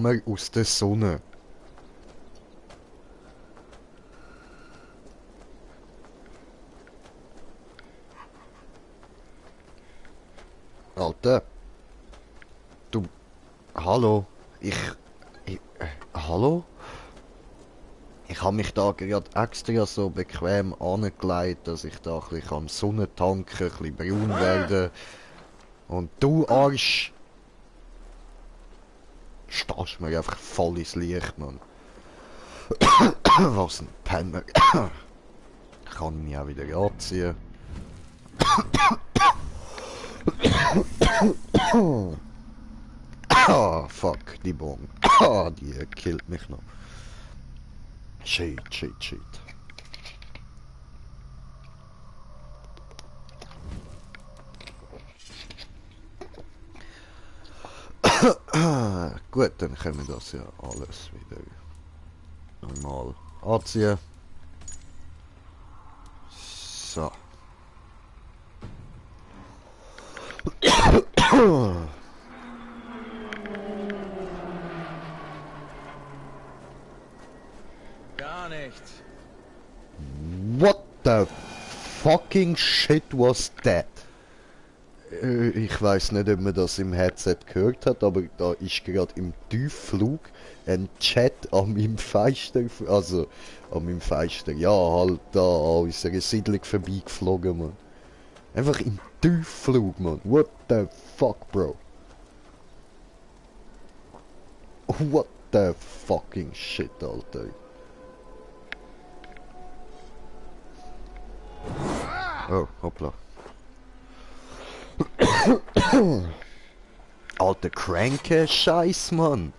Hammer aus der Sonne. Alter. Du. Hallo. Hallo? Ich habe mich da gerade extra so bequem angelegt, dass ich da ein bisschen am Sonne tanken, ein bisschen braun werden. Und du Arsch stehst mir einfach voll ins Licht, Mann. Was ein Penner. Ich kann mich auch wieder anziehen. Ah, fuck, die Bon. Ah, die killt mich noch. Shit. Gut, dann können wir das ja alles wieder normal anziehen. So. Gar nichts. What the fucking shit was that? Ich weiß nicht, ob man das im Headset gehört hat, aber da ist gerade im Tiefflug ein Chat an meinem Fenster, also an meinem Fenster, ja, halt da an unserer Siedlung vorbeigeflogen, man. Einfach im Tiefflug, man. What the fuck, bro? What the fucking shit, Alter. Oh, hoppla. Alter, kranke Scheiß, Mann.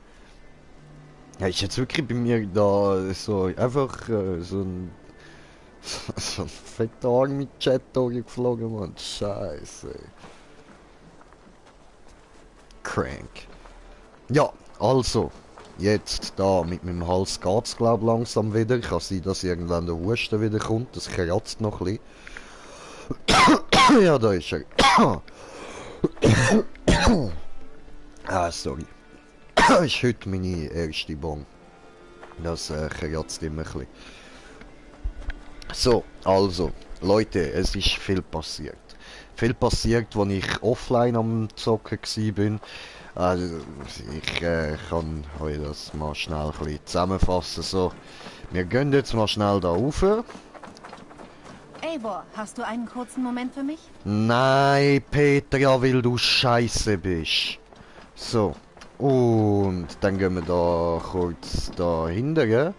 Ja, ist jetzt wirklich bei mir da so einfach so ein fetter Army-Chat geflogen, Mann. Scheiße. Crank. Ja, also. Jetzt da mit meinem Hals geht's glaub langsam wieder. Kann sein, dass irgendwann der Husten wieder kommt. Das kratzt noch ein bisschen. Ja, da ist er. Sorry. Ist heute meine erste Bon. Das kratzt immer ein bisschen. So, also, Leute, es ist viel passiert. Viel passiert, als ich offline am Zocken war. Also, ich kann euch das mal schnell ein bisschen zusammenfassen. So, wir gehen jetzt mal schnell da rauf. Eivor, hast du einen kurzen Moment für mich? Nein, Petra, weil du scheiße bist. So, und dann gehen wir da kurz da hinten.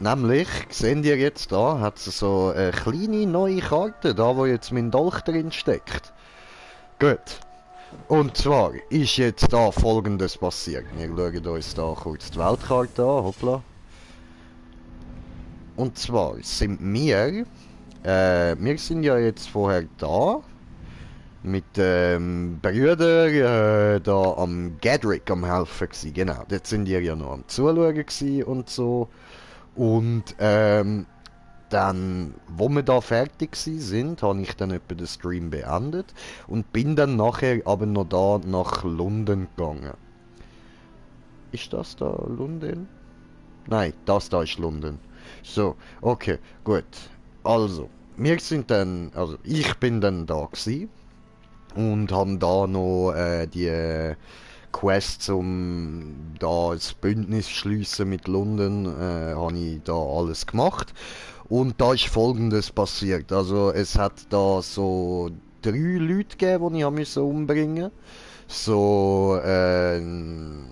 Nämlich, seht ihr jetzt da, hat es so eine kleine neue Karte, da wo jetzt mein Dolch drin steckt. Gut. Und zwar ist jetzt da Folgendes passiert. Wir schauen uns da kurz die Weltkarte an, hoppla. Und zwar sind wir sind ja jetzt vorher da, mit dem Brüder da am Gadrick am helfen gsi, genau. Dort sind ihr ja noch am Zuschauen gsi und so. Und dann, wo wir da fertig sind, habe ich dann etwa den Stream beendet und bin dann nachher aber noch da nach London gegangen. Ist das da London? Nein, das da ist London. So, okay, gut. Also, wir sind dann, also ich bin dann da gsi und haben da noch die Quest, um da ein Bündnis schließen mit London, habe ich da alles gemacht. Und da ist Folgendes passiert. Also es hat da so 3 Leute gegeben, die ich umbringen musste. So ein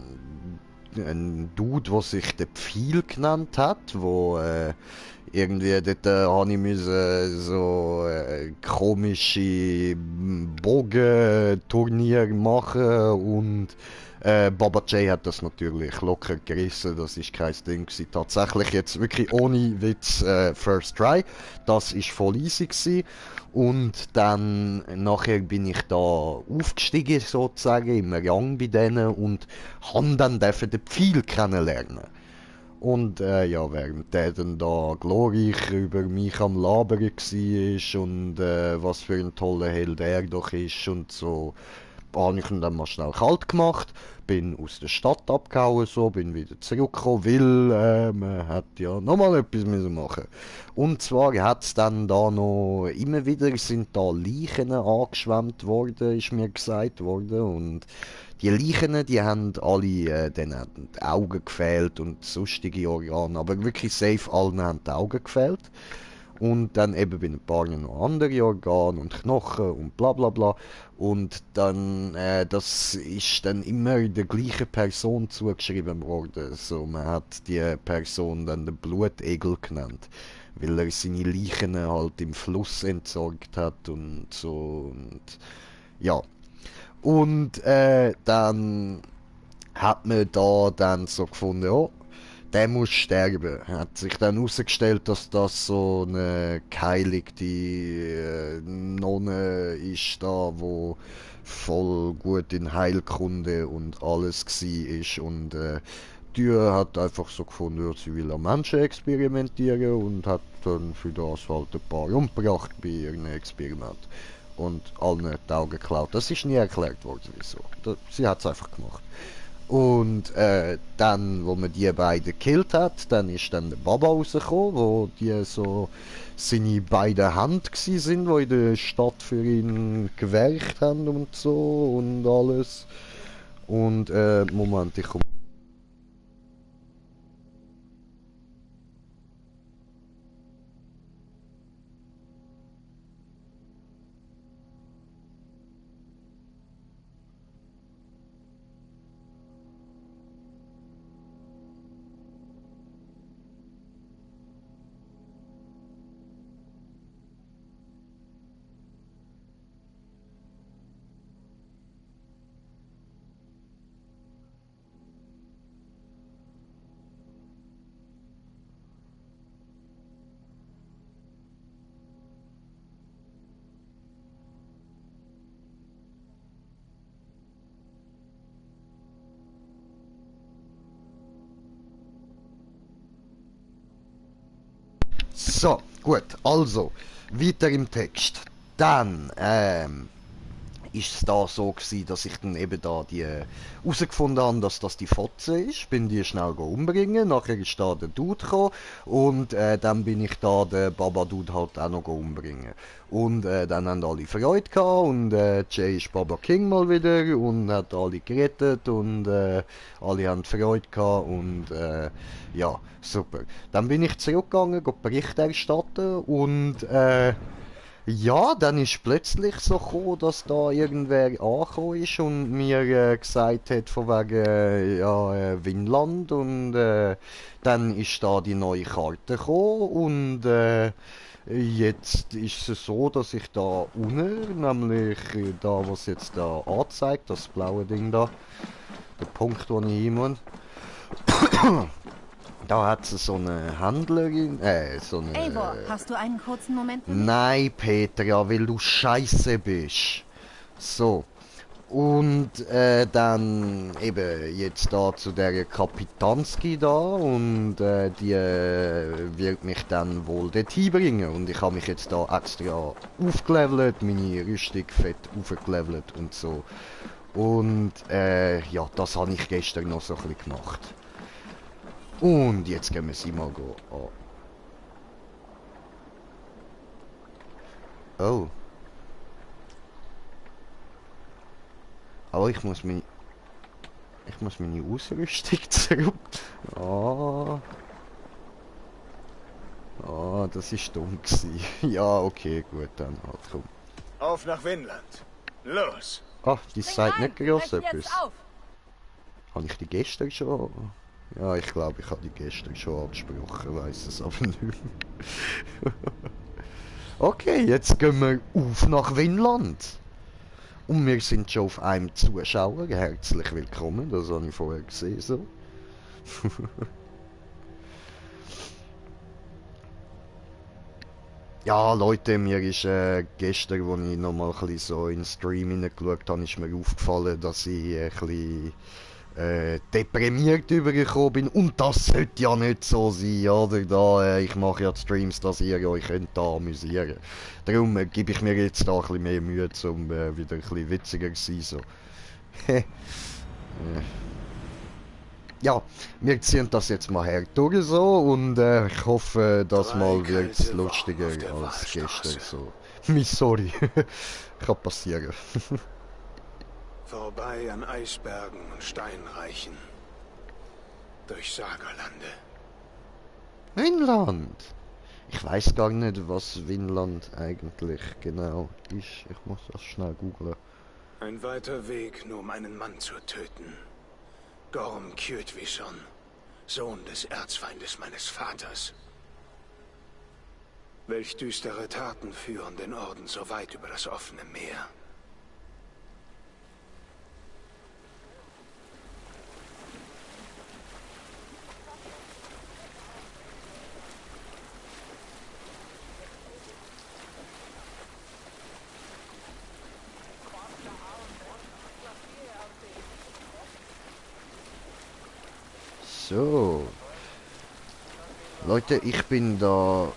Dude, der sich der Pfeil genannt hat, wo irgendwie dort habe ich müssen so komische Bogenturnier machen und Baba J hat das natürlich locker gerissen, das ist kein Ding gewesen. Tatsächlich jetzt wirklich ohne Witz First Try, das ist voll easy gewesen. Und dann nachher bin ich da aufgestiegen sozusagen im Rang bei denen und han dann den Pfeil kennenlernen. Und ja, während der dann da glorreich über mich am Labern war und was für ein toller Held er doch ist und so, habe ich ihn dann mal schnell kalt gemacht, bin aus der Stadt abgehauen, so, bin wieder zurückgekommen, weil man hat ja nochmal etwas müssen machen. Und zwar hat es dann da noch, immer wieder sind da Leichen angeschwemmt worden, ist mir gesagt worden, und die Leichen, die haben alle, denen haben die Augen gefehlt und sonstige Organe, aber wirklich safe allen haben die Augen gefehlt. Und dann eben bei ein paar noch andere Organe und Knochen und bla bla bla. Und dann, das ist dann immer der gleichen Person zugeschrieben worden. So, man hat die Person dann den Blutegel genannt, weil er seine Leichen halt im Fluss entsorgt hat und so. Und ja. Und dann hat man da dann so gefunden, oh, der muss sterben. Hat sich dann herausgestellt, dass das so eine geheiligte Nonne ist da, wo voll gut in Heilkunde und alles war. Und die hat einfach so gefunden, ja, sie will an Menschen experimentieren und hat dann für das halt ein paar umgebracht bei ihrem Experiment. Und allen die Augen geklaut. Das ist nie erklärt worden, wieso. Sie hat es einfach gemacht. Und dann, wo man die beiden gekillt hat, dann ist dann der Baba rausgekommen, wo die so seine beiden Hände gsi sind, die in der Stadt für ihn gewerkt haben und so und alles. Und Moment, ich komme. So, gut, also, weiter im Text. Dann, ist es da so gewesen, dass ich dann eben da die herausgefunden habe, dass das die Fotze ist. Bin die schnell umbringen. Nachher ist da der Dude gekommen und dann bin ich da den Baba Dude halt auch noch umbringen. Und dann haben alle Freude gehabt und Jay ist Baba King mal wieder und hat alle gerettet und alle haben Freude gehabt und ja, super. Dann bin ich zurückgegangen, Bericht erstatten und ja, dann ist plötzlich so gekommen, dass da irgendwer angekommen ist und mir gesagt hat von wegen ja, Vinland und dann ist da die neue Karte gekommen und jetzt ist es so, dass ich da unten, nämlich da, was jetzt da anzeigt, das blaue Ding da, der Punkt, wo ich hin muss, da hat sie so eine Händlerin, so eine... Eivor, hast du einen kurzen Moment für mich? Nein, Petra, weil du scheiße bist. So. Und dann eben jetzt da zu der Kapitanski da und die wird mich dann wohl dorthin bringen. Und ich habe mich jetzt da extra aufgelevelt, meine Rüstung fett aufgelevelt und so. Und ja, das habe ich gestern noch so ein bisschen gemacht. Und jetzt gehen wir sie mal an. Oh. Aber ich muss meine Ausrüstung zurück. Ah. Ah, das ist dumm gewesen. Ja, okay, gut, dann halt, komm. Auf nach Vinland. Los! Ah, die sagt nicht groß Brechen etwas. jetzt auf! Habe ich die gestern schon? Ja, ich glaube, ich habe die gestern schon angesprochen, weiß es aber nicht mehr. Okay, jetzt gehen wir auf nach Vinland. Und wir sind schon auf einem Zuschauer. Herzlich willkommen, das habe ich vorher gesehen. So. Ja, Leute, mir ist gestern, als ich noch mal ein bisschen so in den Stream hineingeschaut habe, ist mir aufgefallen, dass ich ein bisschen deprimiert übergekommen bin. Und das sollte ja nicht so sein, oder? Da, ich mache ja die Streams, dass ihr euch könnt da amüsieren. Darum gebe ich mir jetzt da ein bisschen mehr Mühe, um wieder ein bisschen witziger zu sein. So. Ja, wir ziehen das jetzt mal her durch so und ich hoffe, das Mal wird es lustiger als gestern so. Sorry, kann passieren. Vorbei an Eisbergen und Steinreichen. Durch Sagerlande. Vinland! Ich weiß gar nicht, was Vinland eigentlich genau ist. Ich muss das schnell googlen. Ein weiter Weg, nur um einen Mann zu töten. Gorm Kjötvisson, Sohn des Erzfeindes meines Vaters. Welch düstere Taten führen den Orden so weit über das offene Meer? So. Leute, ich bin da...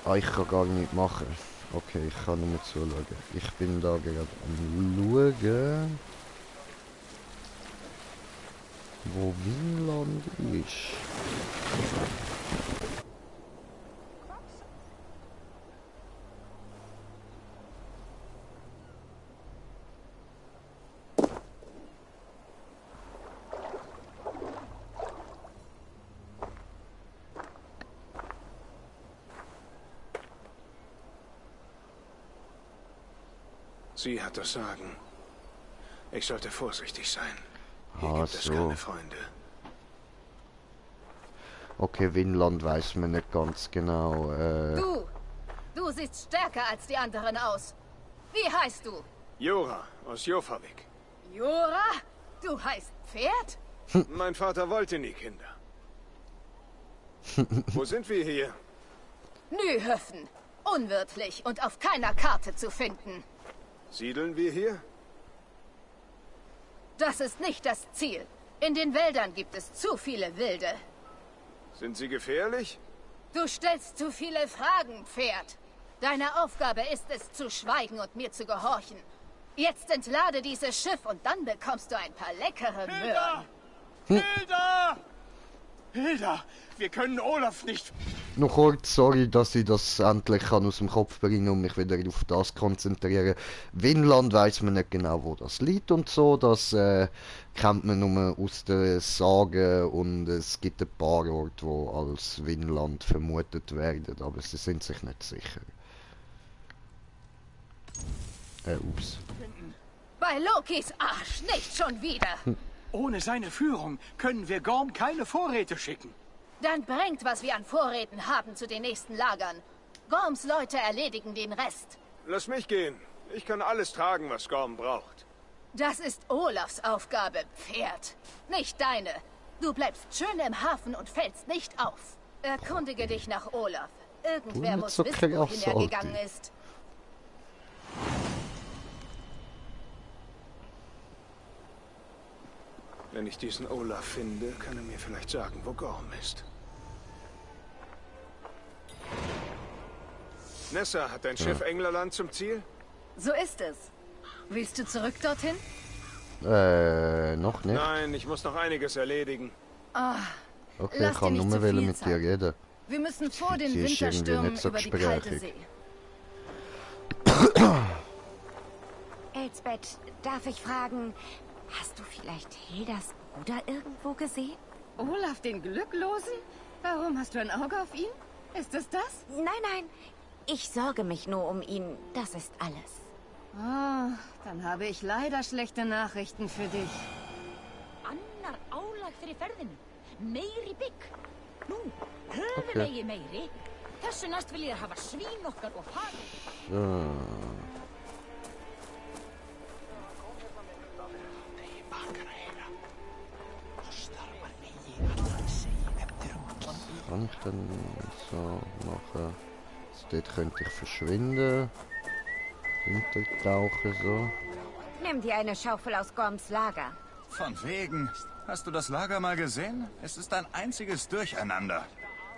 Ah, ich kann gar nicht machen. Okay, ich kann nur zuschauen. Ich bin da gerade am schauen, wo Vinland ist. Sie hat das Sagen. Ich sollte vorsichtig sein. Hier Ah, gibt es so. keine Freunde. Okay, Vinland weiß man nicht ganz genau. Du siehst stärker als die anderen aus. Wie heißt du? Jora aus Jofavik. Jora? Du heißt Pferd? Mein Vater wollte nie Kinder. Wo sind wir hier? Nyhöfen. Unwirtlich und auf keiner Karte zu finden. Siedeln wir hier? Das ist nicht das Ziel. In den Wäldern gibt es zu viele Wilde. Sind sie gefährlich? Du stellst zu viele Fragen, Pferd. Deine Aufgabe ist es, zu schweigen und mir zu gehorchen. Jetzt entlade dieses Schiff und dann bekommst du ein paar leckere Möhren. Hilda! Hilda! Wir können Olaf nicht... Noch kurz, sorry, dass ich das endlich kann aus dem Kopf bringen und mich wieder auf das konzentrieren. Vinland weiß man nicht genau, wo das liegt und so. Das kennt man nur aus den Sagen und es gibt ein paar Orte, wo als Vinland vermutet werden, aber sie sind sich nicht sicher. Ups. Bei Lokis Arsch nicht schon wieder. Ohne seine Führung können wir Gorm keine Vorräte schicken. Dann bringt, was wir an Vorräten haben, zu den nächsten Lagern. Gorms Leute erledigen den Rest. Lass mich gehen. Ich kann alles tragen, was Gorm braucht. Das ist Olafs Aufgabe, Pferd. Nicht deine. Du bleibst schön im Hafen und fällst nicht auf. Erkundige dich nach Olaf. Irgendwer muss wissen, wohin er gegangen ist. Wenn ich diesen Olaf finde, kann er mir vielleicht sagen, wo Gorm ist. Nessa, hat dein Schiff Englerland zum Ziel? So ist es. Willst du zurück dorthin? Noch nicht. Nein, ich muss noch einiges erledigen. Okay, lass ich kann dir nicht nur zu viel mit dir Zeit. reden. Wir müssen vor den Sie ist irgendwie Winterstürmen nicht so über die kalte gesprächig. See. Elsbeth, darf ich fragen, hast du vielleicht Hildas Bruder irgendwo gesehen? Olaf den Glücklosen? Warum hast du ein Auge auf ihn? Ist es das? Nein, nein, ich sorge mich nur um ihn, das ist alles. Ah, dann habe ich leider schlechte Nachrichten für dich. Annar álag fyrir ferðinu. Meiri bygg. Nú, höfumegi meiri. Þessu næst vil ég hafa svín okkar og haginn. Was kann ich denn so machen? Also dort könnte ich verschwinden. Untertauchen so. Nimm dir eine Schaufel aus Gorms Lager. Von wegen. Hast du das Lager mal gesehen? Es ist ein einziges Durcheinander.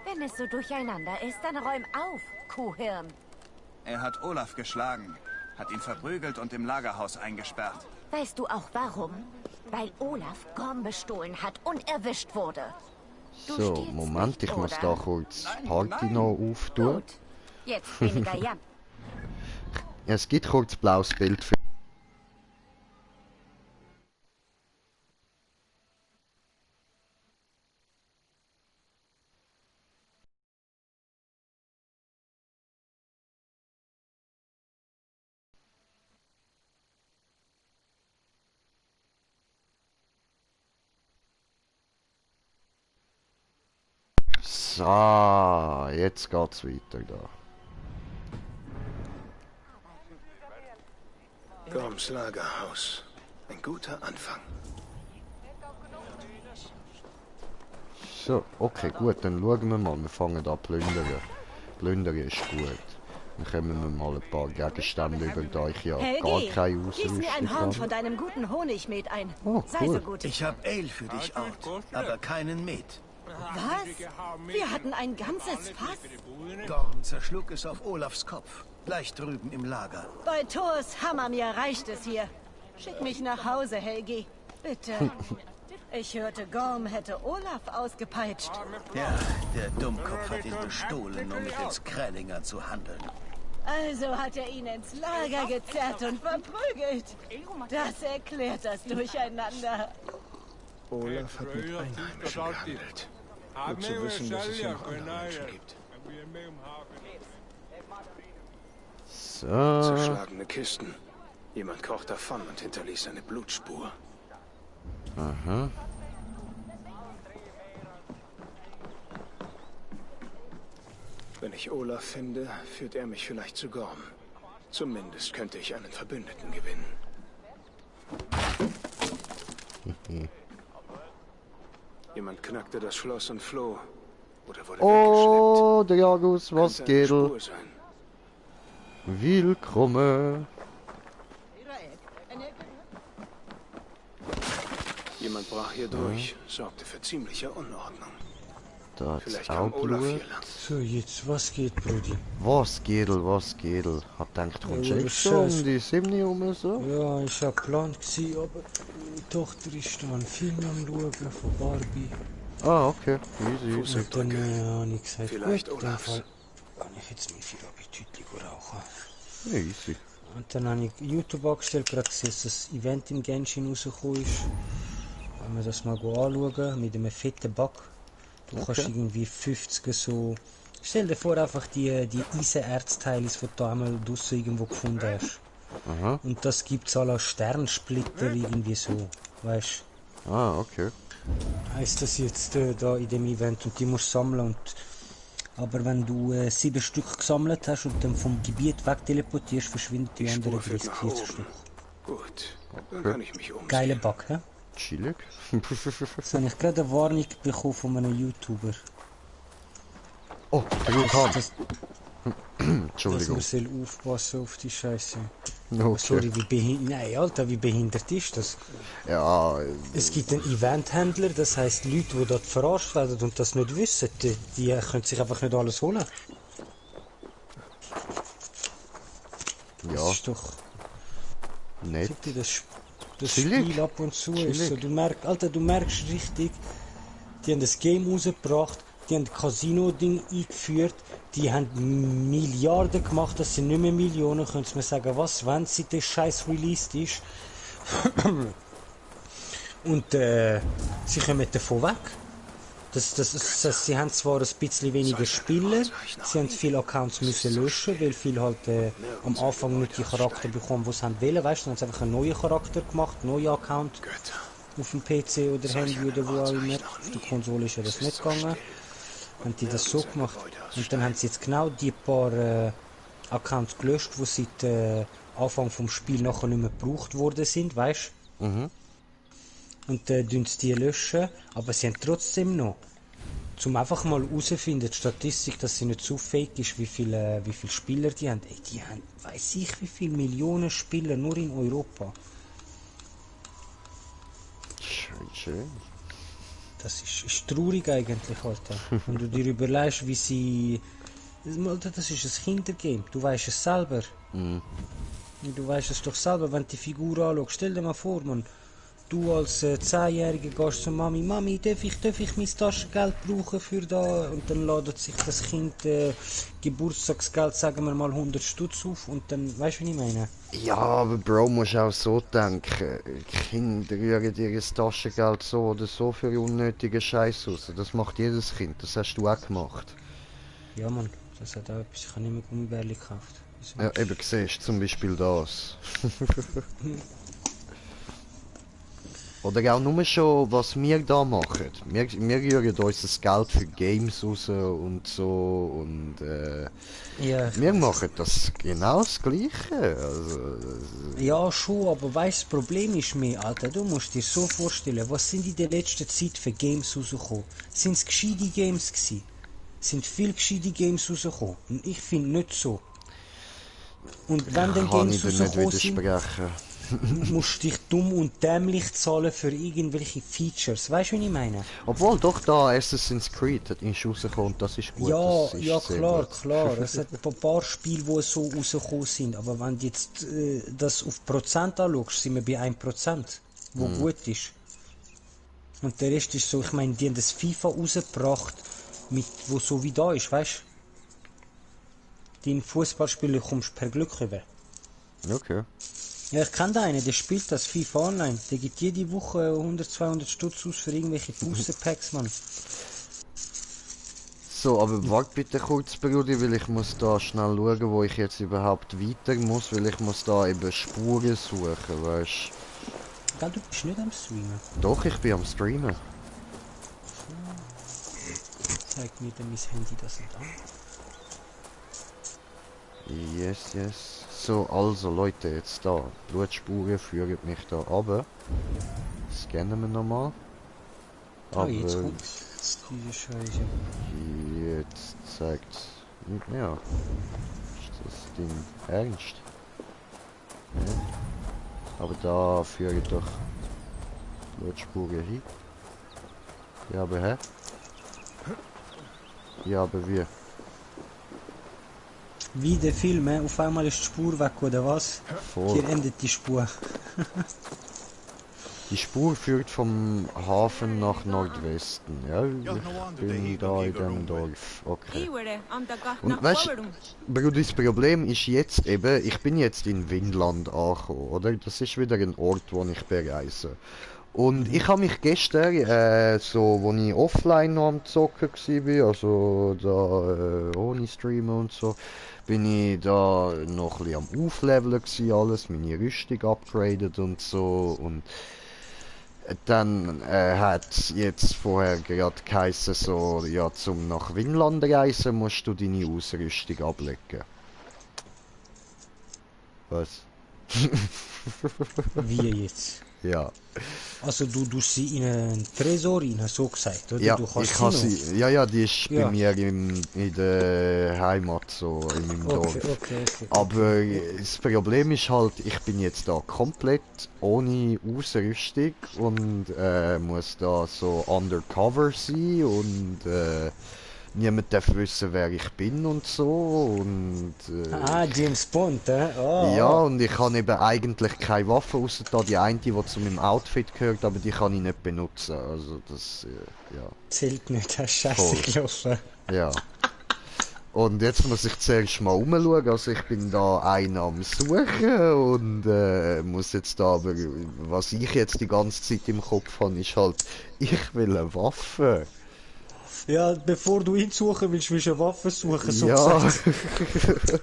Wenn es so durcheinander ist, dann räum auf, Kuhhirn. Er hat Olaf geschlagen, hat ihn verprügelt und im Lagerhaus eingesperrt. Weißt du auch warum? Weil Olaf Gorm bestohlen hat und erwischt wurde. So, Moment, ich muss da kurz Party noch auftun. Gut, jetzt weniger Jan. Es gibt kurz blaues Bild für... So, jetzt geht's weiter da. Gorms Lagerhaus. Ein guter Anfang. So, okay, gut, dann schauen wir mal. Wir fangen an plündern. Plündern ist gut. Dann kommen wir mal ein paar Gegenstände über, da ich ja gar keine Gieß mir ein Horn von deinem guten Honigmet ein. Oh, Sei cool. so gut. Ich hab Ale für dich, Out, aber keinen Met. Was? Wir hatten ein ganzes Fass. Gorm zerschlug es auf Olafs Kopf. Gleich drüben im Lager. Bei Thors Hammer mir reicht es hier. Schick mich nach Hause, Helgi. Bitte. Ich hörte, Gorm hätte Olaf ausgepeitscht. Ja, der Dummkopf hat ihn bestohlen, um mit den Skrällinger zu handeln. Also hat er ihn ins Lager gezerrt und verprügelt. Das erklärt das Durcheinander. Olaf hat mit Einheimischen gehandelt. Gut zu wissen, dass es hier noch andere Menschen gibt. So. Zerschlagene Kisten. Jemand kroch davon und hinterließ eine Blutspur. Aha. Wenn ich Olaf finde, führt er mich vielleicht zu Gorm. Zumindest könnte ich einen Verbündeten gewinnen. Jemand knackte das Schloss und floh. Oder wurde Oh, der Jagus, was Könnte eine geht? Spur sein. Willkommen. Jemand brach hier durch, sorgte für ziemliche Unordnung. Da hat's Vielleicht auch kam Olaf Blut. hier lang. So, jetzt, was geht, Brudi? Was Gedel, was Gedel. Hab gedacht, kommst du Ja, echt so um Scheiß. die 7 rum so? Ja, ich hab geplant gewesen, aber meine Tochter ist da einen Film am Schauen von Barbie. Ah, okay. Easy, easy. Und dann habe ich gesagt, Vielleicht gut, in dem Olafs. Fall kann ich jetzt mein Feierabendtütchen rauchen. Easy. Und dann habe ich YouTube angestellt, gerade gesehen, dass das Event im Genshin rausgekommen ist. Wenn wir das mal anschauen, mit einem fetten Bug. Du kannst irgendwie 50 so... Stell dir vor, einfach die Eisenerzteile, die du da einmal draussen irgendwo gefunden hast. Aha. Und das gibt's alle Sternsplitter irgendwie so, weißt du? Ah, okay. Heißt das jetzt da in dem Event und die musst du sammeln und... Aber wenn du 7 Stück gesammelt hast und dann vom Gebiet weg teleportierst, verschwindet die anderen 30, 40 Stück. Gut, dann kann ich mich umsehen. Geiler Bug, hä? Chillig. Jetzt habe ich gerade eine Warnung bekommen von einem YouTuber. Oh, der Vulkan. Entschuldigung. Dass man soll aufpassen auf die Scheiße. Okay. Sorry, wie behindert... Nein, Alter, wie behindert ist das? Ja... Es gibt einen Event-Händler, das heisst, Leute, die dort verarscht werden und das nicht wissen, die können sich einfach nicht alles holen. Ja. Das ist doch... Nett. Das Spiel ab und zu ist so, du merkst richtig, die haben das Game rausgebracht, die haben das Casino-Ding eingeführt, die haben Milliarden gemacht, das sind nicht mehr Millionen, könntest du mir sagen, was, wenn seit der Scheiß released ist. Und sie kommen davon weg. Sie haben zwar ein bisschen weniger Spieler, sie haben viele Accounts müssen löschen, weil viele halt am Anfang nicht die Charakter bekommen, die sie haben wollen, weißt du, dann haben sie einfach einen neuen Charakter gemacht, einen neuen Account auf dem PC oder Handy oder wo auch immer. Auf der Konsole ist ja das nicht gegangen. Haben die das so gemacht und dann haben sie jetzt genau die paar Accounts gelöscht, die seit Anfang vom Spiel nachher nicht mehr gebraucht worden sind, weißt du? Mhm. Und tun sie die löschen, aber sie haben trotzdem noch, zum einfach mal herausfinden, die Statistik, dass sie nicht so fake ist, wie viele Spieler die haben. Ey, die haben, weiss ich, wie viele Millionen Spieler nur in Europa. Schön. Das ist traurig eigentlich, Alter. Wenn du dir überlegst, wie sie... Alter, das ist ein Kindergame, du weißt es selber. Mhm. Du weißt es doch selber, wenn du die Figur anschaust. Stell dir mal vor, man, du als 10-Jähriger gehst zu Mami, Mami, darf ich mein Taschengeld brauchen für da? Und dann ladet sich das Kind Geburtstagsgeld, sagen wir mal 100 Stutz auf und dann, weißt du, was ich meine? Ja, aber Bro, musst auch so denken. Kinder rühren ihr Taschengeld so oder so für unnötige Scheiß raus. Das macht jedes Kind, das hast du auch gemacht. Ja, Mann, das hat auch etwas. Ich habe nicht mehr Gummibärli gekauft. Ja, eben siehst zum Beispiel das. Oder auch nur schon, was wir da machen. Wir rühren uns das Geld für Games raus und so und ja, wir machen das genau das Gleiche. Also, ja, schon, aber weißt, das Problem ist mehr, Alter, du musst dir so vorstellen, was sind in der letzten Zeit für Games rausgekommen? Sind es gescheite Games gewesen? Sind viel gescheite Games rausgekommen? Und ich finde nicht so. Und wenn dann Games rausgekommen sind, musst du dich dumm und dämlich zahlen für irgendwelche Features. Weißt du, was ich meine? Obwohl, doch da Assassin's Creed hat nicht rausgekommen, das ist gut. Ja, ist ja klar, klar. Es hat ein paar Spiele, die so rausgekommen sind. Aber wenn du jetzt das auf Prozent anschaust, sind wir bei 1%, wo gut ist. Und der Rest ist so, ich meine, die haben das FIFA rausgebracht, mit, wo so wie da ist, weißt du? Dein Fußballspieler kommst per Glück rüber. Okay. Ja, ich kenne einen, der spielt das FIFA Online. Der gibt jede Woche 100-200 Stutz aus für irgendwelche Booster-Packs, Mann. So, aber warte bitte kurz, Brudi, weil ich muss da schnell schauen, wo ich jetzt überhaupt weiter muss, weil ich muss da eben Spuren suchen, weißt du? Du bist nicht am Streamen. Doch, ich bin am Streamen. Zeigt mir dann mein Handy das nicht an. Yes, yes. So, also Leute, jetzt da. Blutspuren führen mich da runter. Scannen wir nochmal. Aber jetzt kommt diese Scheiße. Jetzt zeigt nicht mehr. Ist das Ding ernst? Ja. Aber da führe ich doch Blutspuren hin. Ja, aber hä? Ja, aber wie? Wie der Film, auf einmal ist die Spur weg, oder was? Voll. Hier endet die Spur. Die Spur führt vom Hafen nach Nordwesten. Ja, ich bin da in dem Dorf. Okay. Und weißt du, das Problem ist jetzt eben, ich bin jetzt in Vinland angekommen, oder? Das ist wieder ein Ort, wo ich bereise. Und ich habe mich gestern, so, wo ich offline noch am Zocken war, also da ohne Streamen und so, bin ich da noch ein bisschen am Aufleveln gewesen, alles, meine Rüstung upgradet und so. Und dann hat jetzt vorher gerade geheißen, so, ja, zum nach Vinland reisen musst du deine Ausrüstung ablegen. Was? Wie jetzt? Ja. Also du sie in einen Tresor rein, so gesagt, oder? Ja, du ich kann sie. Ja, die ist ja. bei mir in der Heimat, so in meinem Dorf. Okay. Aber das Problem ist halt, ich bin jetzt da komplett ohne Ausrüstung und muss da so undercover sein und niemand darf wissen, wer ich bin und so und James Bond, Oh. Ja, und ich habe eben eigentlich keine Waffe, außer da die eine, die zu meinem Outfit gehört, aber die kann ich nicht benutzen, also das, ja. Zählt nicht, das ist scheiße gelaufen. Ja. Und jetzt muss ich zuerst mal umschauen, also ich bin da einen am Suchen und muss jetzt da, aber was ich jetzt die ganze Zeit im Kopf habe, ist halt, ich will eine Waffe. Ja, bevor du ihn suchen willst du eine Waffe suchen, so ja. gesagt.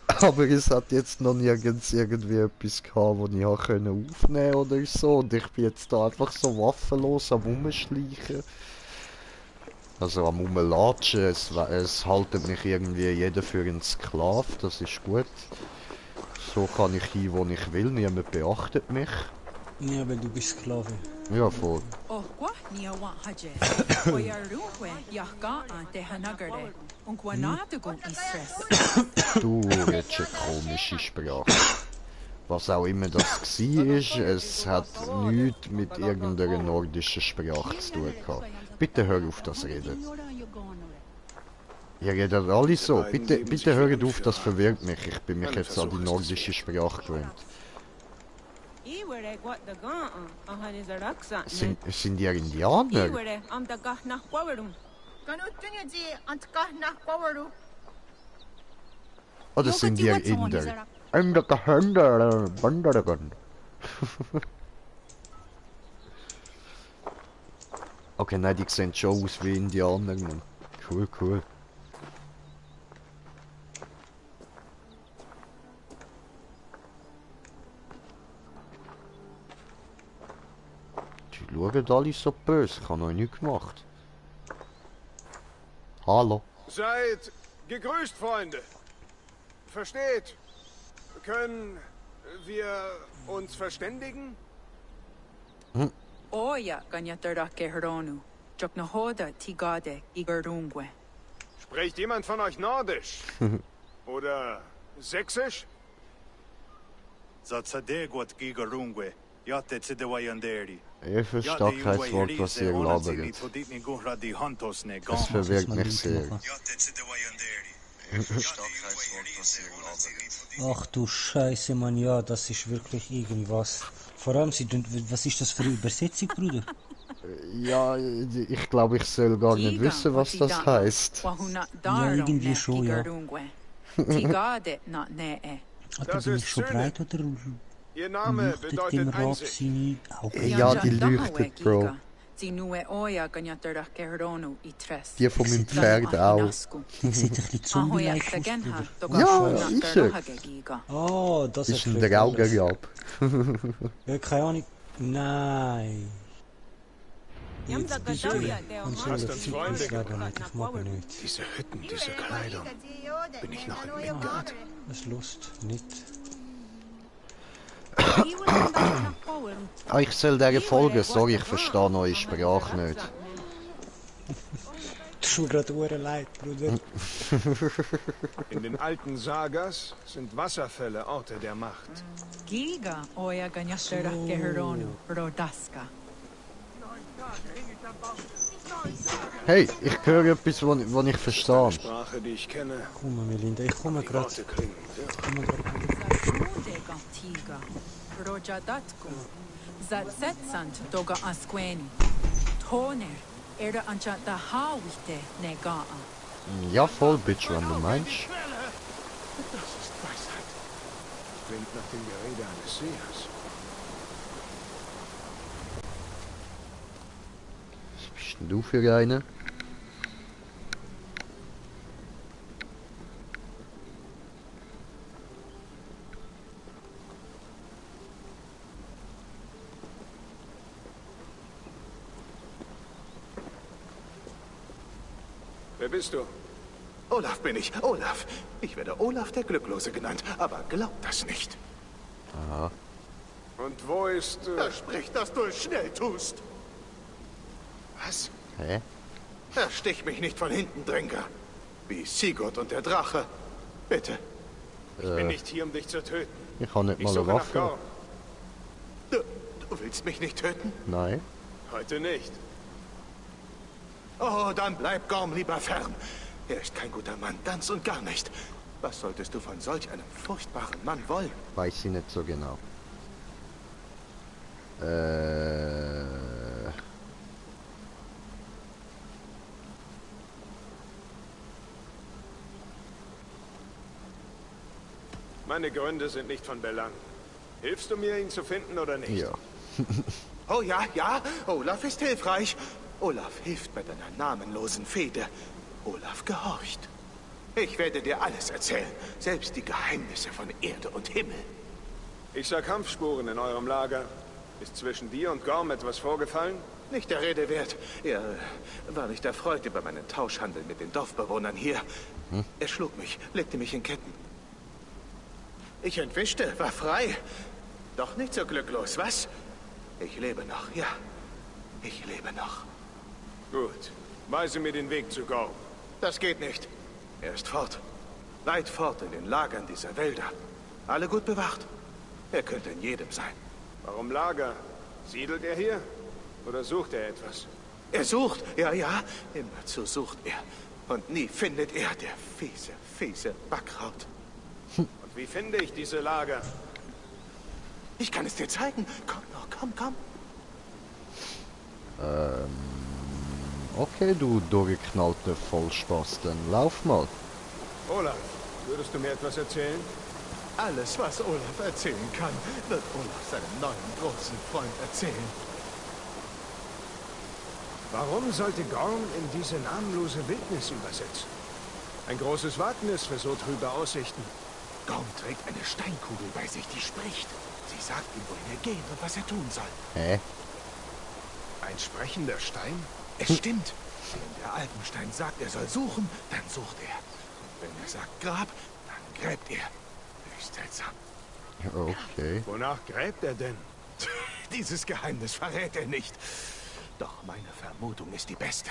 Aber es hat jetzt noch nirgends irgendwie etwas gehabt, wo ich aufnehmen konnte oder so. Und ich bin jetzt da einfach so waffenlos am Rumschleichen. Also am Rumlatschen. Es haltet mich irgendwie jeder für einen Sklav, das ist gut. So kann ich hin, wo ich will, niemand beachtet mich. Ja, weil du bist Sklave. Ja, voll. Du redest eine komische Sprache. Was auch immer das war, es hat nichts mit irgendeiner nordischen Sprache zu tun gehabt. Bitte hör auf das Reden. Ihr redet alle so. Bitte hört auf, das verwirrt mich. Ich bin mich jetzt an die nordische Sprache gewöhnt. Sind die Indianer? Oder sind die Inder? Okay, nein, die sehen schon aus wie Indianer, Mann. Cool, cool. Die schauen alle so böse, ich habe noch nichts gemacht. Hallo. Seid gegrüßt, Freunde. Versteht? Können wir uns verständigen? Oya ganyatara kehronu. Joknahoda tigade igerungwe. Spricht jemand von euch Nordisch? Oder Sächsisch? Satsadegot gigerungwe. Jatte zedewayanderi. Ich verstehe kein Wort, was ihr labert. Das verwirrt mich sehr. Ach du Scheiße, Mann, ja, das ist wirklich irgendwas. Vor allem, was ist das für eine Übersetzung, Bruder? Ja, ich glaube, ich soll gar nicht wissen, was das heißt. Ja, irgendwie schon, ja. Aber bin ich schon breit oder Ihr Name leuchtet dem bedeutet Rab einzig. seine Augen? Ja, die leuchtet, Bro. Die von meinem Pferd auch. Die sieht ein bisschen zombie-like aus, Bruder. Ja, ist er. Oh, das ist ein Augenjab. Ja, keine Ahnung. Nein. Jetzt bitte. Und so, das sieht das leider nicht. Ich mag ihn nicht. Diese Hütten, diese Kleidung. Bin ich noch in Midgard? Das Lust nicht. Ich soll der folgen, sorry, ich verstehe neue Sprache nicht. Das tut mir gerade leid, Bruder. In den alten Sagas sind Wasserfälle Orte der Macht. Giga oya ganyatara kehronu rodaska. Hey, ich höre etwas, was ich verstehe. Sprache, die ich kenne. Komm, Melinda, ich komme gerade. Rojadatku. Zatsetsant doga asqueni. Toner. Ancha da hawite negaa. Ja, voll, Bitch, wenn du meinst. Das ist Weisheit. Klingt nach dem Gerede eines Sehers. Was bist denn du für eine? Wer bist du? Olaf bin ich, Olaf. Ich werde Olaf der Glücklose genannt, aber glaub das nicht. Aha. Und wo ist... Versprich, dass du es schnell tust. Was? Hä? Erstich mich nicht von hinten, Dränger. Wie Sigurd und der Drache. Bitte. Ich bin nicht hier, um dich zu töten. Ich habe nicht Ich mal eine suche nach Waffe. Gorm. Du willst mich nicht töten? Nein. Heute nicht. Oh, dann bleib Gorm lieber fern. Er ist kein guter Mann, ganz und gar nicht. Was solltest du von solch einem furchtbaren Mann wollen? Weiß ich nicht so genau. Meine Gründe sind nicht von Belang. Hilfst du mir, ihn zu finden oder nicht? Ja. Oh ja, ja, Olaf ist hilfreich. Olaf hilft bei deiner namenlosen Fehde. Olaf gehorcht. Ich werde dir alles erzählen, selbst die Geheimnisse von Erde und Himmel. Ich sah Kampfspuren in eurem Lager. Ist zwischen dir und Gorm etwas vorgefallen? Nicht der Rede wert. Er war nicht erfreut über meinen Tauschhandel mit den Dorfbewohnern hier. Er schlug mich, legte mich in Ketten. Ich entwischte, war frei. Doch nicht so glücklos, was? Ich lebe noch, ja. Ich lebe noch. Gut. Weise mir den Weg zu Gorm. Das geht nicht. Er ist fort. Weit fort in den Lagern dieser Wälder. Alle gut bewacht. Er könnte in jedem sein. Warum Lager? Siedelt er hier? Oder sucht er etwas? Er sucht, ja, ja. Immerzu sucht er. Und nie findet er, der fiese Backraut. Und wie finde ich diese Lager? Ich kann es dir zeigen. Komm. Okay, du durchgeknallte Vollspaß, dann lauf mal. Olaf, würdest du mir etwas erzählen? Alles, was Olaf erzählen kann, wird Olaf seinem neuen großen Freund erzählen. Warum sollte Gorm in diese namenlose Wildnis übersetzen? Ein großes Wagnis für so trübe Aussichten. Gorm trägt eine Steinkugel bei sich, die spricht. Sie sagt ihm, wohin er gehen und was er tun soll. Hä? Ein sprechender Stein? Es stimmt. Wenn der Alpenstein sagt, er soll suchen, dann sucht er. Und wenn er sagt Grab, dann gräbt er. Höchst seltsam. Okay. Wonach gräbt er denn? Dieses Geheimnis verrät er nicht. Doch meine Vermutung ist die beste.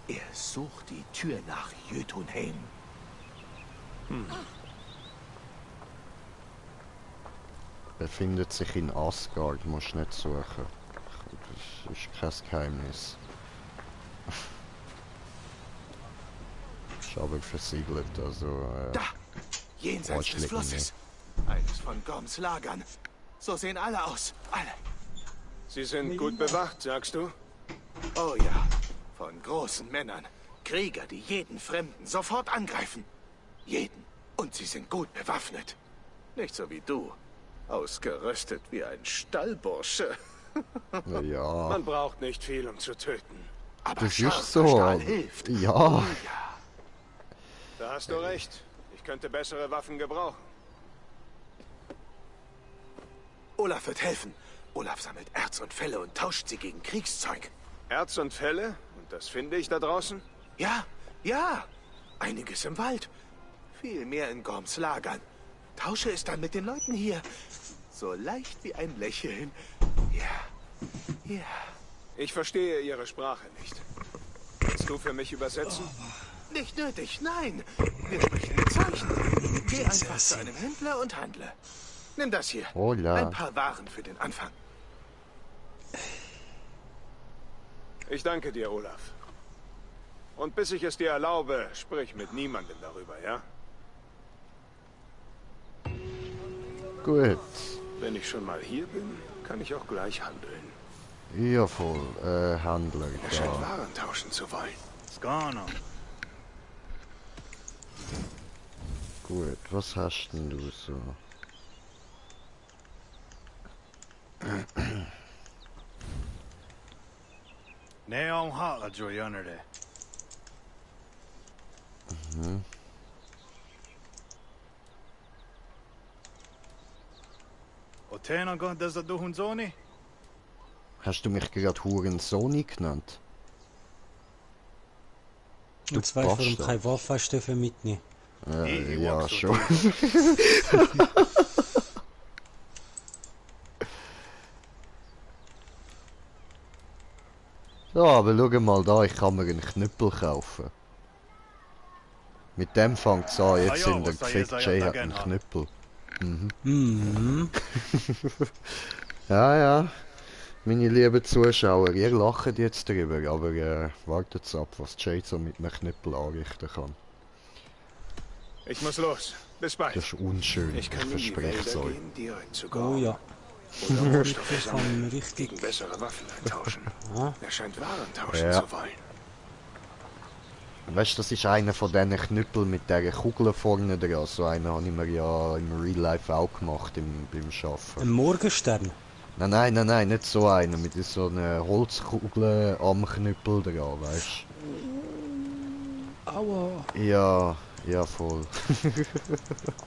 Er sucht die Tür nach Jötunheim. Befindet sich in Asgard, musst nicht suchen. Das ist kein Geheimnis. Ist aber versiegelt, also... Da! Jenseits des Flusses. Eines von Gorms Lagern. So sehen alle aus. Alle. Sie sind gut bewacht, sagst du? Oh ja. Von großen Männern. Krieger, die jeden Fremden sofort angreifen. Jeden. Und sie sind gut bewaffnet. Nicht so wie du. Ausgerüstet wie ein Stallbursche. Na ja. Man braucht nicht viel, um zu töten. Aber das ist so. Stahl hilft. Ja. Oh, ja. Da hast du recht. Ich könnte bessere Waffen gebrauchen. Olaf wird helfen. Olaf sammelt Erz und Felle und tauscht sie gegen Kriegszeug. Erz und Felle? Und das finde ich da draußen? Ja. Einiges im Wald. Viel mehr in Gorms Lagern. Tausche es dann mit den Leuten hier. So leicht wie ein Lächeln. Ja. Ich verstehe ihre Sprache nicht. Willst du für mich übersetzen? Nicht nötig, nein. Wir sprechen mit Zeichen. Geh einfach zu einem Händler und handle. Nimm das hier. Hola. Ein paar Waren für den Anfang. Ich danke dir, Olaf. Und bis ich es dir erlaube, sprich mit niemandem darüber, ja? Gut. Wenn ich schon mal hier bin, kann ich auch gleich handeln. Ja, voll. Handler. Er scheint Waren tauschen zu wollen. Skana. Gut, was hast denn du so? Neon Hala Joyanere. Otena got das da Hunzoni? Hast du mich gerade Hurensoni genannt? Du weißt, warum keine Waffe hast du mitnehmen? Ja, schon. Ja, aber schau mal da, ich kann mir einen Knüppel kaufen. Mit dem fängt es an, jetzt in der Gefickt Jay hat einen Knüppel. Ja. Meine lieben Zuschauer, ihr lacht jetzt drüber, aber wartet ab, was Jay so mit einem Knüppel anrichten kann. Ich muss los. Bis bald. Das ist unschön, ich verspreche es euch. Oh ja. Oder Rohstoffe sammeln, gegen bessere Waffen eintauschen. Er scheint Waren tauschen zu wollen. Weißt du, das ist einer von diesen Knüppeln mit dieser Kugel vorne dran. So einen habe ich mir ja im Real Life auch gemacht beim Arbeiten. Ein Morgenstern? Nein, nicht so einer. Mit so einer Holzkugel am Knüppel dran, weißt du? Aua. Ja, voll.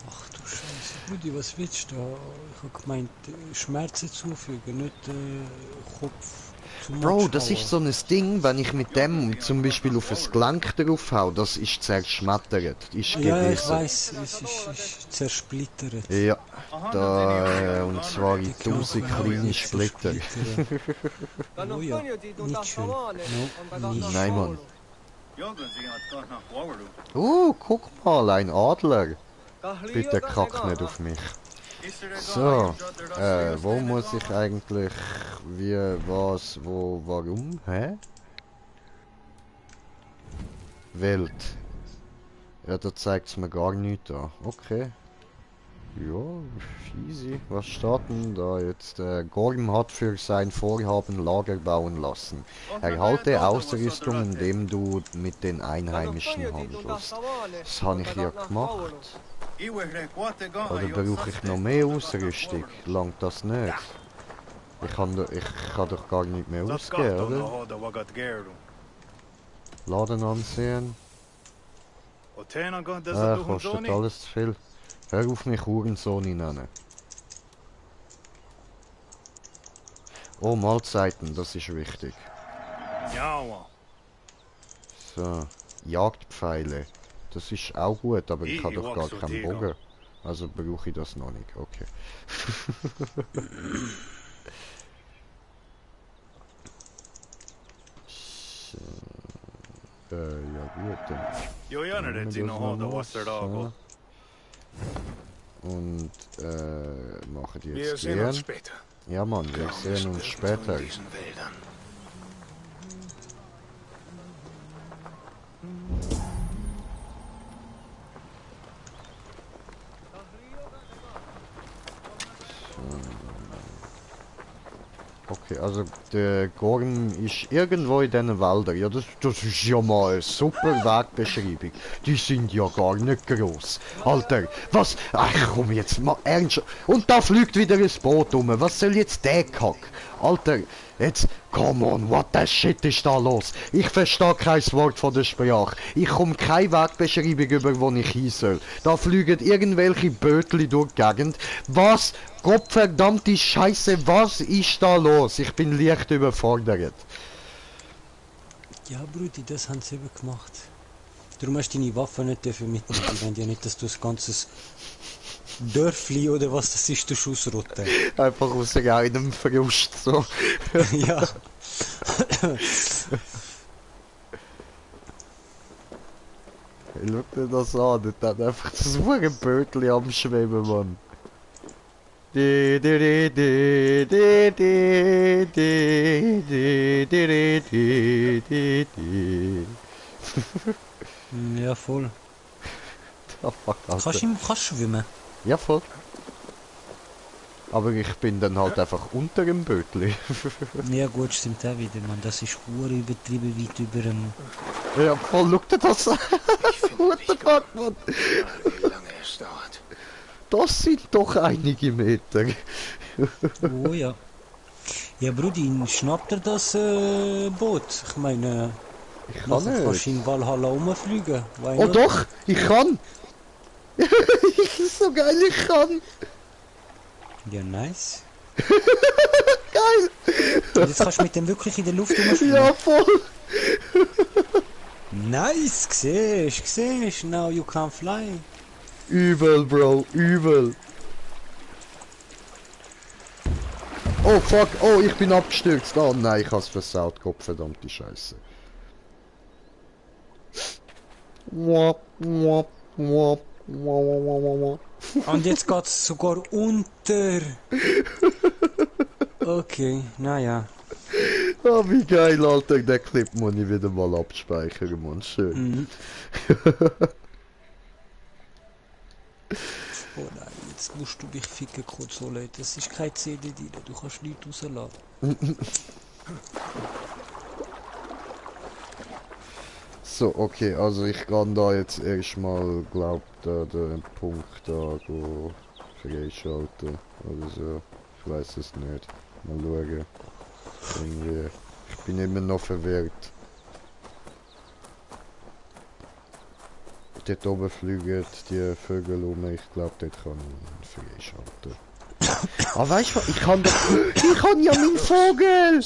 Ach du Scheiße, Rudi, was willst du da? Ich hab gemeint, Schmerzen zufügen, nicht Kopf. Bro, das ist so ein Ding, wenn ich mit dem zum Beispiel auf ein Gelenk drauf hau, das ist zerschmettert. Ist ja, ich weiss, es ist zersplittert. Ja, da, und zwar in 1000 kleine Splitter. Oh ja, nicht schön. No, nicht. Nein, Mann. Guck mal, ein Adler. Bitte kack nicht auf mich. So, wo muss ich eigentlich, wie, was, wo, warum, hä? Welt, Ja, da zeigt es mir gar nichts an. Okay. Ja, easy. Was steht denn da jetzt? Gorm hat für sein Vorhaben Lager bauen lassen. Erhalte Ausrüstung, indem du mit den Einheimischen handelst. Das habe ich ja gemacht. Oder brauche ich noch mehr Ausrüstung? Langt das nicht? Ich kann doch gar nicht mehr ausgehen, oder? Laden ansehen. Kostet alles zu viel. Hör auf mich Hurensohn nennen. Oh, Mahlzeiten, das ist wichtig. So, Jagdpfeile. Das ist auch gut, aber ich habe doch gar keinen Bogen. Also brauche ich das noch nicht, okay. So. Ja gut, dann. Und machen die jetzt Wir sehen uns später. Ja Mann, wir sehen uns später. Okay, also der Gorm ist irgendwo in diesen Wäldern. Ja, das ist ja mal eine super Wegbeschreibung. Die sind ja gar nicht groß. Alter, was? Ach komm jetzt mal ernst. Und da fliegt wieder ein Boot um. Was soll jetzt der Kack? Alter, jetzt, come on, what the shit ist da los? Ich verstehe kein Wort von der Sprache. Ich komme keine Wegbeschreibung über, wo ich hin soll. Da fliegen irgendwelche Bötli durch die Gegend. Was? Gottverdammte Scheiße, was ist da los? Ich bin leicht überfordert. Ja, Brudi, das haben sie eben gemacht. Darum hast du deine Waffe nicht mitnehmen. Die wollen ja nicht, dass du das ganze Dörfli oder was das ist, der Schussrotte. Einfach aus einem Verlust, so. Ja. Schau dir das an, da hat einfach das Bötli am Schweben, Mann. Ja, voll. Kannst du schwimmen? Ja, voll. Aber ich bin dann halt einfach unter dem Bötli. Ja gut, stimmt auch wieder, man. Das ist hure übertrieben weit über dem... Ja, voll, schau dir das an. What the fuck, man? Wie lange es dauert. Das sind doch einige Meter. Oh ja. Ja, Brudi, schnappt er das Boot? Ich meine, ich kann nicht. Kannst du in Valhalla rumfliegen. Oh doch, ich kann. So geil, ich kann. Ja, nice. Geil. Und jetzt kannst du mit dem wirklich in der Luft rumfliegen. Ja, voll. Nice, siehst. Now you can fly. Übel, Bro, übel. Oh fuck, oh ich bin abgestürzt. Oh nein, ich hab's versaut, Gott verdammte Scheiße. Und jetzt geht's sogar unter. Okay, naja. Oh wie geil, Alter, der Clip muss ich wieder mal abspeichern, Mann, schön. Mhm. Oh nein, jetzt musst du dich ficken, Konsole. Das ist keine CD drin, du kannst nichts rausladen. So, okay, also ich kann da jetzt erstmal, glaubt den Punkt da go freischalten oder so. Ich weiß es nicht. Mal schauen. Irgendwie. Ich bin immer noch verwirrt. Dort oben fliegen die Vögel um, ich glaube dort kann ich freischalten. Ah weißt du, ich kann doch... Ich kann ja meinen Vogel!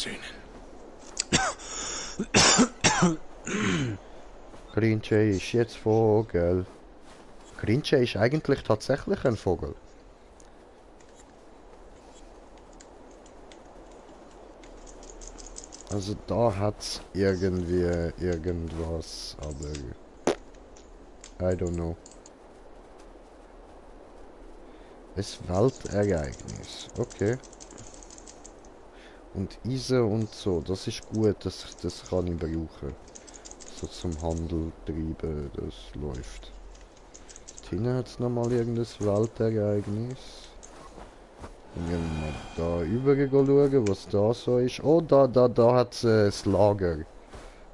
Grinche ist jetzt Vogel. Grinche ist eigentlich tatsächlich ein Vogel. Also da hat's irgendwie irgendwas, aber... I don't know. Es Weltereignis. Okay. Und ISO und so, das ist gut, das kann ich brauchen. So zum Handel treiben, das läuft. hinten hat es nochmal irgendein Weltereignis. Dann gehen wir mal da rüber schauen, was da so ist. Oh, da hat es das Lager.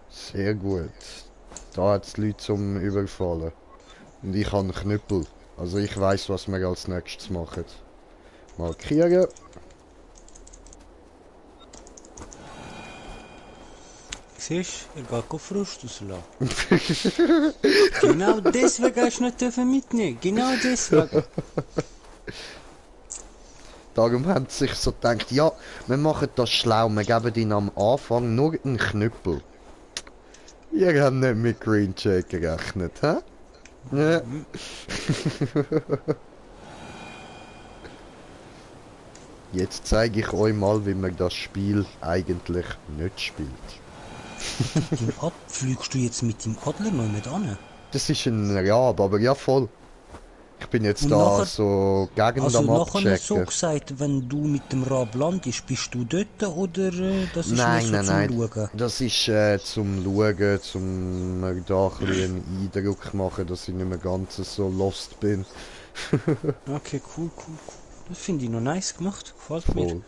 Sehr gut. Da hat es Leute zum Überfallen. Und ich habe einen Knüppel. Also ich weiß, was wir als nächstes machen. Markieren. Siehst du, er geht Frust rauslassen. Genau deswegen hast du nicht mitnehmen. Genau deswegen. Darum haben sie sich so gedacht, ja, wir machen das schlau, wir geben ihnen am Anfang nur einen Knüppel. Ihr habt nicht mit Green Check gerechnet, hä? Ja. Jetzt zeige ich euch mal, wie man das Spiel eigentlich nicht spielt. Fliegst du jetzt mit dem Adler noch nicht an? Das ist ein Rab, aber ja voll. Ich bin jetzt und da nachher, so gegen also am Abchecken. Also so gesagt, wenn du mit dem Rab landest, bist du dort oder das ist nein, nur so nein, zum Schauen? Das ist zum Schauen, zum da ein bisschen einen Eindruck machen, dass ich nicht mehr ganz so lost bin. Okay, cool. Das finde ich noch nice gemacht, gefällt mir.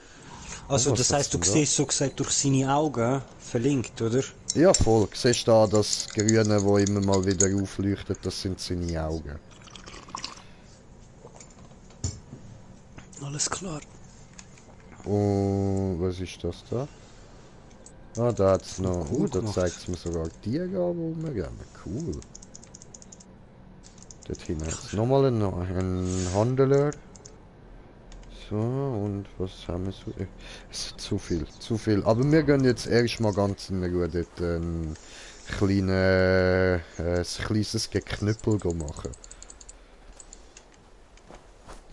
Also das heisst, du siehst so gesagt durch seine Augen verlinkt, oder? Ja voll, du siehst da das Grüne, wo immer mal wieder aufleuchtet, das sind seine Augen. Alles klar. Und was ist das da? Ah, da hat es noch. Cool da zeigt es mir sogar Tiere an, wo wir gehen. Cool. Dort hinten hat es nochmal einen Handler. So, und was haben wir so? Es ist zu viel. Aber wir gehen jetzt erstmal ganz in Ruhe dort ein kleines Geknüppel machen.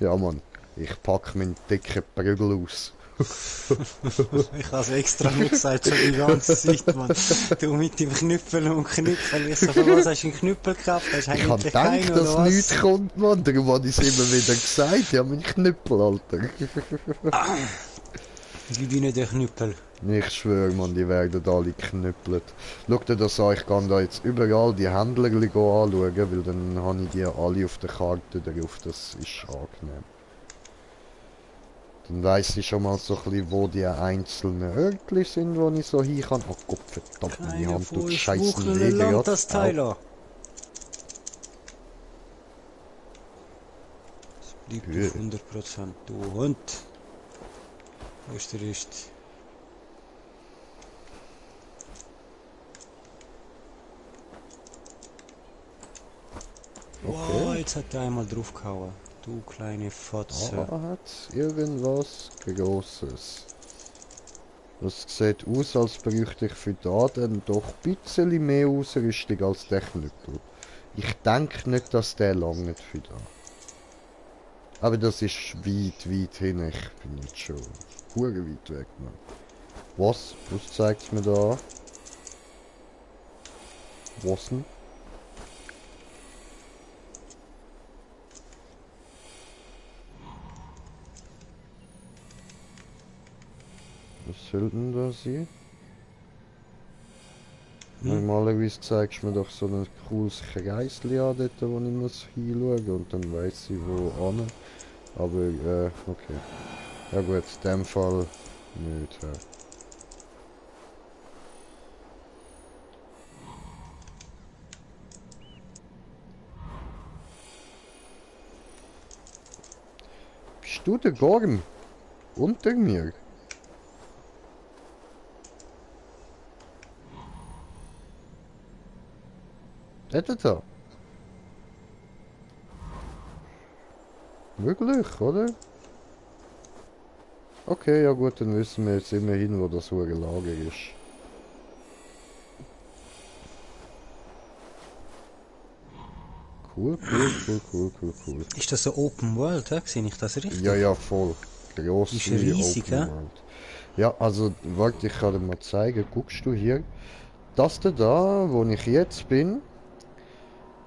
Ja, Mann. Ich pack meinen dicken Prügel aus. Ich habe es extra nicht gesagt, schon die ganze Zeit, Mann. Du mit dem Knüppel und Knüppel. Ich so, was hast du einen Knüppel gekauft? Hast ich hab gedacht, dass nichts kommt, Mann. Darum habe ich es immer wieder gesagt. Ja, mein Knüppel, Alter. Gib ihnen den Knüppel. Ich schwöre, Mann, die werden alle geknüppelt. Schau dir das an, ich kann da jetzt überall die Händler anschauen, weil dann habe ich die alle auf der Karte drauf. Das ist angenehm. Dann weiss ich schon mal so ein bisschen, wo die einzelnen Örtchen sind, wo ich so hin kann. Oh Gott, verdammt, meine Hand tut scheißen weh. Das Teil an. Das bleibt auf 100%, du Hund. Wo ist der Rest? Okay. Wow, jetzt hat er einmal draufgehauen. Du kleine Fotze. Da hat's irgendwas Grosses. Das sieht aus, als bräuchte ich für da dann doch ein bisschen mehr Ausrüstung als der Knüppel. Ich denke nicht, dass der lang nicht für da. Aber das ist weit hin. Ich bin jetzt schon weit weg, Mann. Was zeigt es mir da? Was denn? Was soll denn da sein? Normalerweise zeigst du mir doch so ein cooles Kreisli an, dort, wo ich muss hinschauen und dann weiss ich wo an. Aber, okay. Ja gut, in dem Fall nicht. Ja. Bist du der Gorm? Unter mir? Da. Möglich, oder? Okay, ja gut, dann wissen wir jetzt immerhin, wo das hohe Lager ist. Cool. Ist das so Open World, ja? Sehe ich das richtig? Ja, voll. Gross ist riesig, Open World. Ja, also, warte, ich kann dir mal zeigen. Guckst du hier? Das da, wo ich jetzt bin.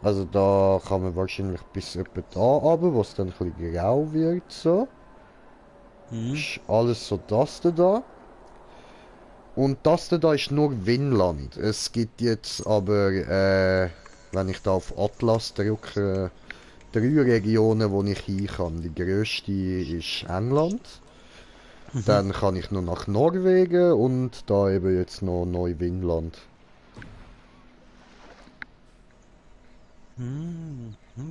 Also da kann man wahrscheinlich bis etwa da runter, wo es dann ein bisschen grau wird, so. Ist alles so das da. Und das da ist nur Vinland. Es gibt jetzt aber, wenn ich da auf Atlas drücke, 3 Regionen, wo ich hin kann. Die grösste ist England. Dann kann ich noch nach Norwegen und da eben jetzt noch Neuwindland.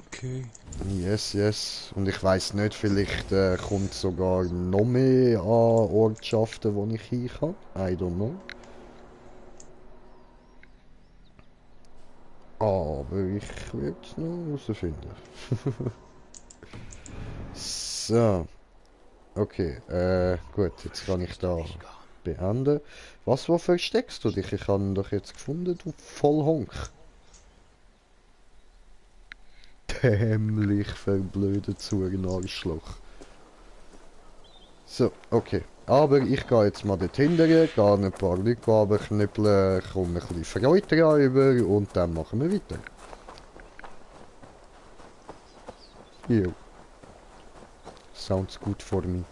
Okay. Yes, yes. Und ich weiß nicht, vielleicht kommt sogar noch mehr an Ortschaften, wo ich hin kann. I don't know. Aber ich werde es noch herausfinden. So. Okay, gut, jetzt kann ich da beenden. Was, wo versteckst du dich? Ich habe ihn doch jetzt gefunden, du Vollhonk. Dämlich verblödet zu ein Arschloch. So, okay. Aber ich gehe jetzt mal dort hinterher, gehe ein paar Leute abknüppeln, komme ein bisschen Freude rüber und dann machen wir weiter. Jo. Sounds gut for me.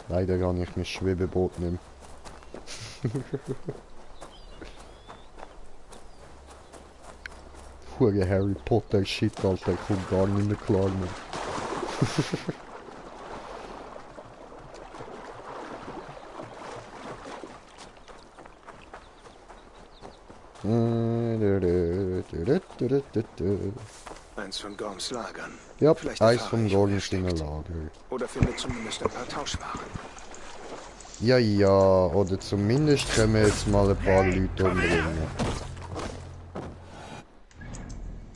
Leider habe ich mein Schwebeboot nicht mehr. Hure Harry Potter Shit, Alter, ich komme gar nicht mehr klar mehr. Eins von Gorms Lagern. Ja, Vielleicht eins erfahre vom ich, wo er Gorgensteiner steckt. Lager. Oder findet zumindest ein paar Tauschwaren. Ja, ja, oder zumindest können wir jetzt mal ein paar Leute umbringen.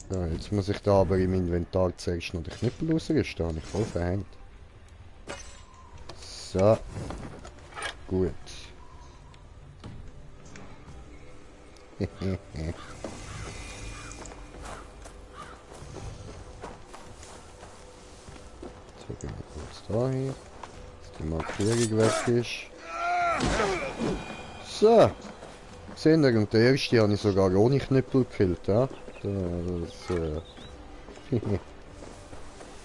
Ja, jetzt muss ich da aber im Inventar zuerst noch den Knüppel rausrüsten, habe ich voll verhängt. So. Gut. So, gehen wir kurz da hin. Dass die Markierung weg ist. So. Seht ihr, und der erste habe ich sogar ohne Knüppel gekillt, ja? Das,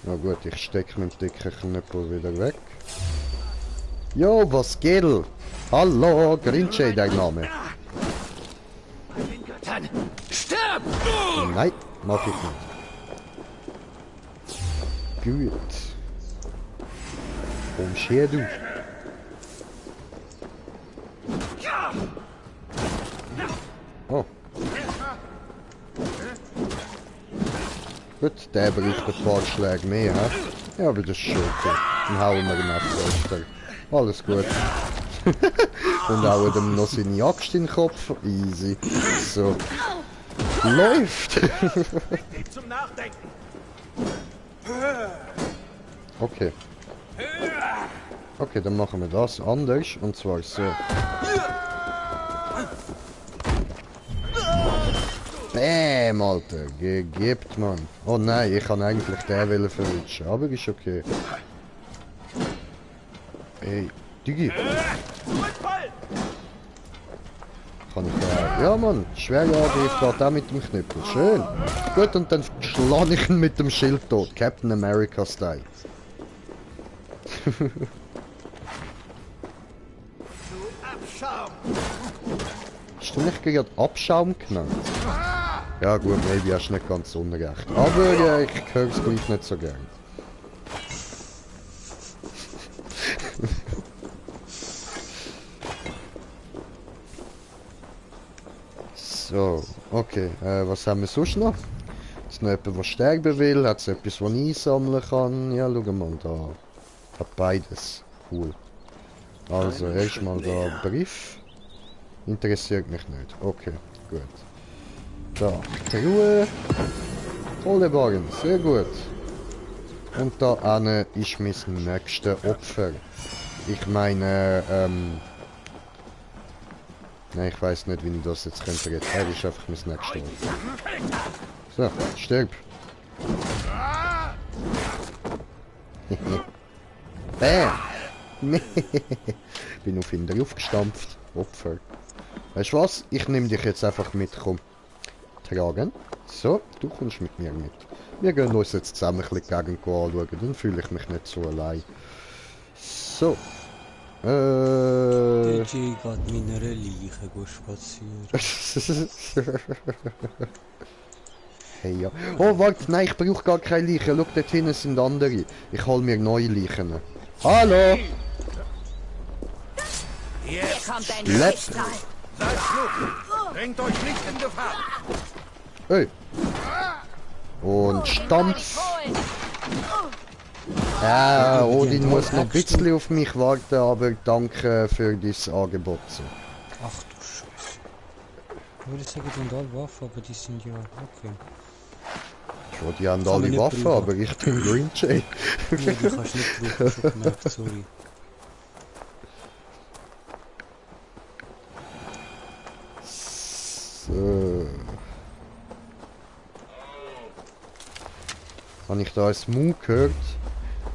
na gut, ich stecke mit dem dicken Knüppel wieder weg. Jo, was geht? Hallo, Grinche, der Name. Stirb! Nein, mach ich nicht. Gut. Kommst her, du. Oh. Gut, der braucht ein paar Schläge mehr, hä? Ja, aber das ist schon okay. Dann hauen wir ihn ab, alles gut. Und hauen ihm noch seine Axt in den Kopf. Easy. So. Läuft! Zum Nachdenken. Okay. Okay, dann machen wir das anders. Und zwar so. Bäm, Alter. Gegibt, Mann. Oh nein, ich kann eigentlich den verwischen. Aber ist okay. Ey, Digi. Kann ich da... Ja, Mann. Schwerer Angriff geht auch mit dem Knüppel. Schön. Gut, und dann schlage ich ihn mit dem Schild tot. Captain America Style. Hast du nicht gerade Abschaum genannt? Ja gut, maybe hast du nicht ganz unrecht. Aber ich höre es gleich nicht so gern. So, okay. Was haben wir sonst noch? Ist noch jemand, der sterben will? Hat es etwas, was ich einsammeln kann? Ja, schau mal da. Hat beides. Cool. Also, erstmal da Brief. Interessiert mich nicht. Okay, gut. Da, Truhe. Kohlewagen, sehr gut. Und da eine ist mein nächstes Opfer. Ich meine, nein, ich weiß nicht, wie ich das jetzt könnte retten. Er ist einfach mein nächstes Opfer. So, stirb. Bäm! Bin auf ihn draufgestampft. Opfer. Weißt du was? Ich nehme dich jetzt einfach mit, komm. Tragen. So, du kommst mit mir mit. Wir gehen uns jetzt zusammen ein bisschen die Gegend anschauen, dann fühle ich mich nicht so allein. So. Der Jay geht mit einer Leiche spazieren. Hey, ja. Oh, warte, nein, ich brauche gar keine Leichen. Schau, dort hinten sind andere. Ich hol mir neue Leichen. Hallo! Jetzt kommt ein Lepp. Schicksal. Seid klug! Bringt euch nicht in Gefahr! Hey. Und Stampf. Ja, Odin muss noch ein bisschen auf mich warten, aber danke für dein Angebot. Ach du Scheiße. Ich würde sagen, die haben alle Waffen, aber die sind ja... Okay. Schon, die haben alle Waffen, aber ich bin Green Jay. Ja, die kannst du nicht brauchen, schon gemerkt, sorry. So. Habe ich da ein Mu gehört?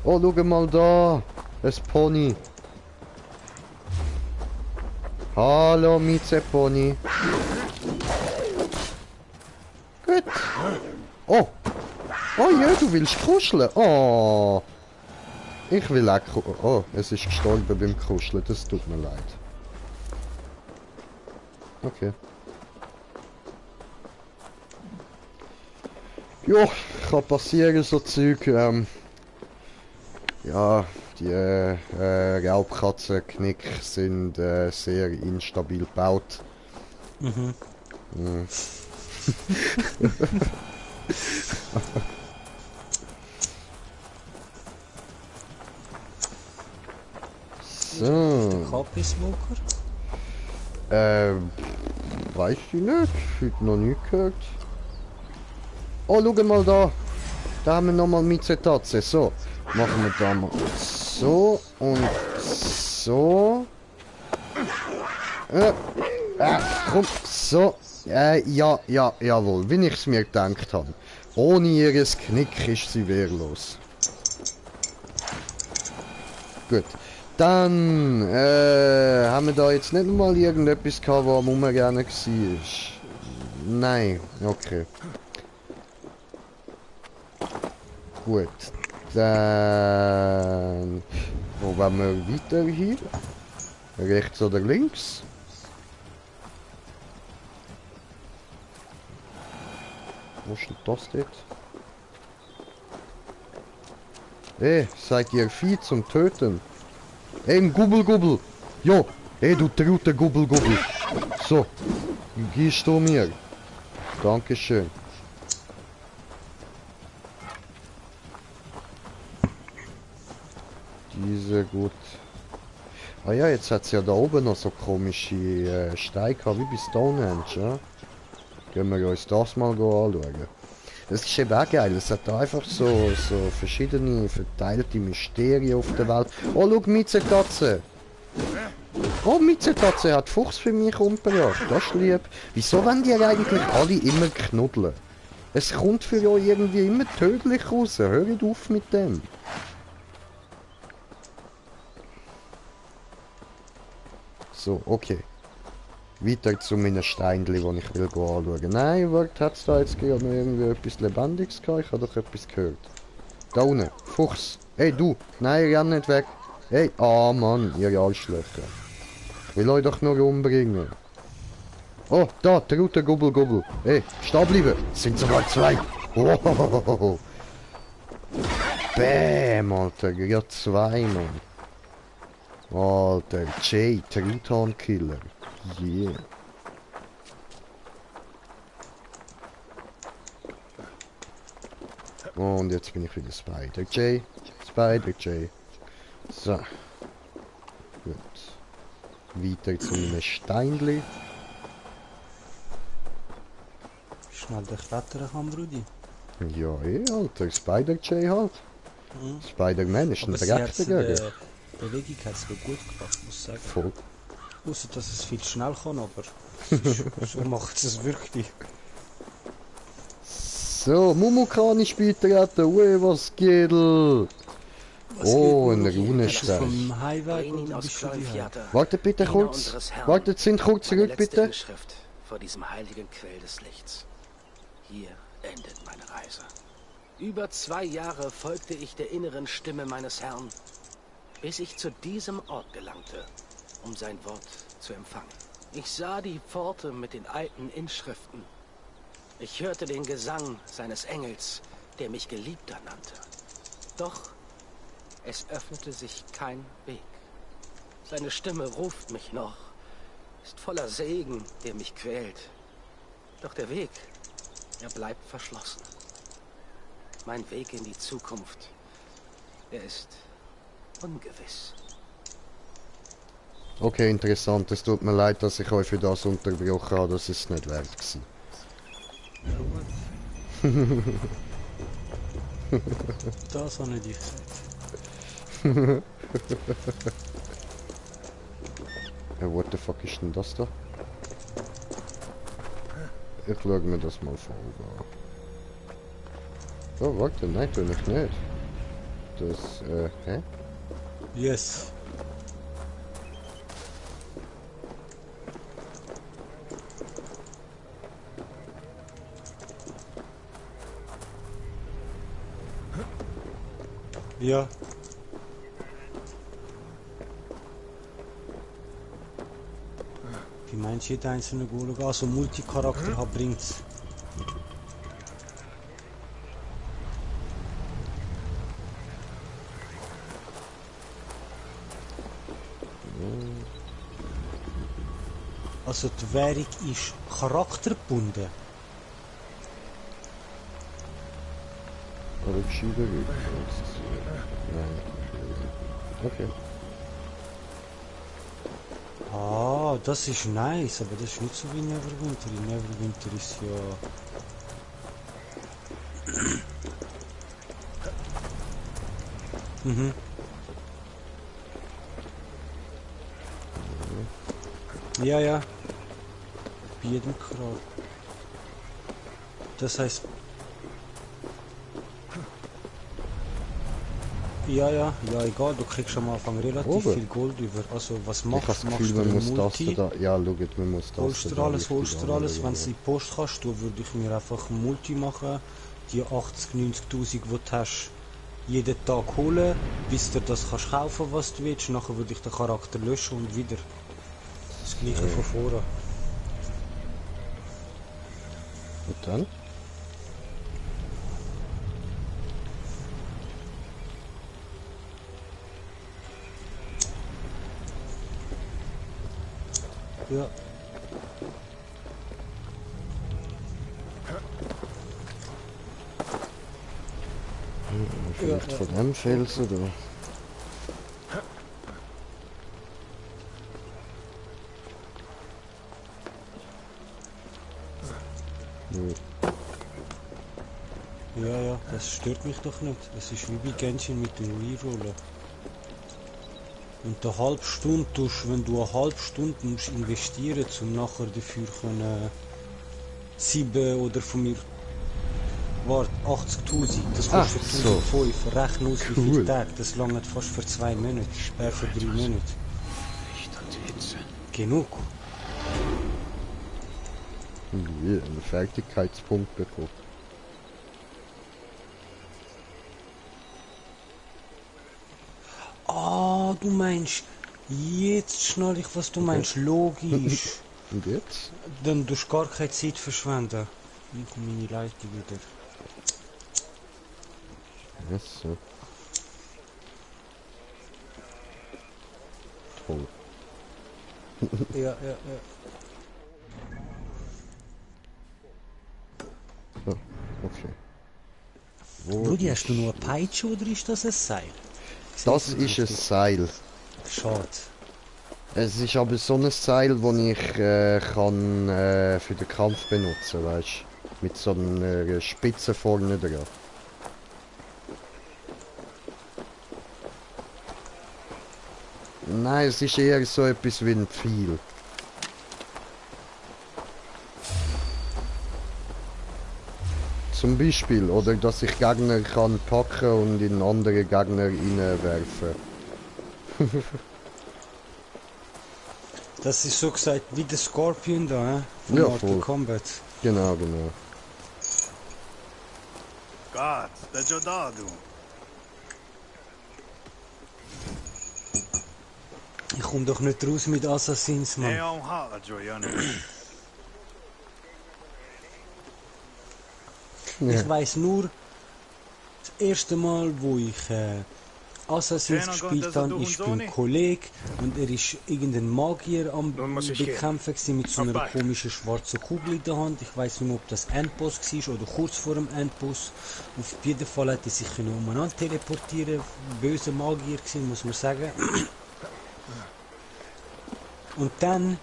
Oh, schau mal da! Ein Pony! Hallo, Mieze-Pony! Gut! Oh! Oh ja, du willst kuscheln! Oh! Ich will auch kuscheln. Oh, es ist gestorben beim Kuscheln, das tut mir leid. Okay. Ja, kann passieren, so Zeug. Ja, die Raubkatzenknick sind sehr instabil gebaut. Mhm. Mhm. So. KP-Smoker? Weiß ich nicht. Heute noch nie gehört. Oh, schau mal da. Da haben wir nochmal Mizetatze. So, machen wir da mal so und so. Komm, so. Ja, jawohl, wie ich es mir gedacht habe. Ohne ihres Knick ist sie wehrlos. Gut. Dann haben wir da jetzt nicht mal irgendetwas gehabt, was am Umrennen war. Nein, okay. Gut, dann... Wo wollen wir weiter hier? Rechts oder links? Wo ist denn das dort? Hey, seid ihr Vieh zum Töten? Hey, ein Gubbel. Jo, hey, du traute Gubbel. So, gehst du mir. Dankeschön. Diese gut. Ah ja, jetzt hat es ja da oben noch so komische Steine gehabt, wie bei Stonehenge, ja? Gehen wir uns das mal anschauen. Das ist eben auch geil, es hat da einfach so verschiedene verteilte Mysterien auf der Welt. Oh, schau, Mizetatze! Oh, Mizetatze hat Fuchs für mich umgebracht, das ist lieb. Wieso wollen die eigentlich alle immer knuddeln? Es kommt für euch irgendwie immer tödlich raus, hört auf mit dem. So, okay. Weiter zu meinen Steinchen, die ich will anschauen. Nein, warte, hat es da jetzt gerade noch irgendwie etwas Lebendiges gehabt? Ich habe doch etwas gehört. Da unten, Fuchs. Hey, du. Nein, renn nicht weg. Hey, ah Mann, ihr Arschlöcher. Ich will euch doch nur umbringen. Oh, da, Traute Gubbel. Hey, stehen bleiben. Es sind sogar zwei. Oh. Bäm, Alter, gerade zwei, Mann. Alter, Jay, Truthahn-Killer. Yeah. Und jetzt bin ich wieder Spider-Jay. So. Gut. Weiter zu meinen Steinli. Schnell durchklettern kann, Brudi. Ja, Alter, Spider-Jay halt. Mhm. Spider-Man ist ein Direktor gegen. Bewegung hat es gut gemacht, muss ich sagen. Voll. Außer dass es viel schnell kann, aber so macht es wirklich. So, Mumu kann ich beitreten. Ui, was geht? Oh, ein Runenstein. Wartet bitte kurz. Wartet, sind kurz zurück, bitte. Inschrift vor diesem heiligen Quell des Lichts. Hier endet meine Reise. Über 2 Jahre folgte ich der inneren Stimme meines Herrn, bis ich zu diesem Ort gelangte, um sein Wort zu empfangen. Ich sah die Pforte mit den alten Inschriften. Ich hörte den Gesang seines Engels, der mich Geliebter nannte. Doch es öffnete sich kein Weg. Seine Stimme ruft mich noch, ist voller Segen, der mich quält. Doch der Weg, er bleibt verschlossen. Mein Weg in die Zukunft, er ist ungewiss. Okay, interessant. Es tut mir leid, dass ich euch für das unterbrochen habe. Das ist nicht wert gewesen. Das habe ich gesagt. What the fuck ist denn das da? Ich schaue mir das mal vor. Oh, warte, nein, tu ich nicht. Das, hä? Yes. Ja. Wie meinst du, jeder einzelne Golem? Also Multicharakter hat bringt's. Also die Währung ist charaktergebunden. Oder gescheiter Nein. Okay. Ah, das ist nice, aber das ist nicht so wie Neverwinter. In Neverwinter ist ja... Mhm. Ja, ja. Bei jedem Grad. Das heißt... Ja, egal, du kriegst am Anfang relativ viel Gold über. Also, was machst du? Machst du man muss Multi? das da, ja, schaut, man muss das holst du alles, wenn du in die Post kannst, du würde ich mir einfach ein Multi machen, die 80.000, 90.000, die du hast, jeden Tag holen, bis du das kannst kaufen, was du willst. Nachher würde ich den Charakter löschen und wieder das gleiche von vorne. Und dann? Ja. Vielleicht von dem Felsen da. Ja, das stört mich doch nicht. Das ist wie bei Genshin mit dem Rerollen. Und eine halbe Stunde tust, wenn du eine halbe Stunde musst investieren, um nachher dafür können 7 oder von mir 80.000, das kostet 1.500, rechnen aus wie viele Tage, das langt fast für 2 Monate, für 3 Monate. Genug. Einen Fertigkeitspunkt bekommen. Ah, du meinst, jetzt schnall ich, was du meinst, logisch. Und jetzt? Dann tust du gar keine Zeit verschwenden. Wie kommt meine Leitung wieder? Yes, so. Toll. Ja. So, okay. Brudi, hast du nur eine Peitsche oder ist das ein Seil? Das ist ein Seil. Schade. Es ist aber so ein Seil, das ich kann für den Kampf benutzen, weißt du? Mit so einer Spitze vorne dran. Nein, es ist eher so etwas wie ein Pfeil. Zum Beispiel, oder dass ich Gegner kann packen und in andere Gegner reinwerfen. Das ist so gesagt wie der Scorpion da, von ja, Mortal Kombat. Genau. Gott, das ist ja da, du. Ich komm doch nicht raus mit Assassins, Mann. Ich weiß nur, das erste Mal, wo ich Assassins gespielt habe, ist beim Kollegen und er ist irgendein Magier am Bekämpfen gewesen, mit so einer komischen schwarzen Kugel in der Hand. Ich weiß nicht mehr, ob das Endboss war oder kurz vor dem Endboss. Auf jeden Fall hat er sich umeinander teleportieren. Böser Magier gewesen, muss man sagen. Und dann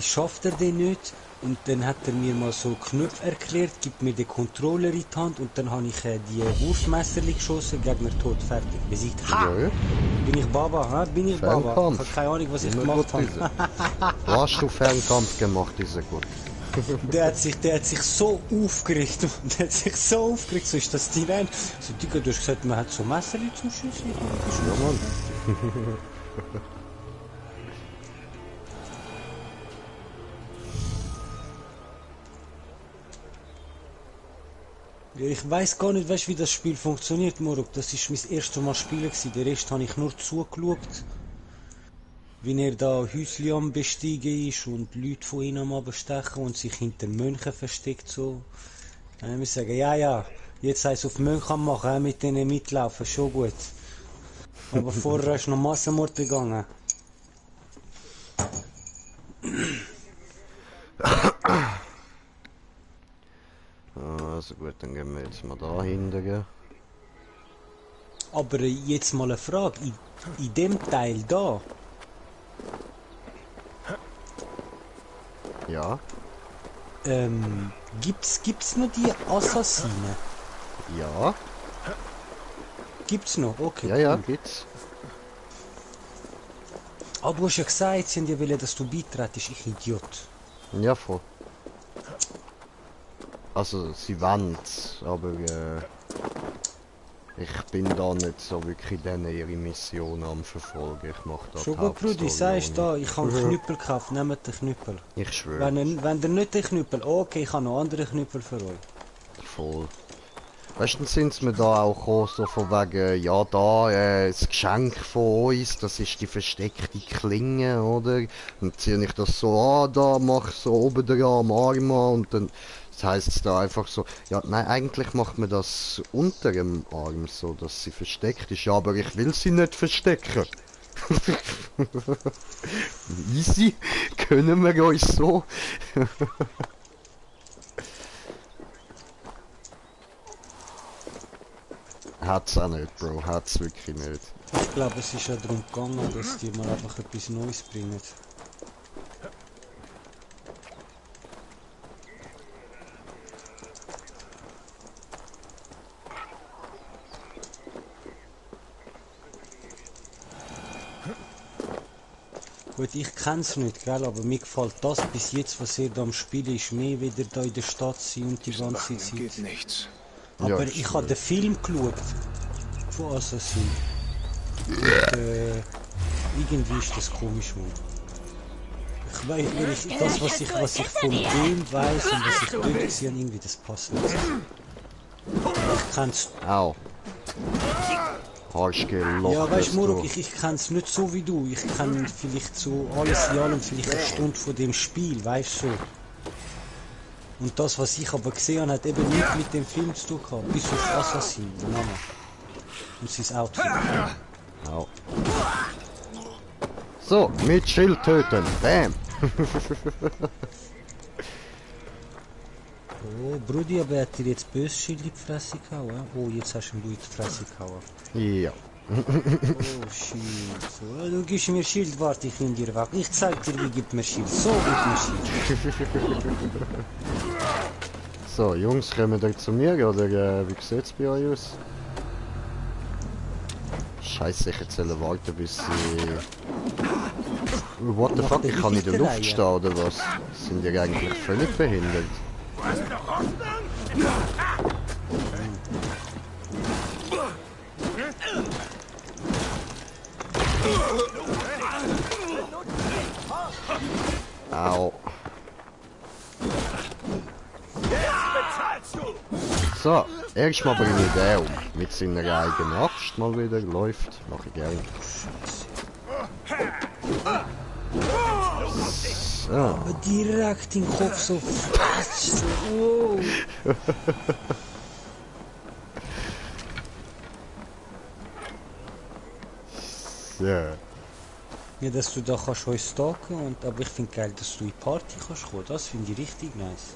schafft er den nicht. Und dann hat er mir mal so Knöpfe erklärt, gibt mir den Controller in die Hand und dann habe ich die Wurfmesserli geschossen, Gegner tot, fertig, besiegt. Ha! Ja. Bin ich Baba, ha? Bin ich Baba? Ich habe keine Ahnung, was ich gemacht habe. Du hast du Fernkampf gemacht, ist ja gut. Der hat sich so aufgeregt, so ist das die Welt. So, Digga, du hast gesagt, man hat so Messerli zum Schießen. Ja, Mann. Ich weiß gar nicht, weißt, wie das Spiel funktioniert, Moruk. Das ist mein erstes Mal spielen gewesen. Den Rest habe ich nur zugeschaut. Wie er da Häuschen am Besteigen ist und Leute von ihm am Abstechen und sich hinter Mönchen versteckt so. Dann muss ich sagen, ja, jetzt heißt es auf Mönche machen, mit denen mitlaufen, schon gut. Aber vorher ist noch Massenmord begangen. Also gut, dann gehen wir jetzt mal da hinten. Aber jetzt mal eine Frage, in dem Teil da. Ja. Gibt's noch die Assassinen? Ja. Gibt's noch? Okay. Ja, gibt's. Aber du hast ja gesagt, sie wollen, dass du beitrittst, ich Idiot. Ja, voll. Also, sie wollen's, aber ich bin da nicht so wirklich ihre Mission am Verfolgen. Ich mach da schon gut, Brudi, sagst da, ich habe einen Knüppel gekauft, nehmt den Knüppel. Ich schwöre. Wenn ihr nicht den Knüppel, okay, ich habe noch andere Knüppel für euch. Voll. Weißt du, dann sind sie mir da auch gekommen, so von wegen, ja da, das Geschenk von uns, das ist die versteckte Klinge, oder? Dann ziehe ich das so an, da mach so oben dran am Arm an und dann das heisst es da einfach so, ja nein, eigentlich macht man das unter dem Arm so, dass sie versteckt ist, ja, aber ich will sie nicht verstecken. Easy, können wir uns so. Hat's auch nicht, Bro. Hat's wirklich nicht. Ich glaube, es ist ja darum gegangen, dass die mal einfach etwas Neues bringen. Gut, ich kenn's nicht, gell, aber mir gefällt das bis jetzt, was ihr da am Spielen ist, mehr wieder da in der Stadt sein und die ganze Zeit. Geht nichts. Aber ja, ich habe den Film geschaut von Assassin. Und, irgendwie ist das komisch, Mann. Ich weiß, das was ich vom Film weiß und was ich dort gesehen habe, irgendwie das passt nicht. Ich kann's. Au. Harsch gelocht. Ja, weißt du, Moruk, ich kenn's nicht so wie du. Ich kenn vielleicht so alles in allem vielleicht eine Stunde von dem Spiel, weißt du. So. Und das, was ich aber gesehen habe, hat eben nichts mit dem Film zu tun gehabt. Bis auf Assassin, der Name. Und sein Outfit. Au. So, mit Schild töten. Bam. Oh, Brudi, aber hat dir jetzt böse Schild in die Fresse gehauen? Oh, jetzt hast du ihm in die Fresse gehauen. Ja. Oh, shit. So, du gibst mir Schild, warte, ich nehme dir weg. Ich zeig dir, wie gibt mir Schild. So gibt mir Schild. So, Jungs, kommen ihr zu mir, oder wie sieht's bei euch aus? Scheiße, ich erzähle warten, bis sie... What the fuck, ich kann in der Luft stehen, oder was? Sind die eigentlich völlig behindert? Au. So, erstmal bringe ich den um. Mit seiner eigenen Axt mal wieder. Läuft. Mach ich gerne. So. Aber direkt in den Kopf so. Oh. Ja. Ja, dass du da kannst euch stalken und aber ich finde geil, dass du in die Party kannst kommen. Das finde ich richtig nice.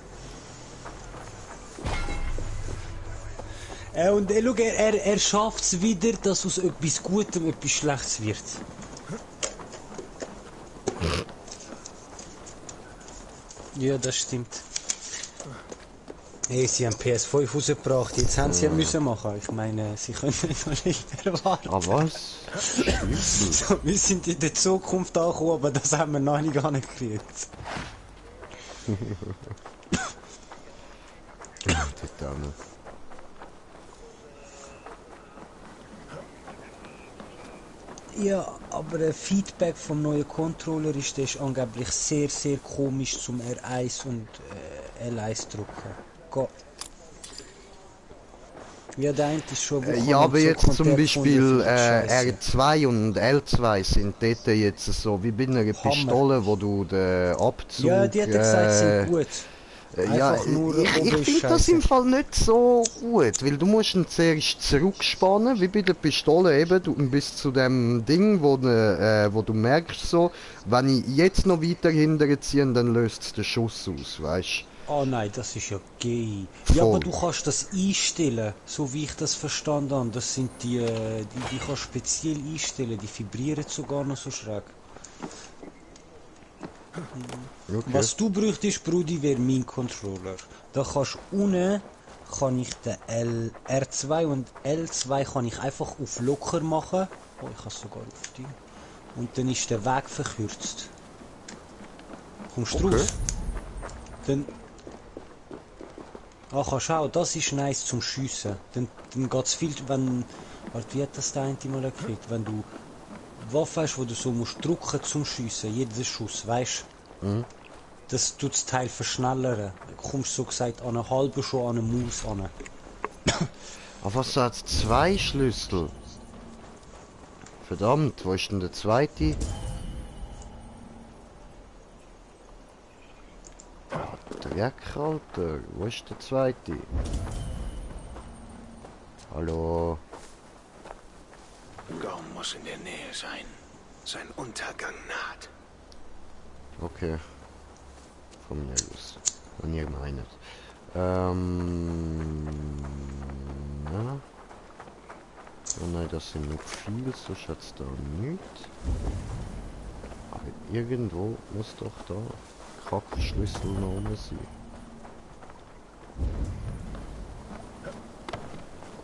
Und schau, er schafft es wieder, dass aus etwas Gutem etwas Schlechtes wird. Ja, das stimmt. Hey, sie haben PS5 rausgebracht, jetzt haben sie ja müssen machen. Ich meine, sie können noch nicht erwarten. Ah, was? So, wir sind in der Zukunft angekommen, aber das haben wir noch nicht gekriegt. Ja, aber ein Feedback vom neuen Controller ist, der ist angeblich sehr, sehr komisch zum R1 und L1 drücken. Ja, der eine ist schon... Ja, aber jetzt zum Beispiel R2 und L2 sind dort jetzt so wie bei einer Pistole, wo du den Abzug... Ja, die hat gesagt, sind gut. Ja, ich finde das im Fall nicht so gut, weil du musst ihn zuerst zurückspannen, wie bei der Pistole eben, bis zu dem Ding, wo du merkst so, wenn ich jetzt noch weiter hinterher ziehe, dann löst es den Schuss aus, weißt? Oh nein, das ist ja gay. Ja, aber du kannst das einstellen, so wie ich das verstanden habe. Das sind die kannst du speziell einstellen, die vibrieren sogar noch so schräg. Okay. Was du bräuchtest, Brudi, wäre mein Controller. Da kannst unten kann ich den R2 und L2 kann ich einfach auf locker machen. Oh, ich habe sogar auf die. Und dann ist der Weg verkürzt. Kommst du raus? Dann kannst du auch, das ist nice zum Schiessen. Dann geht es viel, wenn... Warte, wie hat das der eine mal gekriegt? Wenn du Waffe hast, wo du so musst drücken zum Schiessen, jeden Schuss, weißt du? Das tut das Teil verschnellern. Du kommst so gesagt an eine halbe schon an eine Maus an. Aber was hat 2 Schlüssel? Verdammt, wo ist denn der zweite? Dreck, Alter, wo ist der zweite? Hallo? Gorm muss in der Nähe sein. Sein Untergang naht. Okay. Von mir aus. Wenn ihr meinet. Na? Oh nein, das sind noch viel, so schätzt da nicht. Aber irgendwo muss doch da Kackschlüssel noch oben sein.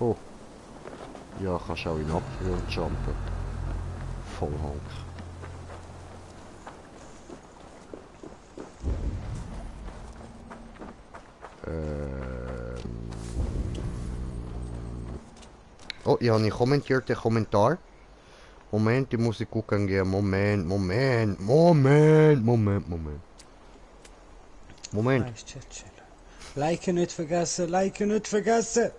Oh. Ja, kannst auch in Abgrund jumpen. Vollhank. Oh, ich habe einen kommentierten Kommentar. Moment, die muss ich gucken gehen. Moment. Liken nicht vergessen.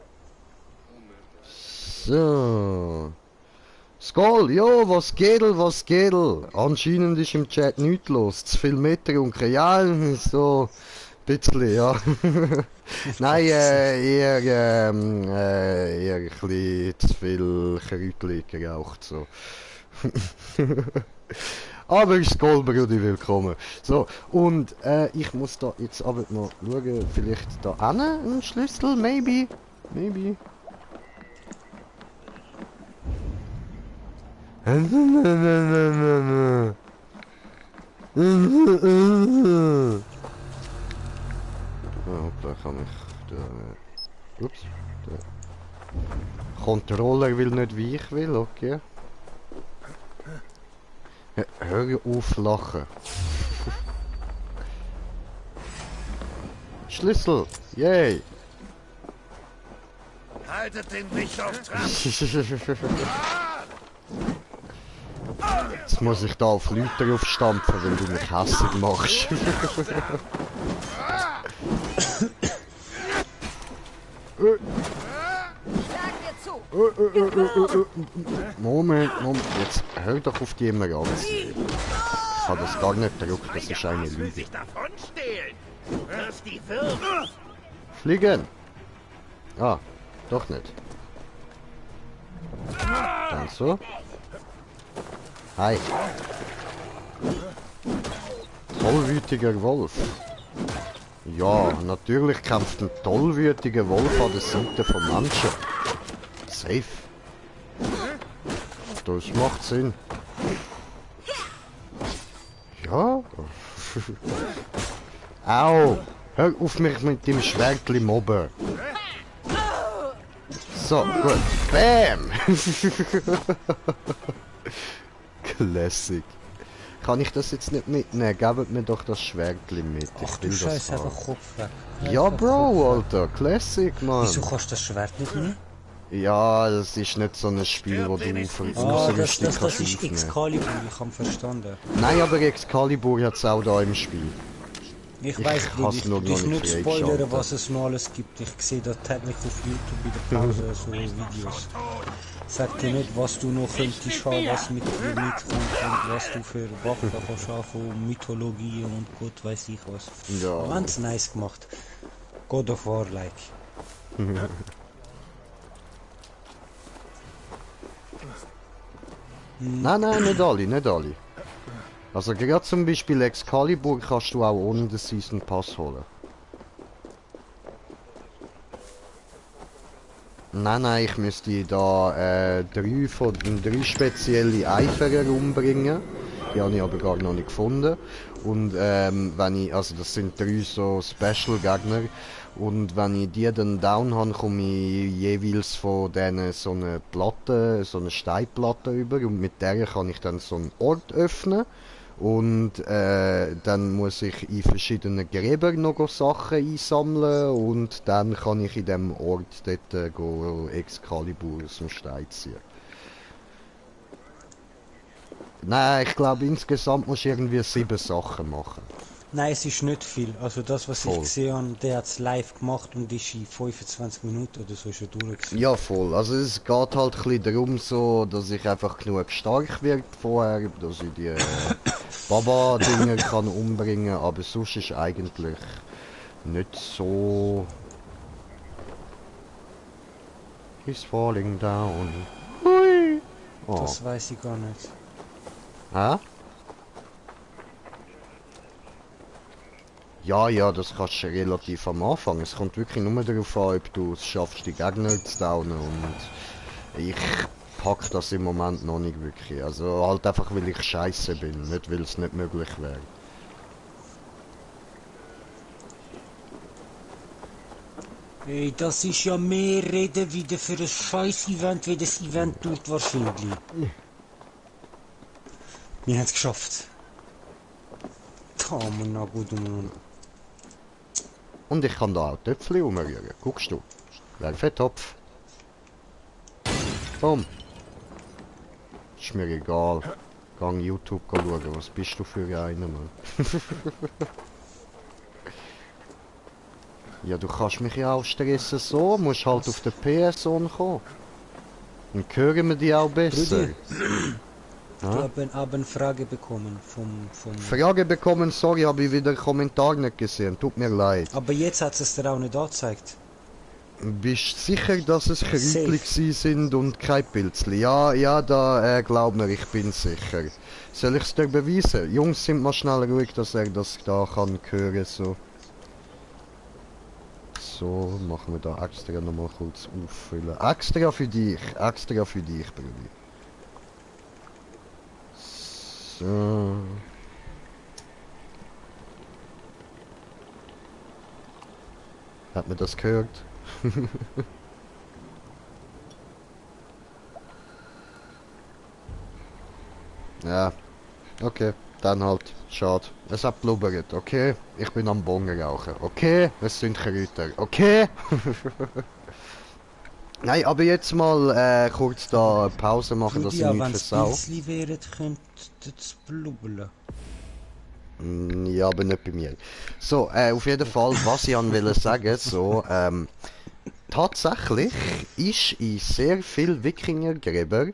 So. Skull, ja, was geht? Anscheinend ist im Chat nichts los. Zu viel Meter und ja, so. Ein bisschen, ja. Nein, eher ein bisschen zu viel Kräutchen geraucht, so. Aber ist Goldbrudi willkommen. So, und ich muss da jetzt aber noch schauen, vielleicht da hinten ein Schlüssel, maybe. Da kann ich der... Ups. Der Controller will nicht, wie ich will, okay. Hör auf lachen. Schlüssel! Yay! Haltet den Bischof dran! Jetzt muss ich da auf Leute aufstampfen, wenn du mich hässig machst. Moment, jetzt hör doch auf die immer an. Ich kann das gar nicht drücken, das ist eine Lüge. Fliegen! Ah, doch nicht. Dann so. Hi. Tollwütiger Wolf. Ja, natürlich kämpft ein tollwütiger Wolf an der Seite von Menschen. Safe. Das macht Sinn. Ja. Au! Hör auf mich mit dem Schwertli mobben. So, gut. Bam! Classic. Kann ich das jetzt nicht mitnehmen? Gebt mir doch das Schwertli mit. Ach du Scheiße, einfach Kopf weg. Ja, Bro, Alter. Classic, Mann. Wieso kannst du das Schwert nicht nehmen? Ja, das ist nicht so ein Spiel, wo du das ist Excalibur, ich habe verstanden. Nein, aber Excalibur hat es auch da im Spiel. Ich weiß nicht spoilern, was es noch alles gibt. Ich sehe da täglich auf YouTube in der Pause so Videos. Sag dir nicht, was du noch könntest haben, was mit dir mitkommt und was du für Waffen kannst haben von Mythologie und Gott weiß ich was. Ja. Ganz nice gemacht. God of War like. Nein, nicht alle, nicht alle. Also gerade zum Beispiel Excalibur kannst du auch ohne den Season Pass holen. Nein, ich müsste da drei spezielle Eiferer umbringen. Die habe ich aber gar noch nicht gefunden. Und also das sind 3 so Special Gegner. Und wenn ich die dann down habe, komme ich jeweils von denen so eine Platte, so eine Steinplatte über. Und mit der kann ich dann so einen Ort öffnen. Und dann muss ich in verschiedenen Gräbern noch Sachen einsammeln und dann kann ich in dem Ort dort Excalibur aus dem Stein ziehen. Nein, ich glaube insgesamt musst du irgendwie 7 Sachen machen. Nein, es ist nicht viel. Also das, was ich gesehen habe, der hat es live gemacht und ist in 25 Minuten oder so schon durch. Ja, voll. Also es geht halt ein bisschen darum, so, dass ich einfach genug stark werde vorher, dass ich die Baba-Dinger kann umbringen, aber sonst ist eigentlich nicht so... He's falling down. Hui. Oh. Das weiß ich gar nicht. Hä? Ja, das kannst du relativ am Anfang. Es kommt wirklich nur darauf an, ob du es schaffst, die Gegner zu downen. Und ich pack das im Moment noch nicht wirklich. Also halt einfach, weil ich scheiße bin, nicht weil es nicht möglich wäre. Ey, das ist ja mehr Reden wieder für ein Scheiß-Event, wie das Event tut wahrscheinlich. Wir haben es geschafft. Und ich kann da auch Töpfchen umrühren. Guckst du? Wäre Fetttopf. Boom. Ist mir egal. Gang YouTube schauen. Was bist du für einer, Mann? Ja, du kannst mich ja auch stressen so. Musst halt auf den PS-Zone kommen. Dann hören wir die auch besser. Ich habe eine Frage bekommen vom... Frage bekommen, sorry, habe ich wieder einen Kommentar nicht gesehen, tut mir leid. Aber jetzt hat es dir auch nicht angezeigt. Bist du sicher, dass es Krüppli sind und kein Pilzli? Ja, da glaub mir, ich bin sicher. Soll ich es dir beweisen? Jungs, sind mal schnell ruhig, dass er das da kann hören, so. So, machen wir da extra nochmal kurz auffüllen. Extra für dich, Brudi. So. Hat man das gehört? Ja, okay, dann halt, schade. Es hat blubbert, okay? Ich bin am Bon rauchen, okay? Es sind Kräuter, okay? Nein, aber jetzt mal kurz da Pause machen, dass ich nicht versau. Wenn es könnte es blubbern. Ja, aber nicht bei mir. So, auf jeden Fall, was ich will sagen, so, tatsächlich ist in sehr viel Wikingergräber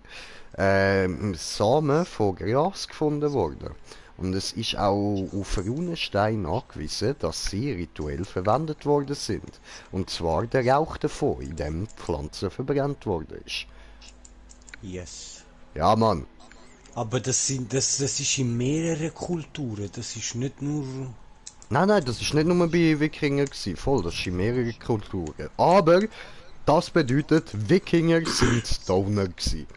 Samen von Gras gefunden worden. Und es ist auch auf Runenstein angewiesen, dass sie rituell verwendet worden sind. Und zwar der Rauch davon, in dem die Pflanze verbrannt worden ist. Yes. Ja, Mann. Aber das ist in mehreren Kulturen, das ist nicht nur... Nein, das ist nicht nur bei Wikinger gewesen, voll, das ist in mehreren Kulturen. Aber das bedeutet, Wikinger sind Stoner gewesen.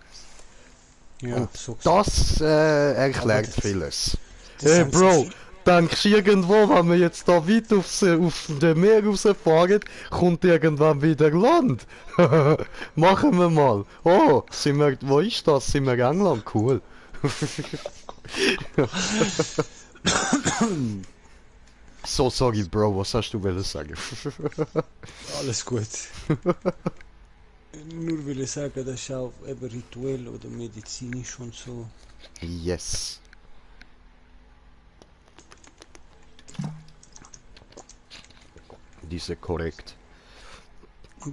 Ja, und so das erklärt vieles. Hey Bro, denkst du irgendwo, wenn wir jetzt da weit auf dem Meer rausfahren, kommt irgendwann wieder Land? Machen wir mal. Oh, wo ist das? Sind wir England? Cool. So, sorry Bro, was hast du wollen sagen? Alles gut. Nur will ich sagen, das ist auch eben rituell oder medizinisch und so. Yes. Diese korrekt.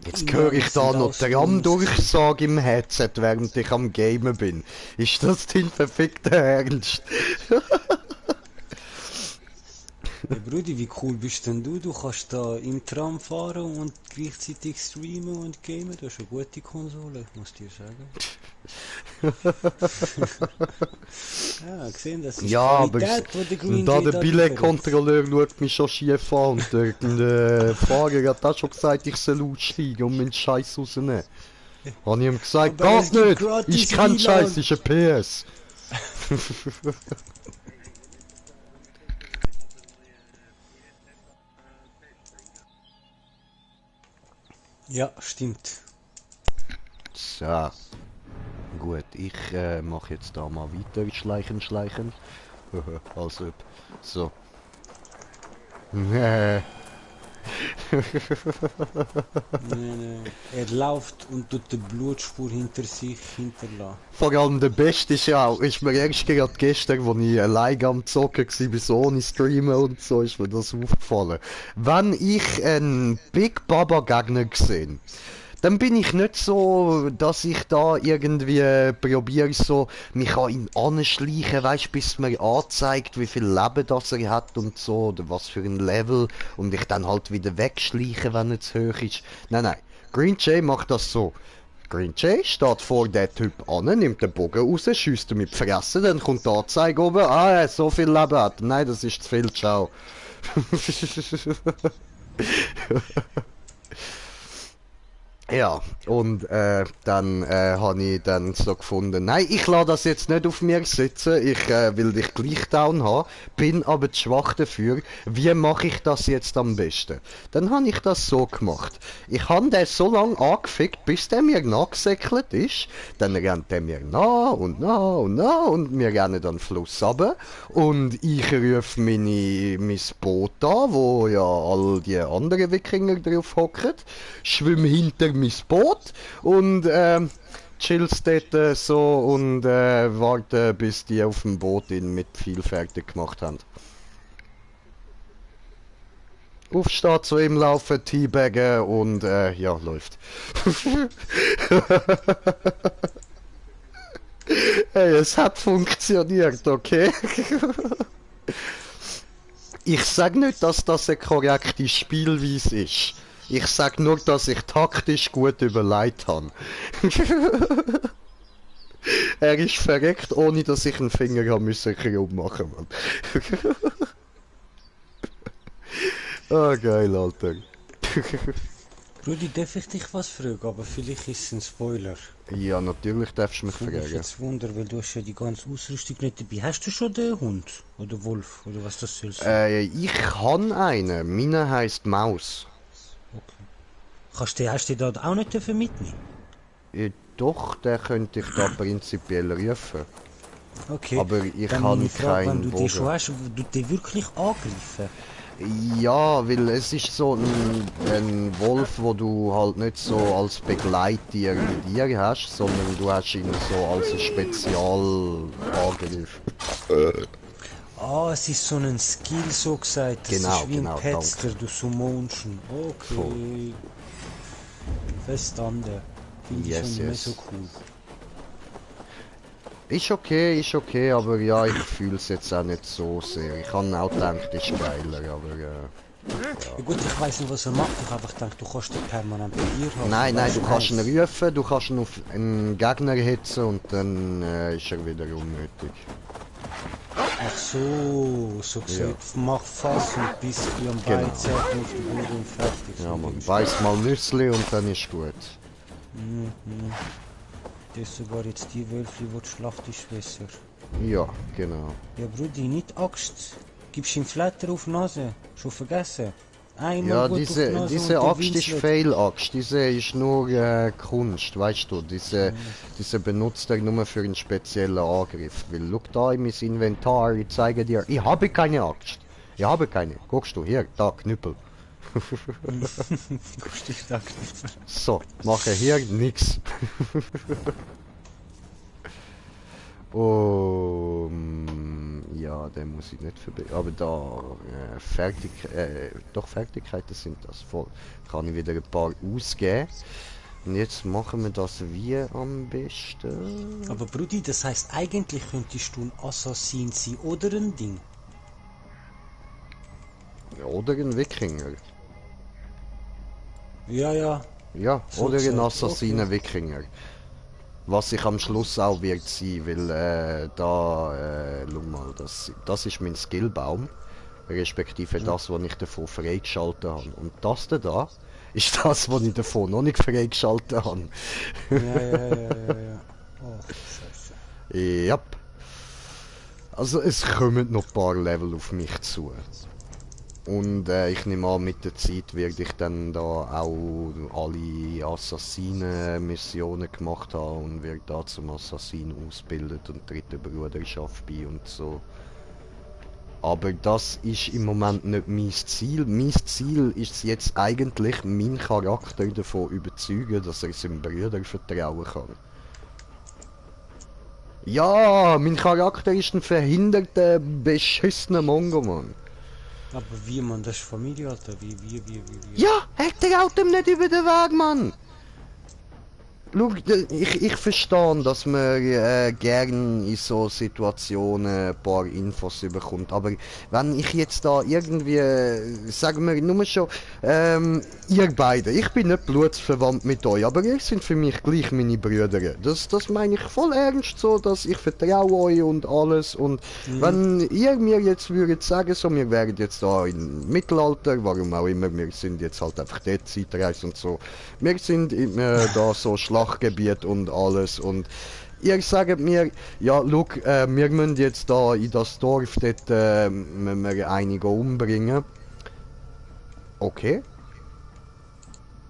Jetzt höre ich da noch Tram-Durchsage im Headset, während ich am Gamen bin. Ist das dein verfickter Ernst? Hey Brudi, wie cool bist denn du? Du kannst da im Tram fahren und gleichzeitig streamen und gamen. Das ist eine gute Konsole, ich muss dir sagen. Ja, gesehen, das ist ja, Qualität, aber da der Billetkontrolleur schaut mich schon schief an und der Fahrer hat auch schon gesagt, ich soll aussteigen und meinen Scheiß rausnehmen. Habe ich ihm gesagt, geht nicht, ich kann Scheiß, ist ein PS. Ja, stimmt. So. Gut, ich mache jetzt da mal weiter schleichen. Also, so. Nee. Er läuft und tut die Blutspur hinter sich hinterlassen. Vor allem der Beste ist ja auch, ist mir erst gerade gestern, als ich allein am Zocken war, so ohne Streamen und so, ist mir das aufgefallen. Wenn ich einen Big Baba Gegner gesehen, dann bin ich nicht so, dass ich da irgendwie probiere, so mich an ihn anschleichen, weißt, bis mir anzeigt, wie viel Leben das er hat und so, oder was für ein Level, und ich dann halt wieder wegschleichen, wenn er zu hoch ist. Nein. Green Jay macht das so. Green Jay steht vor der Typ an, nimmt den Bogen raus, schiesst ihn mit die Fresse, dann kommt die Anzeige oben, er so viel Leben hat. Nein, das ist zu viel, ciao. Ja, und dann habe ich dann so gefunden, nein, ich lasse das jetzt nicht auf mir sitzen, ich will dich gleich down haben, bin aber zu schwach dafür, wie mache ich das jetzt am besten? Dann habe ich das so gemacht. Ich habe den so lange angefickt, bis der mir nachgesäckelt ist, dann rennt der mir nach und wir rennen dann Fluss runter und ich rufe mein Boot an, wo ja all die anderen Wikinger drauf hocken, schwimme hinter mein Boot und chillst dort so und warte, bis die auf dem Boot ihn mit viel fertig gemacht haben. Aufstehen, zu ihm laufen, teabaggen und ja, läuft. Hey, es hat funktioniert, okay? Ich sag nicht, dass das eine korrekte Spielweise ist. Ich sag nur, dass ich taktisch gut überlegt habe. Er ist verreckt, ohne dass ich einen Finger haben müssen ummachen. Ah, geil, Alter. Rudi, darf ich dich was fragen, aber vielleicht ist es ein Spoiler. Ja, natürlich darfst du mich fragen. Ich jetzt Wunder, weil du hast ja die ganze Ausrüstung nicht dabei. Hast du schon den Hund? Oder Wolf? Oder was das soll sein? Ich kann einen. Meine heisst Maus. Okay. Hast du den da auch nicht mitnehmen? Doch, den könnte ich da prinzipiell rufen. Okay. Aber ich dann habe keinen Bogen. Wenn du die schon hast, du die wirklich angreifen? Ja, weil es ist so ein Wolf, wo du halt nicht so als Begleittier wie dir hast, sondern du hast ihn so als ein Spezialangriff. Ah, es ist so ein Skill, so gesagt. Das ist wie ein Petster, du summonst. Okay. Voll. Verstanden. Finde ich schon nicht so cool. ist okay, aber ja, ich fühle es jetzt auch nicht so sehr. Ich habe auch gedacht, ist geiler, aber ja. Gut, ich weiß nicht, was er macht. Ich habe einfach gedacht, du kannst den permanent bei dir haben. Nein, du kannst ihn rufen, du kannst ihn auf einen Gegner hitzen und dann ist er wieder unnötig. Ach so gesagt. Ja. Mach Fass und bis wie am Weizen auf den Boden und fertig. Ja, man beißt mal Nüssli und dann ist gut. Das ist sogar jetzt die Wölfli, die schlachtest, besser. Ja, genau. Ja, Brudi, nicht Axt. Gibst ihm Flatter auf die Nase. Schon vergessen. Einmal ja, gut diese Axt ist Fail-Axt. Diese ist nur Kunst, weißt du. Diese benutzt er nur für einen speziellen Angriff. Weil, schau da in mein Inventar, ich zeige dir, ich habe keine Axt. Ich habe keine. Guckst du, hier, da, Knüppel. So, mache hier nix. Ja, den muss ich nicht verbinden. Aber da Fertigkeiten sind das voll. Kann ich wieder ein paar ausgeben. Und jetzt machen wir das wie am besten. Aber Brudi, das heißt eigentlich könntest du ein Assassin sein oder ein Ding. Oder ein Wikinger. Ja. Ja, so oder ein gesagt. Assassinen-Wikinger. Was ich am Schluss auch wird sein, weil schau mal, das ist mein Skillbaum, respektive das, was ich davon freigeschaltet habe. Und das da ist das, was ich davon noch nicht freigeschaltet habe. Ja. Oh, Scheiße. Ja. Also es kommen noch ein paar Level auf mich zu. Und ich nehme an, mit der Zeit werde ich dann da auch alle Assassinen-Missionen gemacht haben und werde da zum Assassin ausgebildet und dritte Bruderschaft bei und so. Aber das ist im Moment nicht mein Ziel. Mein Ziel ist jetzt eigentlich, meinen Charakter davon überzeugen, dass er seinem Bruder vertrauen kann. Ja, mein Charakter ist ein verhinderter, beschissener Mongo, Mann. Aber wie, man, das ist Familie, Alter. Wie? Ja, er traut ihm nicht über den Weg, Mann. Schau, ich verstehe, dass man gern in so Situationen ein paar Infos bekommt, aber wenn ich jetzt da irgendwie, sagen wir nur schon, ihr beide, ich bin nicht blutsverwandt mit euch, aber ihr seid für mich gleich meine Brüder. Das meine ich voll ernst so, dass ich vertraue euch und alles und wenn ihr mir jetzt würdet sagen, so, wir wären jetzt da im Mittelalter, warum auch immer, wir sind jetzt halt einfach dort, Zeitreise und so, wir sind da so Schlachtgebiet und alles und ihr sagt mir, ja look, wir müssen jetzt da in das Dorf dort müssen wir einige umbringen. Okay.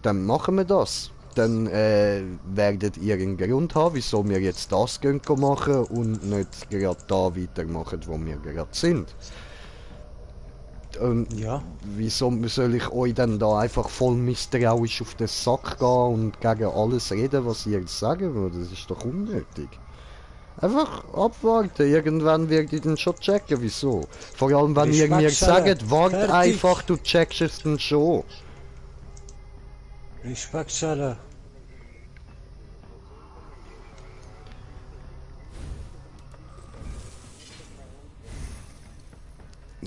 Dann machen wir das. Dann werdet ihr einen Grund haben, wieso wir jetzt das machen und nicht gerade da weitermachen, wo wir gerade sind. Ja. Wieso soll ich euch dann da einfach voll misstrauisch auf den Sack gehen und gegen alles reden, was ihr jetzt sagen würdet? Das ist doch unnötig. Einfach abwarten, irgendwann werdet ihr dann schon checken, wieso. Vor allem wenn ihr mir sagt, wart einfach, du checkst es dann schon. Respektschelle.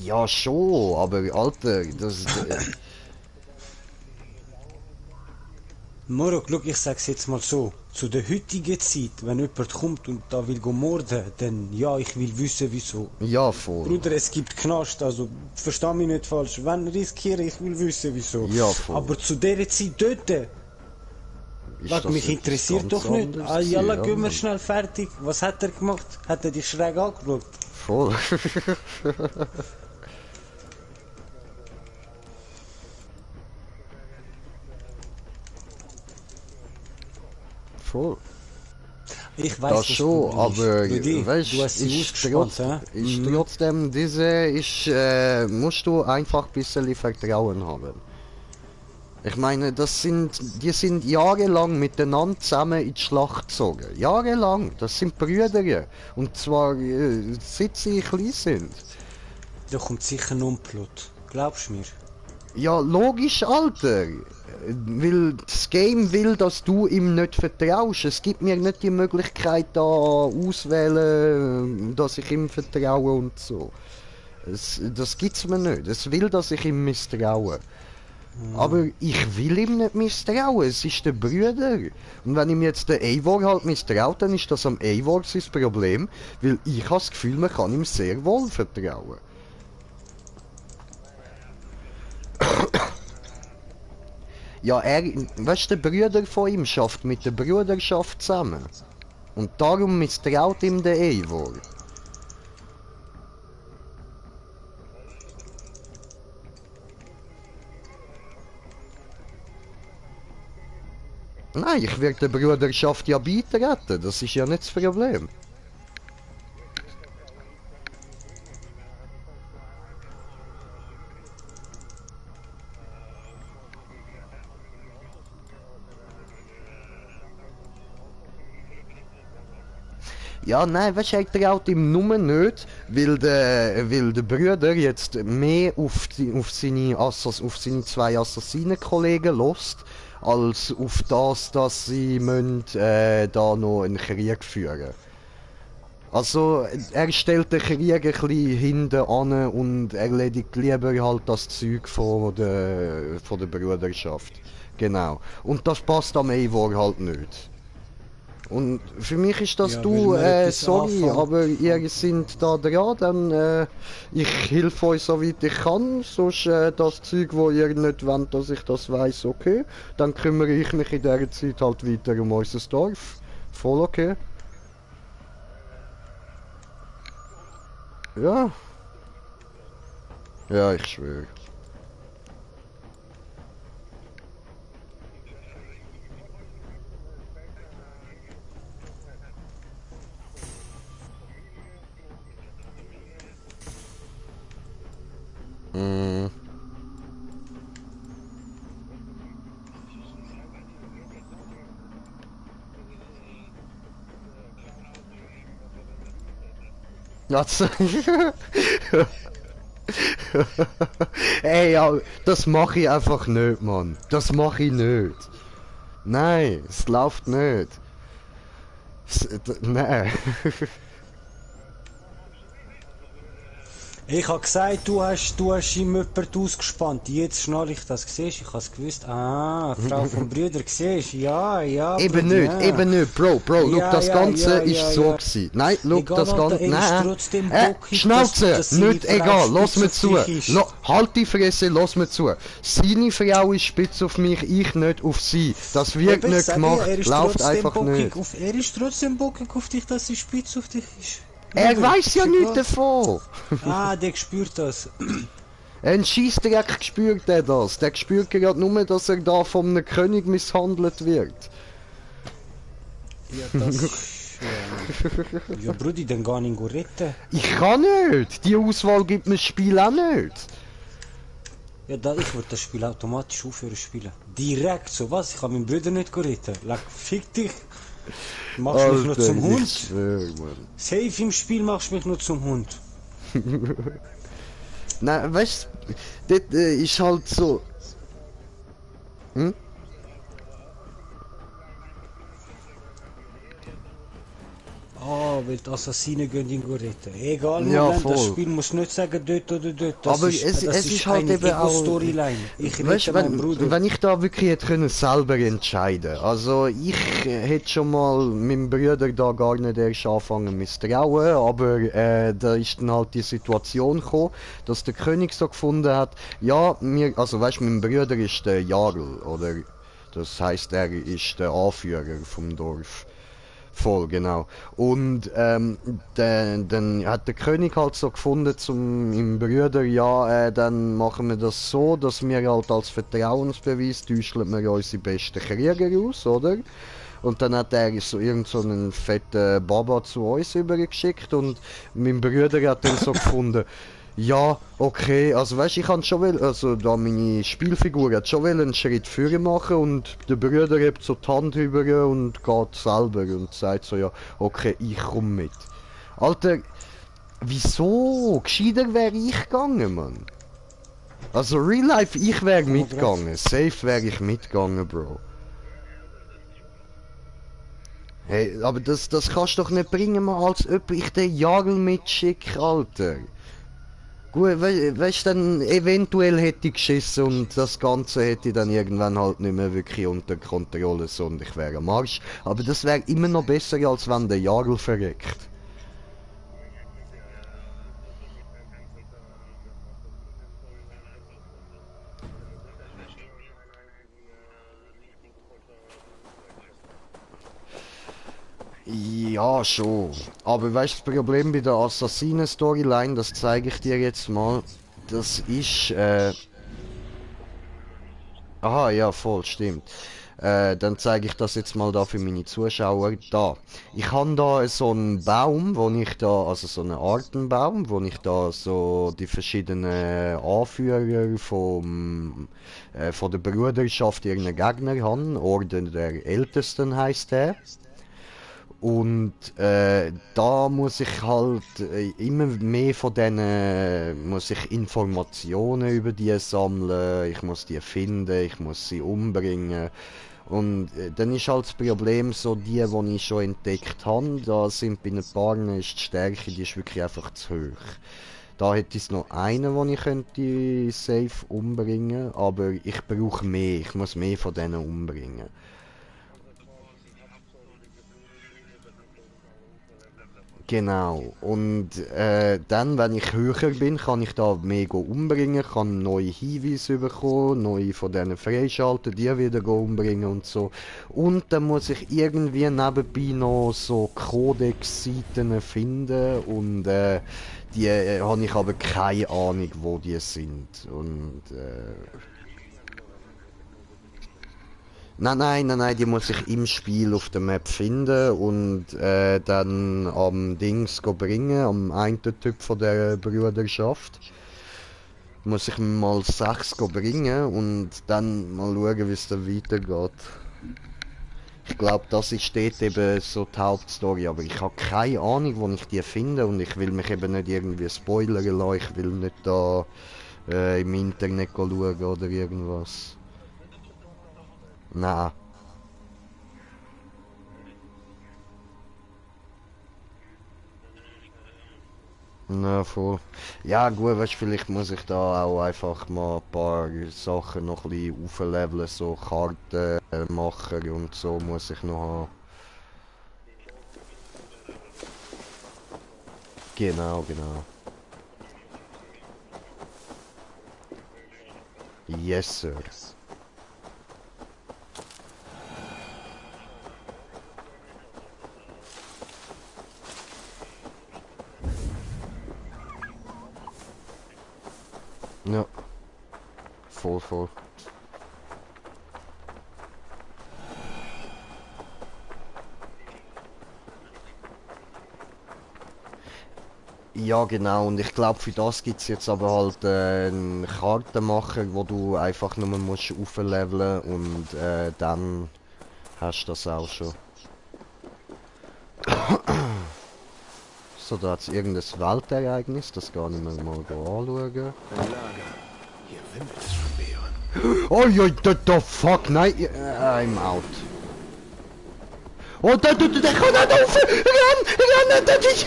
Ja schon, aber Alter, das... Morok, schau, ich sag's jetzt mal so. Zu der heutigen Zeit, wenn jemand kommt und da will morden, dann ja, ich will wissen, wieso. Ja, voll. Bruder, es gibt Knast, also versteh mich nicht falsch. Wenn riskiere, ich will wissen, wieso. Ja, voll. Aber zu dieser Zeit dort, mich interessiert doch nicht. Jalla, gehen wir schnell fertig. Was hat er gemacht? Hat er dich schräg angeschaut? Voll. Voll. Ich weiß das schon, aber weißt, du hast ist trotzdem musst du einfach ein bisschen Vertrauen haben. Ich meine, die sind jahrelang miteinander zusammen in die Schlacht gezogen. Jahrelang. Das sind Brüder. Und zwar seit sie klein sind. Da kommt sicher ein Unplot. Glaubst du mir? Ja, logisch, Alter. weil das Game will, dass du ihm nicht vertraust. Es gibt mir nicht die Möglichkeit da auswählen, dass ich ihm vertraue und so. Das gibt's mir nicht. Es will, dass ich ihm misstraue. Aber ich will ihm nicht misstrauen, es ist der Bruder. Und wenn ihm jetzt der Eivor halt misstraut, dann ist das am Eivor sein Problem, weil ich habe das Gefühl, man kann ihm sehr wohl vertrauen. Ja, weißt du, der Bruder von ihm schafft mit der Bruderschaft zusammen. Und darum misstraut ihm der Eivor. Nein, ich werde der Bruderschaft ja beitreten, das ist ja nicht das Problem. Ja, nein, weißt du, er traut ihm nur nicht, weil der Bruder jetzt mehr auf seine zwei Assassinenkollegen lässt, als auf das, dass sie da noch einen Krieg führen. Also, er stellt den Krieg ein bisschen hinten an und erledigt lieber halt das Zeug von der Bruderschaft. Genau. Und das passt am Eivor halt nicht. Und für mich ist das ja, sorry, aber ihr seid da dran, dann ich helfe euch so weit ich kann, sonst das Zeug, wo ihr nicht wollt, dass ich das weiss, okay, dann kümmere ich mich in dieser Zeit halt weiter um unser Dorf. Voll okay. Ja. Ja, ich schwöre. Ey, ja, das mache ich einfach nicht, Mann. Das mache ich nicht. Nein, es läuft nicht. Nein. Ich habe gesagt, du hast ihm jemand ausgespannt. Jetzt schnall ich das. Siehst, ich habe es gewusst. Ah, Frau vom Brüder, siehst, ja. Eben nicht, ja. Eben nicht, Bro, ja, look, das Ganze ist so gewesen. Nein, look, egal, das Ganze, nein. Schnauze, nicht egal, lass mir zu. Halt die Fresse, lass mir zu. Seine Frau ist spitz auf mich, ich nicht auf sie. Das wird nicht gemacht, läuft einfach nicht. Er ist trotzdem bockig auf dich, dass sie spitz auf dich ist. Er weiß ja nichts davon! Ah, der spürt das. Ein Scheissdreck spürt er das. Der spürt gerade nur, dass er da von einem König misshandelt wird. Ja, das ja, Brudi, dann gar nicht retten. Ich kann nicht! Die Auswahl gibt mir das Spiel auch nicht. Ja, ich würde das Spiel automatisch aufhören spielen. Direkt, so was? Ich kann meinen Bruder nicht retten. Fick dich! Machst Alter, mich nur zum Hund? Schwör, safe im Spiel machst du mich nur zum Hund. Nein, weißt du, das ist halt so. Hm? Ah, weil die Assassinen gehen ihn retten. Egal, ja, Moment, das Spiel muss nicht sagen dort oder dort. Das aber es ist halt eben auch Storyline. Ich weißt, wenn ich da wirklich hätte können selber entscheiden. Also ich hätte schon mal meinem Bruder da gar nicht erst anfangen misstrauen, aber da ist dann halt die Situation gekommen, dass der König so gefunden hat, ja, also weißt, mein Bruder ist der Jarl, oder das heißt, er ist der Anführer vom Dorf. Voll, genau. Und dann hat der König halt so gefunden zum im Brüder, ja, dann machen wir das so, dass wir halt als Vertrauensbeweis täuschen wir unsere besten Krieger aus, oder? Und dann hat er so irgend so einen fetten Baba zu uns übergeschickt und mein Bruder hat dann so gefunden, ja, okay, also weißt ich kann schon also da meine Spielfigur hat schon einen Schritt vorher machen und der Bruder hebt so die Hand rüber und geht selber und sagt so, ja, okay, ich komm mit. Alter, wieso? Gescheiter wäre ich gegangen, Mann. Also Real Life, ich wäre mitgegangen. Safe wäre ich mitgegangen, Bro. Hey, aber das kannst du doch nicht bringen, mal als ob ich den Jagel mitschicke, Alter. Gut, weißt du, dann eventuell hätte ich geschissen und das Ganze hätte ich dann irgendwann halt nicht mehr wirklich unter Kontrolle, sondern ich wäre am Arsch. Aber das wäre immer noch besser, als wenn der Jagel verreckt. Ja, schon. Aber weißt du, das Problem bei der Assassinen-Storyline, das zeige ich dir jetzt mal. Das ist, aha, ja, voll, stimmt. Dann zeige ich das jetzt mal da für meine Zuschauer. Da. Ich habe da so einen Baum, wo ich da, also so einen Artenbaum, wo ich da so die verschiedenen Anführer von der Bruderschaft irgendeiner Gegner habe. Orden der Ältesten heißt der. Und da muss ich halt immer mehr von denen, muss ich Informationen über die sammeln, ich muss die finden, ich muss sie umbringen. Und dann ist halt das Problem so, die ich schon entdeckt habe, da sind bei ein paar ist die Stärke, die ist wirklich einfach zu hoch. Da hätte ich noch einen, den ich könnte safe umbringen, aber ich brauche mehr, ich muss mehr von denen umbringen. Genau, und dann, wenn ich höher bin, kann ich da mega umbringen, kann neue Hinweise bekommen, neue von denen freischalten, die wieder umbringen und so. Und dann muss ich irgendwie nebenbei noch so Codex-Seiten finden und die habe ich aber keine Ahnung, wo die sind. Und Nein, die muss ich im Spiel auf der Map finden und dann am Dings bringen, am einen Typ von der Bruderschaft. Muss ich mal 6 bringen und dann mal schauen, wie es dann weitergeht. Ich glaube, das ist dort eben so die Hauptstory, aber ich habe keine Ahnung, wo ich die finde und ich will mich eben nicht irgendwie spoilern lassen, ich will nicht da im Internet schauen oder irgendwas. Na. Na voll. Ja gut, weißt, vielleicht muss ich da auch einfach mal ein paar Sachen noch ein bisschen aufleveln, so Karten machen und so muss ich noch haben. Genau. Yes, sir. Ja. Voll. Ja genau, und ich glaube für das gibt es jetzt aber halt einen Kartenmacher, wo du einfach nur musst aufleveln und dann hast du das auch schon. So, da hat es irgendein Weltereignis, das gar nicht mehr mal anschauen. Ein Lager. Hier wimmelt es von Bären. Oh, the fuck, nein, I'm out. Oh, der kann nicht rauf! Renn! Das ist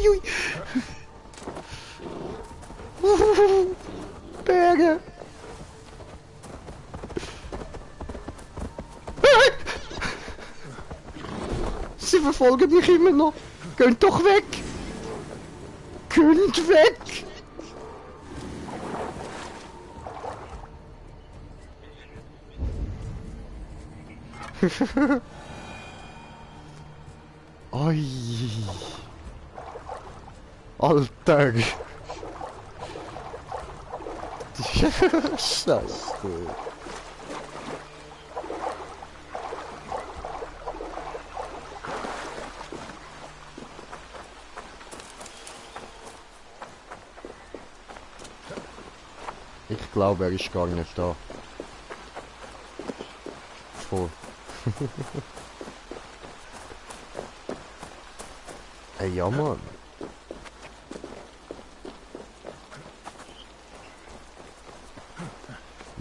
ui. Berge! Sie verfolgen mich immer noch! Könnt doch weg! Könnt weg! Oi. Alter. Scheiße. Ich glaube, er ist gar nicht da. Voll. Ey, ja Mann.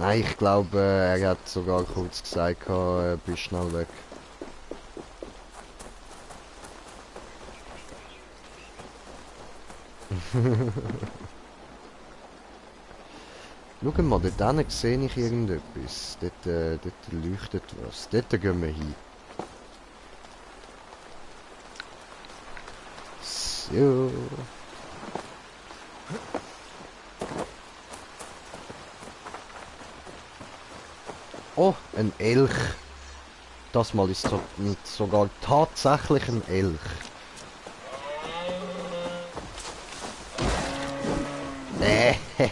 Nein, ich glaube, er hat sogar kurz gesagt, bist schnell weg. Schau mal, dort hinten sehe ich irgendetwas. Dort leuchtet was. Dort gehen wir hin. So. Oh, ein Elch. Das Mal ist nicht sogar tatsächlich ein Elch.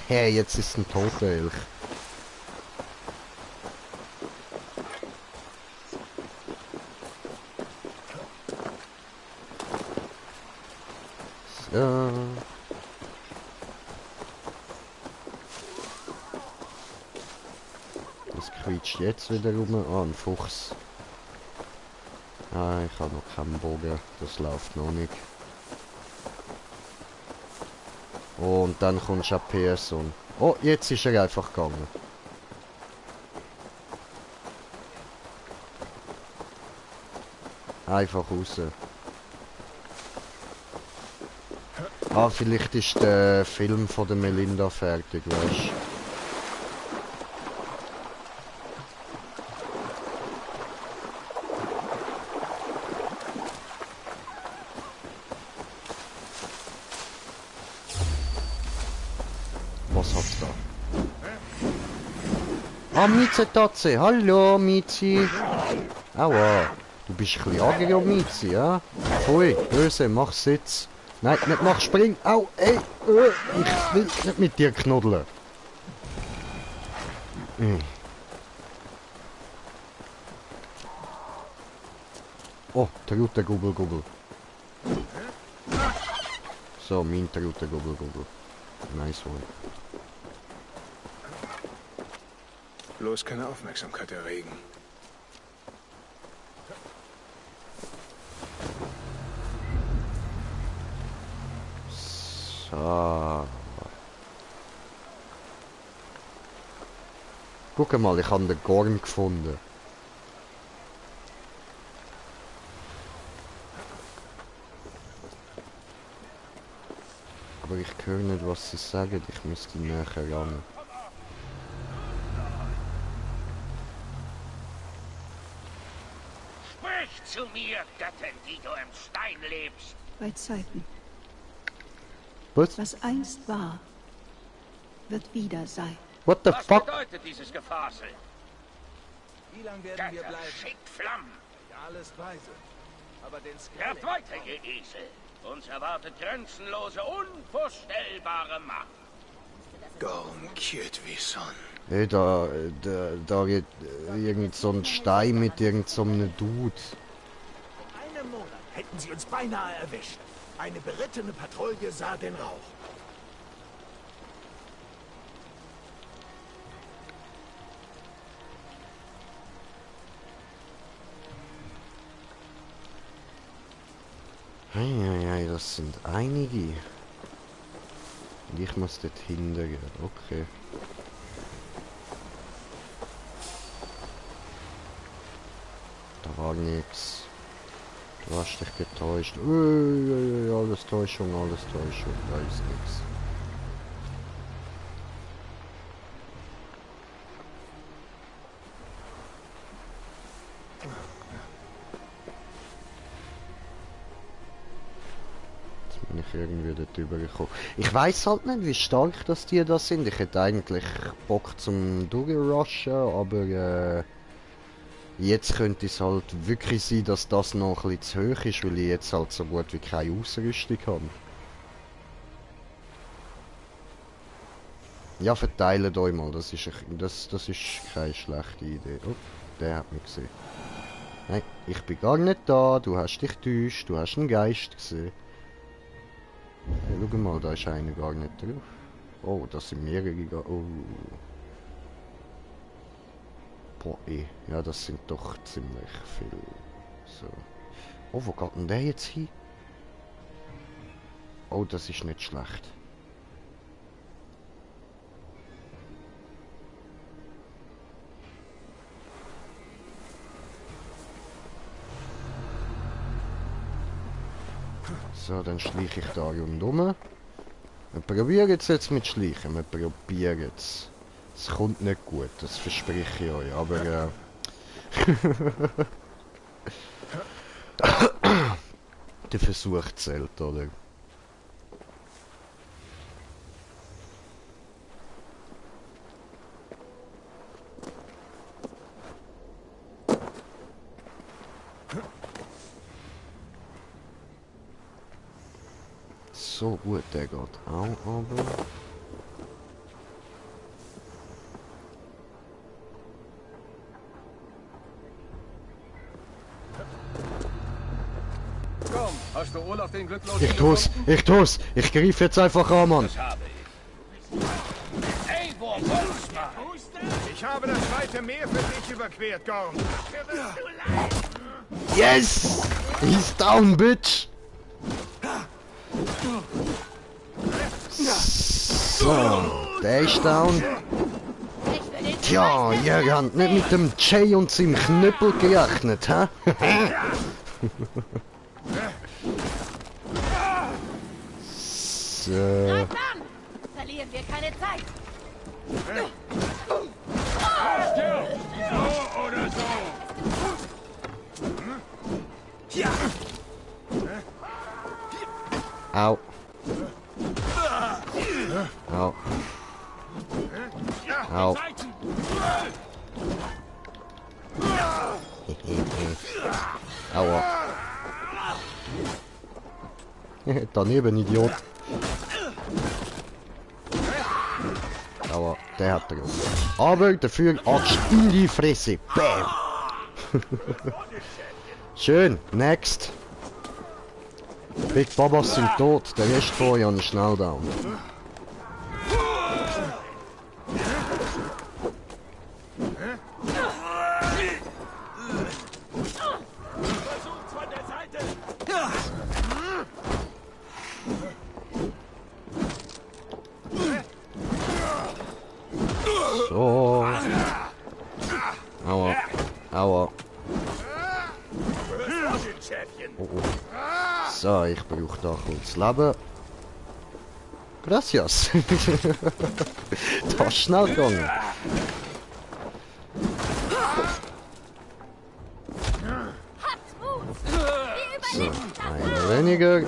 Jetzt ist ein toter Elch. So. Das quietscht jetzt wieder rum. Ah, ein Fuchs. Ah, ich habe noch keinen Bogen. Das läuft noch nicht. Und dann kommst du an Person. Oh, jetzt ist er einfach gegangen. Einfach raus. Ah, vielleicht ist der Film von der Melinda fertig, weißt du? Was hat's da? Ah, Mieze Tatze. Hallo, Miezi. Aua. Du bist ein bisschen aggro, Miezi, ja? Pfui, böse, mach Sitz. Nein, nicht mach Spring. Au, ey. Ich will nicht mit dir knuddeln. Oh, Trute Gubbel Gubbel. So, mein Trute Gubbel Gubbel. Nice one. Bloß keine Aufmerksamkeit erregen. So. Guck mal, ich habe den Gorm gefunden. Aber ich höre nicht, was sie sagen. Ich müsste näher ran. Sprich zu mir, Göttin, die du im Stein lebst. Bei Zeiten. Was einst war, wird wieder sein. What the fuck? Was bedeutet dieses Gefasel? Wie lange werden wir Götter, bleiben? schickt Flammen. Alles weise. Aber den Hört weiter, ihr Esel. Uns erwartet grenzenlose, unvorstellbare Macht. Gorm Kjötwison. Hey, da geht irgend so ein Stein mit irgend so einem Dude. Einem Monat hätten sie uns beinahe erwischt. Eine berittene Patrouille sah den Rauch. Hey, das sind einige. Und ich muss dort hinten. Okay. Da war nichts. Du hast dich getäuscht. Alles Täuschung, alles Täuschung. Da ist nichts. Jetzt bin ich irgendwie dort übergekommen. Ich weiß halt nicht, wie stark das die da sind. Ich hätte eigentlich Bock zum Durchrushen, aber jetzt könnte es halt wirklich sein, dass das noch ein bisschen zu hoch ist, weil ich jetzt halt so gut wie keine Ausrüstung habe. Ja, verteilt euch mal, das ist keine schlechte Idee. Oh, der hat mich gesehen. Nein, ich bin gar nicht da, du hast dich täuscht, du hast einen Geist gesehen. Hey, schau mal, da ist einer gar nicht drauf. Oh, das sind mehrere. Oh. Boah, ja, das sind doch ziemlich viel. So. Oh, wo geht denn der jetzt hin? Oh, das ist nicht schlecht. So, dann schleiche ich da rundum. Wir probieren jetzt mit Schleichen. Wir probieren es. Es kommt nicht gut, das verspreche ich euch, aber der Versuch zählt, oder? So gut, der geht auch, aber... Komm, hast du Olaf den Glücklosen Ich tu's! Ich greife jetzt einfach an, Mann! Hey, wo kommst du? Ich habe das Weite Meer für dich überquert, Gorm. Yes! He's down, bitch! So, der ist down. Tja, ihr habt nicht mit dem Jay und seinem Knüppel gerechnet, hä? So. Verlieren wir keine Zeit. So oder so. Au. Au. Au. Aua. Daneben, Idiot. Aber der hat er. Aber dafür Axt in die Fresse. Bam. Schön. Next. Big Babas sind tot. Der Rest von Jan ist schnell down. So. Aua. Aua. Oh, oh. So, ich brauche da kurz Leben. Gracias. Das ist schnell gegangen. So, einer weniger.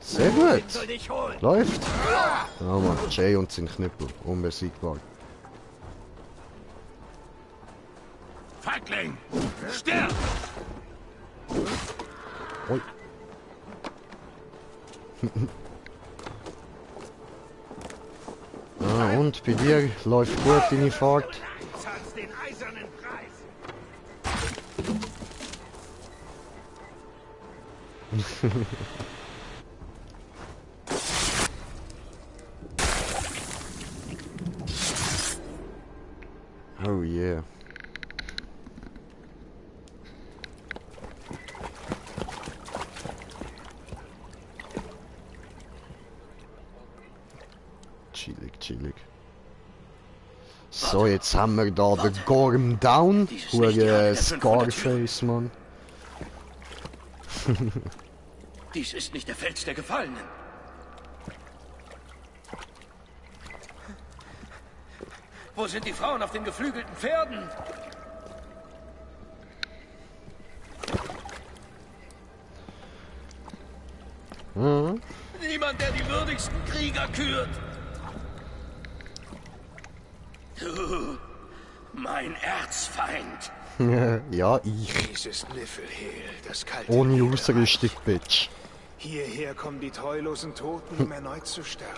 Sehr gut. Läuft. Ja, Mann. Jay und sein Knüppel. Unbesiegbar. Feigling! Stirb! Oi. Ah, und bei dir läuft gut deine Fahrt. Den eisernen Preis. Oh yeah. Chillig, chillig. So, jetzt haben wir da den Gorm down. Hure Scarface, Mann. Dies ist nicht der Fels der Gefallenen. Wo sind die Frauen auf den geflügelten Pferden? Mhm. Niemand, der die würdigsten Krieger kürt. Du, mein Erzfeind. Ja, ich. Dieses Niflhel, das kalte Ohne Meer der Ausrüstung, Reich. Bitch. Hierher kommen die treulosen Toten, um erneut zu sterben.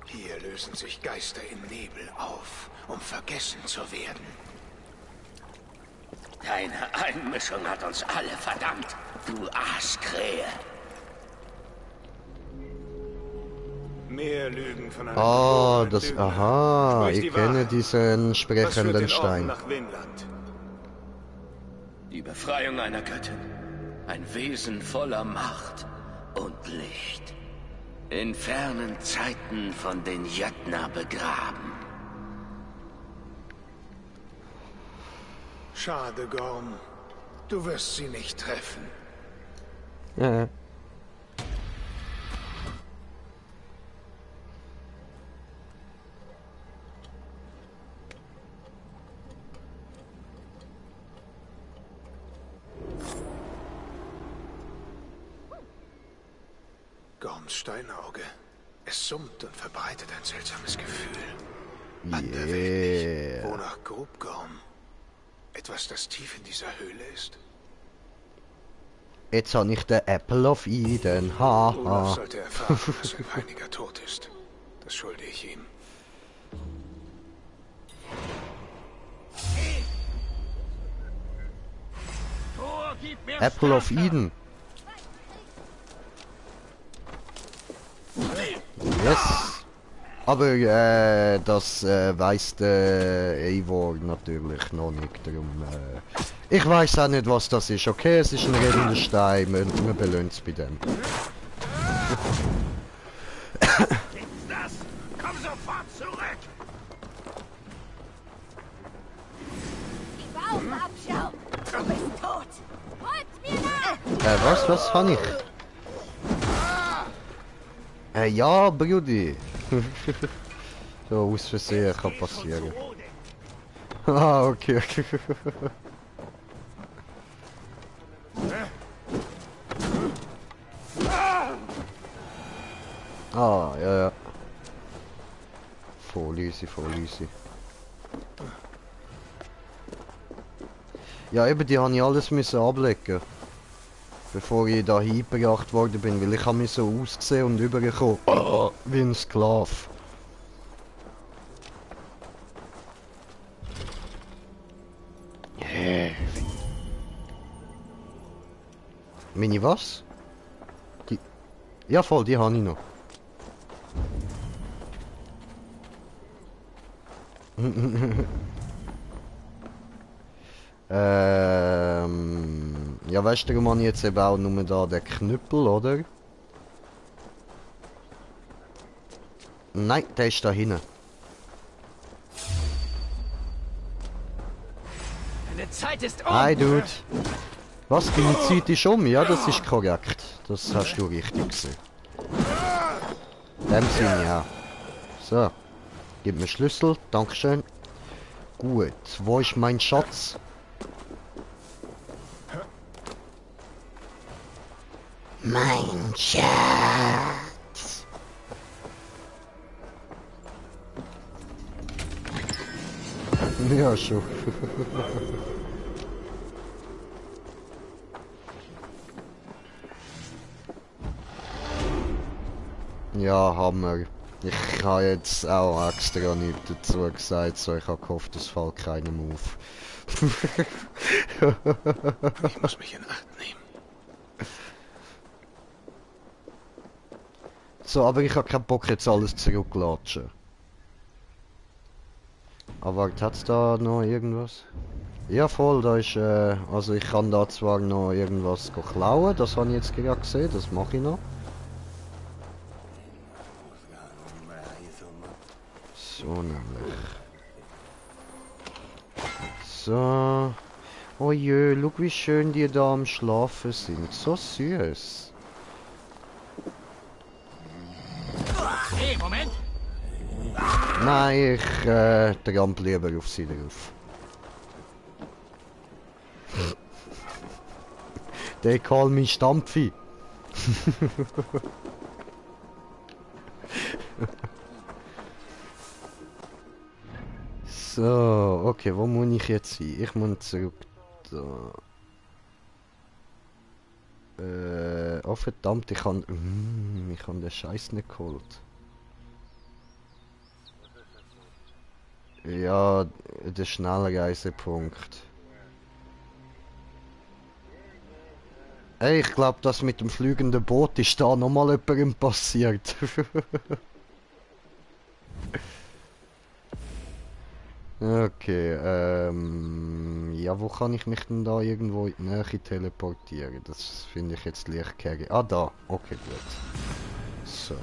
Hier lösen sich Geister im Nebel auf, um vergessen zu werden. Deine Einmischung hat uns alle verdammt, du Arschkrähe. Mehr Lügen von einem Ah, geborenen das. Lügner. Aha, Sprich ich die kenne Wahrheit. diesen Was führt sprechenden den Orten Stein. nach Vinland? Die Befreiung einer Göttin. Ein Wesen voller Macht und Licht. In fernen Zeiten von den Jötner begraben. Schade, Gorm. Du wirst sie nicht treffen. Ja. Gorms Steinauge. Es summt und verbreitet ein seltsames Gefühl. Anderweltlich. Wonach grub Gorm? Etwas, das tief in dieser Höhle ist? Jetzt habe ich den Apple of Eden. Haha. Olaf sollte erfahren, dass sein Peiniger tot ist. Das schulde ich ihm. Apple of Eden. Yes. Aber das weiß der Eivor natürlich noch nicht. Darum, ich weiß auch nicht, was das ist. Okay, es ist ein redender Stein. Wir belohnen es bei dem. Das! Komm sofort zurück! Die Bauchabschau! Du bist tot! Holt mir nach! Was habe ich? Ja, Brudi. So, aus Versehen kann passieren. Ah, okay. Ah, ja. Voll easy. Ja, eben, die habe ich alles müssen ablegen. Bevor ich da hingebracht worden bin, weil ich habe mich so ausgesehen und übergekommen wie ein Sklave. Meine was? Die... Ja voll, die habe ich noch. Ja, weißt du, darum habe ich jetzt eben auch nur da den Knüppel, oder? Nein, der ist da hinten. Deine Zeit ist um! Hi, Dude. Was, deine Zeit ist um? Ja, das ist korrekt. Das hast du richtig gesehen. In dem Sinne, ja. So. Gib mir Schlüssel, dankeschön. Gut, wo ist mein Schatz? Mein Schatz. Ja, schon. Ja, Hammer. Ich habe jetzt auch extra nichts dazu gesagt, so ich habe gehofft, es fällt keinem auf. Ich muss mich in Acht nehmen. So, aber ich habe keinen Bock jetzt alles zurücklatschen. Aber hat's da noch irgendwas? Ja voll, da ist also ich kann da zwar noch irgendwas klauen, das habe ich jetzt gerade gesehen, das mache ich noch. So nämlich. So. Oh je, schau wie schön die da am Schlafen sind. So süß. Hey, Moment! Nein, ich tramp lieber auf sie drauf. They call me Stampfi. So, okay, wo muss ich jetzt hin? Ich muss zurück da. Oh verdammt, ich habe den Scheiß nicht geholt. Ja, der Schnellreisepunkt. Ey, ich glaube, das mit dem fliegenden Boot ist da nochmal jemandem passiert. Okay, Ja, wo kann ich mich denn da irgendwo in die Nähe teleportieren? Das finde ich jetzt leicht kehrig. Ah, da. Okay, gut. So.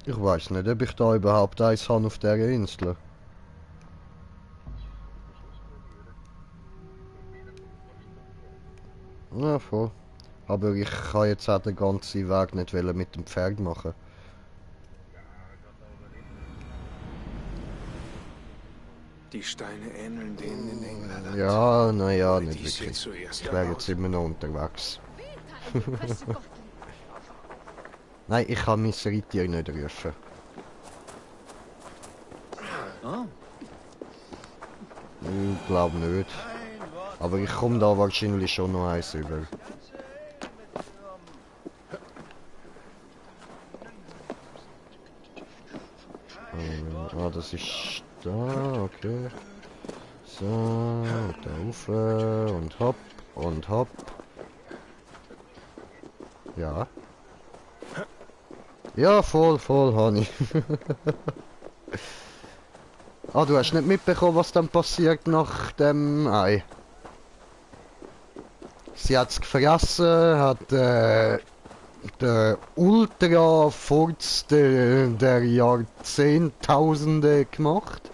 Ich weiß nicht, ob ich da überhaupt eins habe auf dieser Insel. Ja, voll. Aber ich kann jetzt auch den ganzen Weg nicht mit dem Pferd machen. Die Steine ähneln denen in England. Ja, naja, nicht wirklich. Ich wäre jetzt immer noch unterwegs. Nein, ich kann mein Reittier nicht rufen. Ich glaube nicht. Aber ich komme da wahrscheinlich schon noch eins über. Ah, das ist da, okay. So, da rauf und hopp und hopp. Ja. Ja, voll, Honey. Ah, du hast nicht mitbekommen, was dann passiert nach dem Ei. Sie hat es gefressen, hat der Ultra-Furz der Jahrzehntausende gemacht.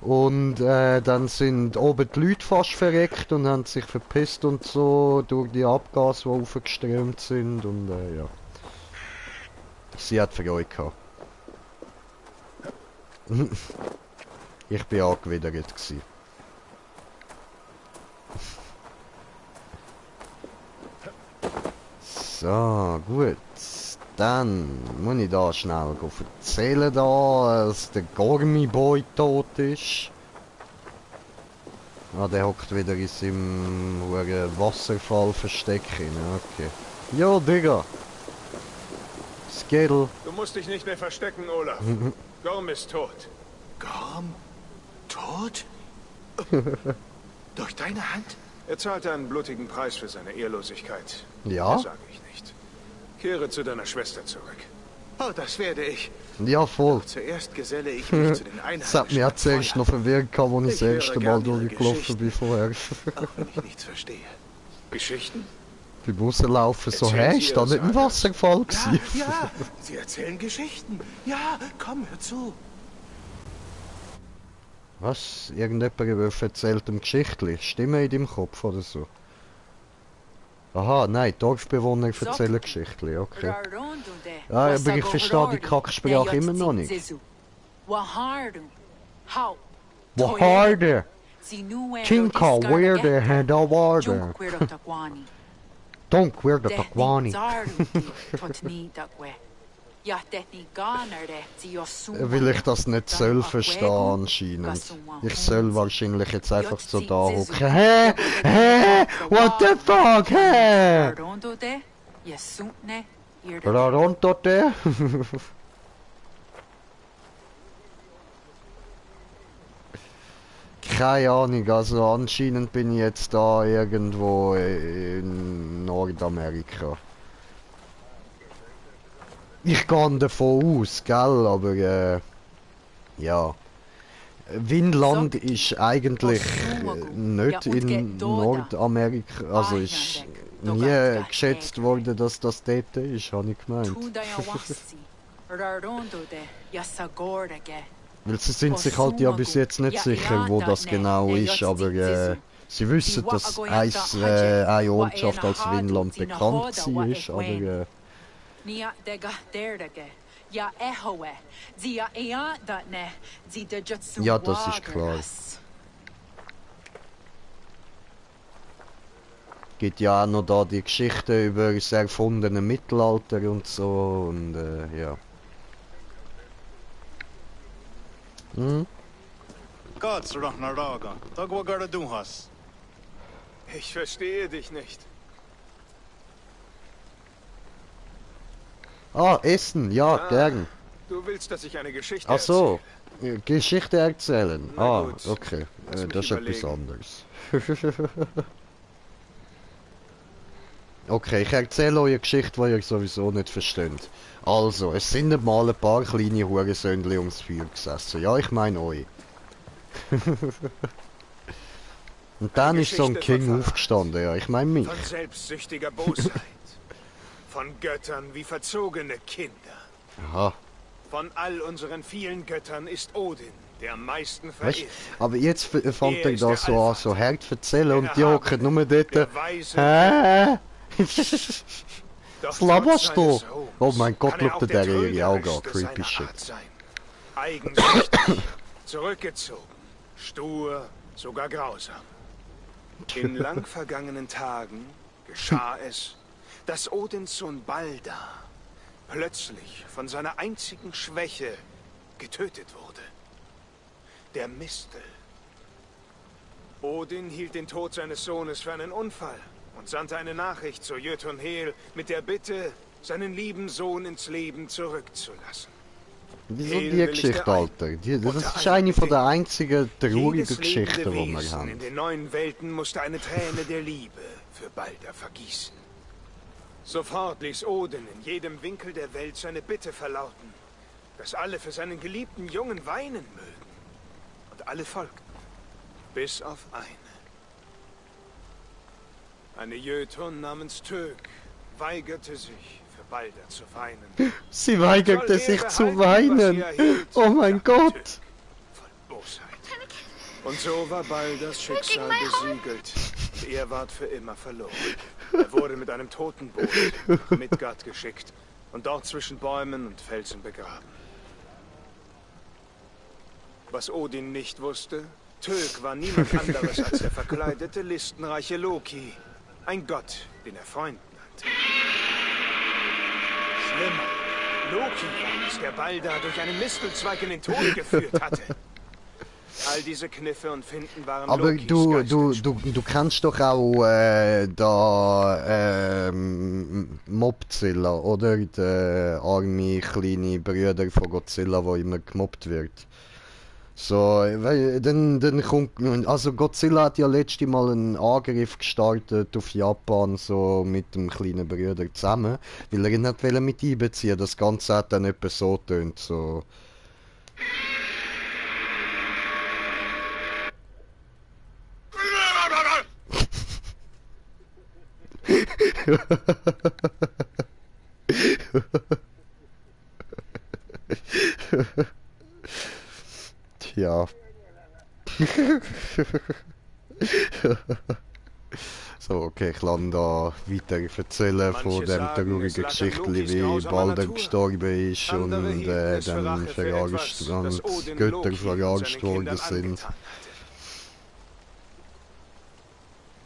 Und dann sind oben die Leute fast verreckt und haben sich verpisst und so durch die Abgase, die aufgeströmt sind. Und ja. Sie hat Freude gehabt. Ich bin angewidert gewesen. So, gut. Dann muss ich da schnell erzählen, dass der Gormi-Boy tot ist. Ah, der hockt wieder in seinem Wasserfall versteckt. Okay. Jo, Digga. Skedel. Du musst dich nicht mehr verstecken, Olaf. Gorm ist tot. Gorm? Tot? Durch deine Hand? Er zahlte einen blutigen Preis für seine Ehrlosigkeit. Ja? Das sage ich nicht. Kehre zu deiner Schwester zurück. Oh, das werde ich. Ja, voll. Doch zuerst geselle ich mich zu den Einheimischen. Das hat mich jetzt erst noch verwirrt, als ich das erste Mal durchgelaufen bin vorher. Auch wenn ich nichts verstehe. Geschichten? Beim Rauslaufen so, hä, ist da nicht ein Wasserfall gewesen? Ja, ja, sie erzählen Geschichten. Ja, komm, hör zu. Was? Irgendjemand erzählt eine Geschichte? Stimme in deinem Kopf oder so? Aha, nein, Dorfbewohner erzählen Geschichten, okay. Ja, aber ich verstehe die Kacksprache immer noch nicht. Waharde! Tinka, weirde, heda warde. Donk weirde takwani. Weil ich das nicht soll verstehen anscheinend. Ich soll wahrscheinlich jetzt einfach so da hocken. Hä? Hä? What the fuck? Hä? Rarontote? Keine Ahnung, also anscheinend bin ich jetzt da irgendwo in Nordamerika. Ich gehe davon aus, gell, aber ja. Vinland ist eigentlich nicht in Nordamerika, also ist nie geschätzt worden, dass das dort ist, habe ich gemeint. Weil sie sind sich halt ja bis jetzt nicht sicher, wo das genau ist, aber sie wissen, dass eine Ortschaft als Vinland bekannt ist, aber ja, das ist klar. Gibt ja auch noch da die Geschichte über das erfundene Mittelalter und so und ja. Ich verstehe dich nicht. Ah, Essen, ja, gern. Du willst, dass ich eine Geschichte Ach so, erzähle? Geschichte erzählen. Na Ah, gut. okay. Lass mich Das ist etwas überlegen. anderes. Okay, ich erzähle euch eine Geschichte, die ihr sowieso nicht versteht. Also, es sind nicht mal ein paar kleine Hurensöhnchen ums Feuer gesessen. Ja, ich meine euch. Und dann ist so ein King aufgestanden, ja, ich meine mich. Von selbstsüchtiger Bosheit. Von Göttern wie verzogene Kinder. Aha. Von all unseren vielen Göttern ist Odin der am meisten Weißt, verehrt. aber jetzt fängt er da so an, so hart zu erzählen und die Erhabene, hocken nur dort. der Weise, Hä? Doch Was laberst trotz du? seines Ruhms Oh mein Gott, kann er schaut auch der der ihre Augen an. Trügerischste Creepy seiner shit. Art sein. Eigensüchtig, zurückgezogen, stur, sogar grausam. In lang vergangenen Tagen geschah es, dass Odins Sohn Balder plötzlich von seiner einzigen Schwäche getötet wurde. Der Mistel. Odin hielt den Tod seines Sohnes für einen Unfall und sandte eine Nachricht zu Jötunheil mit der Bitte, seinen lieben Sohn ins Leben zurückzulassen. Wieso die Geschichte, Alter? Das ist eine von der einzigen traurigen Geschichten, die wir haben. In den neuen Welten musste eine Träne der Liebe für Balder vergießen. Sofort ließ Odin in jedem Winkel der Welt seine Bitte verlauten, dass alle für seinen geliebten Jungen weinen mögen. Und alle folgten, bis auf eine. Eine Jötun namens Tök weigerte sich, für Balder zu weinen. Sie weigerte sich zu weinen. Oh mein Gott. Und so war Balders Schicksal besiegelt. Und er ward für immer verloren. Er wurde mit einem Totenboot nach Midgard geschickt und dort zwischen Bäumen und Felsen begraben. Was Odin nicht wusste, Tök war niemand anderes als der verkleidete, listenreiche Loki. Ein Gott, den er Freund nannte. Schlimmer. Loki war es, der Balder durch einen Mistelzweig in den Tod geführt hatte. All diese Kniffe und Finden waren Aber Lokis du kannst doch auch Mobzilla, oder? Der arme kleine Brüder von Godzilla, der immer gemobbt wird. So, weil, dann kommt, also Godzilla hat ja letztes Mal einen Angriff gestartet auf Japan, so mit dem kleinen Bruder zusammen, weil er ihn nicht mit einbeziehen. Das Ganze hat dann etwa so tönt, so. Tja. So, okay, ich kann da weiter erzählen von dem traurigen Geschichten, wie Balder gestorben ist und dann verarscht und Götter verarscht worden sind.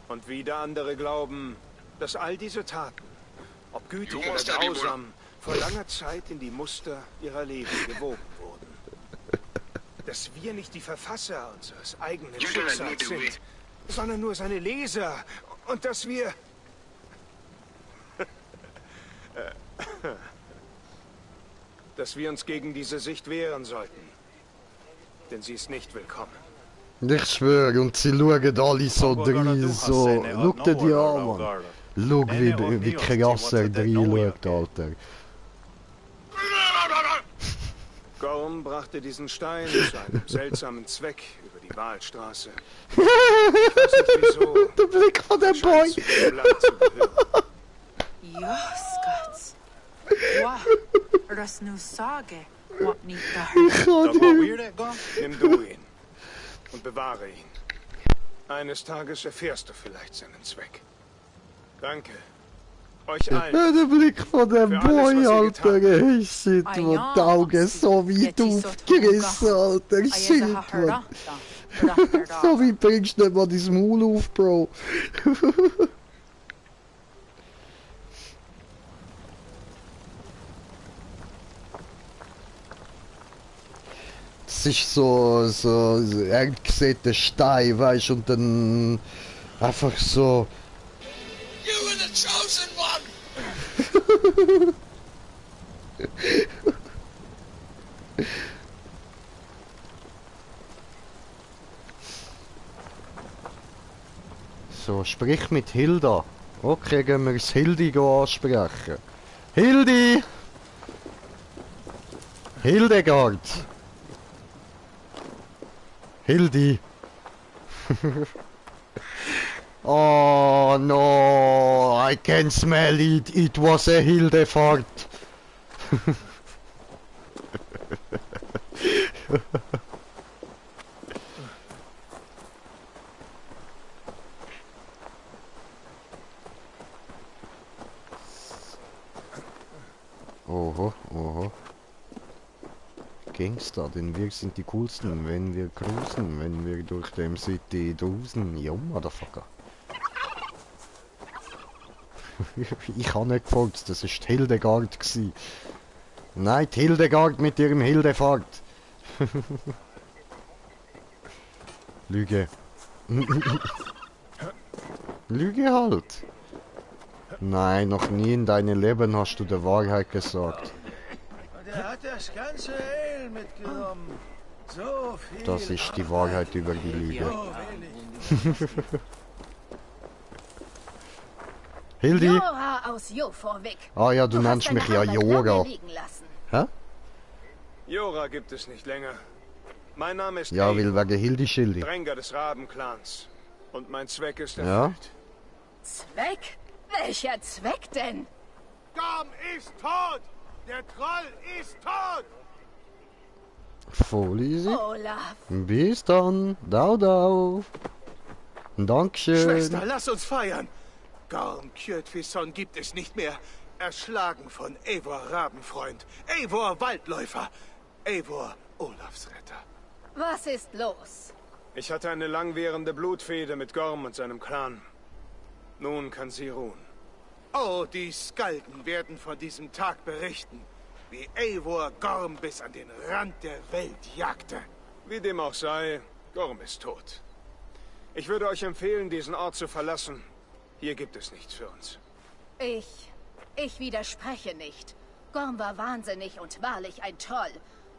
Und wieder andere glauben, dass all diese Taten, ob gütig oder grausam, vor langer Zeit in die Muster ihrer Leben gewoben wurden. Dass wir nicht die Verfasser unseres eigenen Schicksals sind, sondern nur seine Leser. Und dass wir... dass wir uns gegen diese Sicht wehren sollten. Denn sie ist nicht willkommen. Ich schwöre, und sie schauen alle so drin, so... Schau dir die an, Mann. Schau, wie krass er drin schaut, Alter. Gorm brachte diesen Stein zu einem seltsamen Zweck über die Walstraße. Der Blick von dem Boy! Ja, Scott. Wow, das nu sage, wat niet da. Nimm du ihn und bewahre ihn. Eines Tages erfährst du vielleicht seinen Zweck. Danke. Euch allen. Der Blick von dem Boy, Alter, ey, shit, wo die Augen so weit aufgerissen, Alter, shit, man. So wie bringst du nicht mal dein Maul auf, Bro? Das ist so er sieht den Stein, weißt du, und dann einfach so... You were the chosen one! So, sprich mit Hilda. Okay, gehen wir das Hildi ansprechen. Hildi! Hildegard! Hildi! Oh no! I can smell it! It was a Hildefahrt! Oho, oho. Gangster, denn wir sind die coolsten, wenn wir cruisen, wenn wir durch dem City drusen. Ja, Motherfucker. Ich habe nicht gefolgt, das war die Hildegard gsi. Nein, die Hildegard mit ihrem Hildefahrt. Lüge. Lüge halt. Nein, noch nie in deinem Leben hast du die Wahrheit gesagt. Und er hat das ganze Ale mitgenommen. So viel. Das ist die Wahrheit über die Lüge. Hildi? Jora aus Joforvik. Ah ja, du nennst mich ja Jora. Hä? Jora gibt es nicht länger. Mein Name ist Ja, will wegen Hildi Schildi. Dränger des Rabenclans. Und mein Zweck ist erfüllt. Ja? Zweck? Welcher Zweck denn? Gorm ist tot! Der Troll ist tot! Voll easy. Olaf. Bis dann. Dau, dau. Dankeschön. Schwester, lass uns feiern. Gorm Kjötwisson gibt es nicht mehr. Erschlagen von Eivor Rabenfreund. Eivor Waldläufer. Eivor Olafs Retter. Was ist los? Ich hatte eine langwährende Blutfehde mit Gorm und seinem Clan. Nun kann sie ruhen. Oh, die Skalden werden von diesem Tag berichten, wie Eivor Gorm bis an den Rand der Welt jagte. Wie dem auch sei, Gorm ist tot. Ich würde euch empfehlen, diesen Ort zu verlassen. Hier gibt es nichts für uns. Ich widerspreche nicht. Gorm war wahnsinnig und wahrlich ein Troll.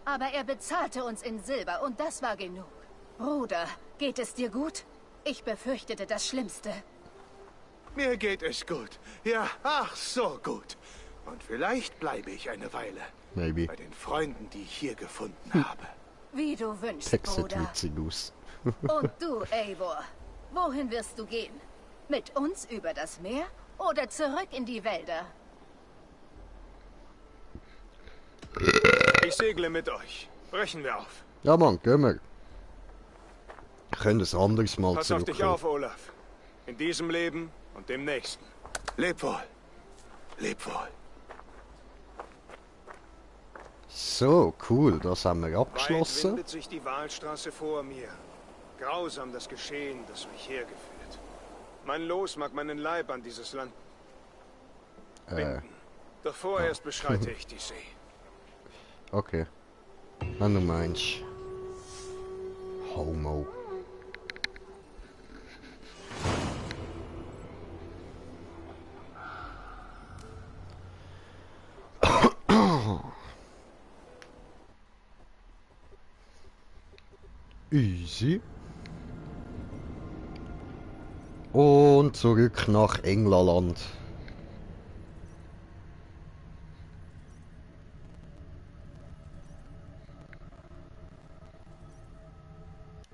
Aber er bezahlte uns in Silber und das war genug. Bruder, geht es dir gut? Ich befürchtete das Schlimmste. Mir geht es gut. Ja, ach so gut. Und vielleicht bleibe ich eine Weile. Maybe. Bei den Freunden, die ich hier gefunden habe. Wie du wünschst, Text Bruder. witzig aus. Und du, Eivor, wohin wirst du gehen? Mit uns über das Meer oder zurück in die Wälder? Ich segle mit euch. Brechen wir auf. Ja, Mann, gehen wir. Können das anderes Mal Pass auf dich auf, Olaf. In diesem Leben und dem nächsten. Leb wohl. Leb wohl. So, cool, das haben wir abgeschlossen. Weit windet sich die Wahlstraße vor mir. Grausam das Geschehen, das mich hergeführt. Mein Los mag meinen Leib an dieses Land binden. Doch vorerst beschreite ich die See. Okay. Wenn du meinst. Homo. Easy. Und zurück nach England.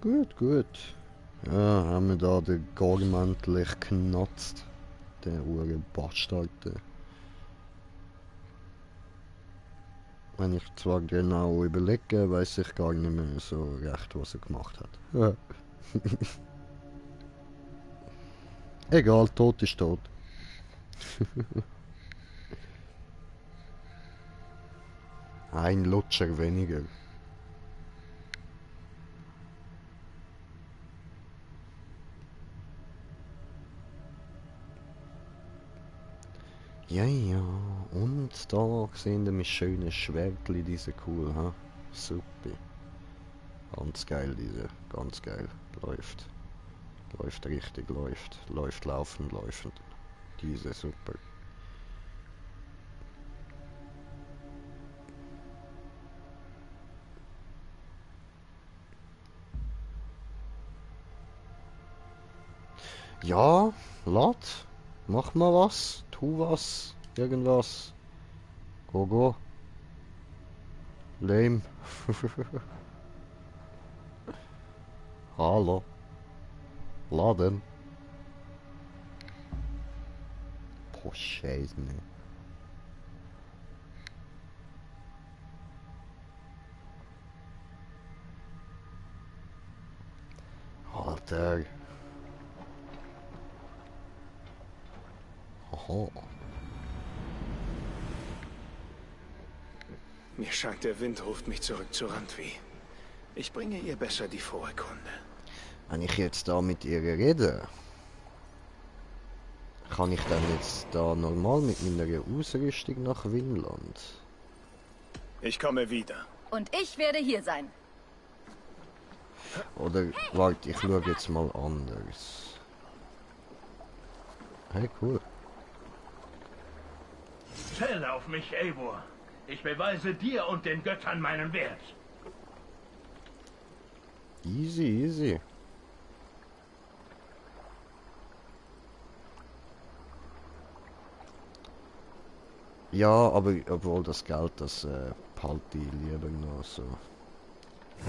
Gut, gut. Ja, haben wir da den Garmantel geknatzt. Der ure Bastard. Wenn ich zwar genau überlege, weiß ich gar nicht mehr so recht, was er gemacht hat. Ja. Egal, tot ist tot. Ein Lutscher weniger. Ja, ja, und da sehen wir mein schönes Schwertli, diese cool, ha? Super. Ganz geil, diese, ganz geil. Läuft. Läuft richtig, läuft. Läuft laufend, läufend. Diese, super. Ja, Lot. Mach mal was. Tu was. Irgendwas. Go. Lame. Hallo. Laden. Boah, Scheiße, ne. Alter. Oho. Mir scheint, der Wind ruft mich zurück zu Randvi. Ich bringe ihr besser die frohe Kunde. Wenn ich jetzt da mit ihr rede, kann ich dann jetzt da normal mit meiner Ausrüstung nach Vinland? Ich komme wieder. Und ich werde hier sein. Oder, warte, ich schaue jetzt mal anders. Hey, cool. Zähle auf mich, Eivor. Ich beweise dir und den Göttern meinen Wert. Easy. Ja, aber obwohl das Geld, das behalte ich lieber noch so.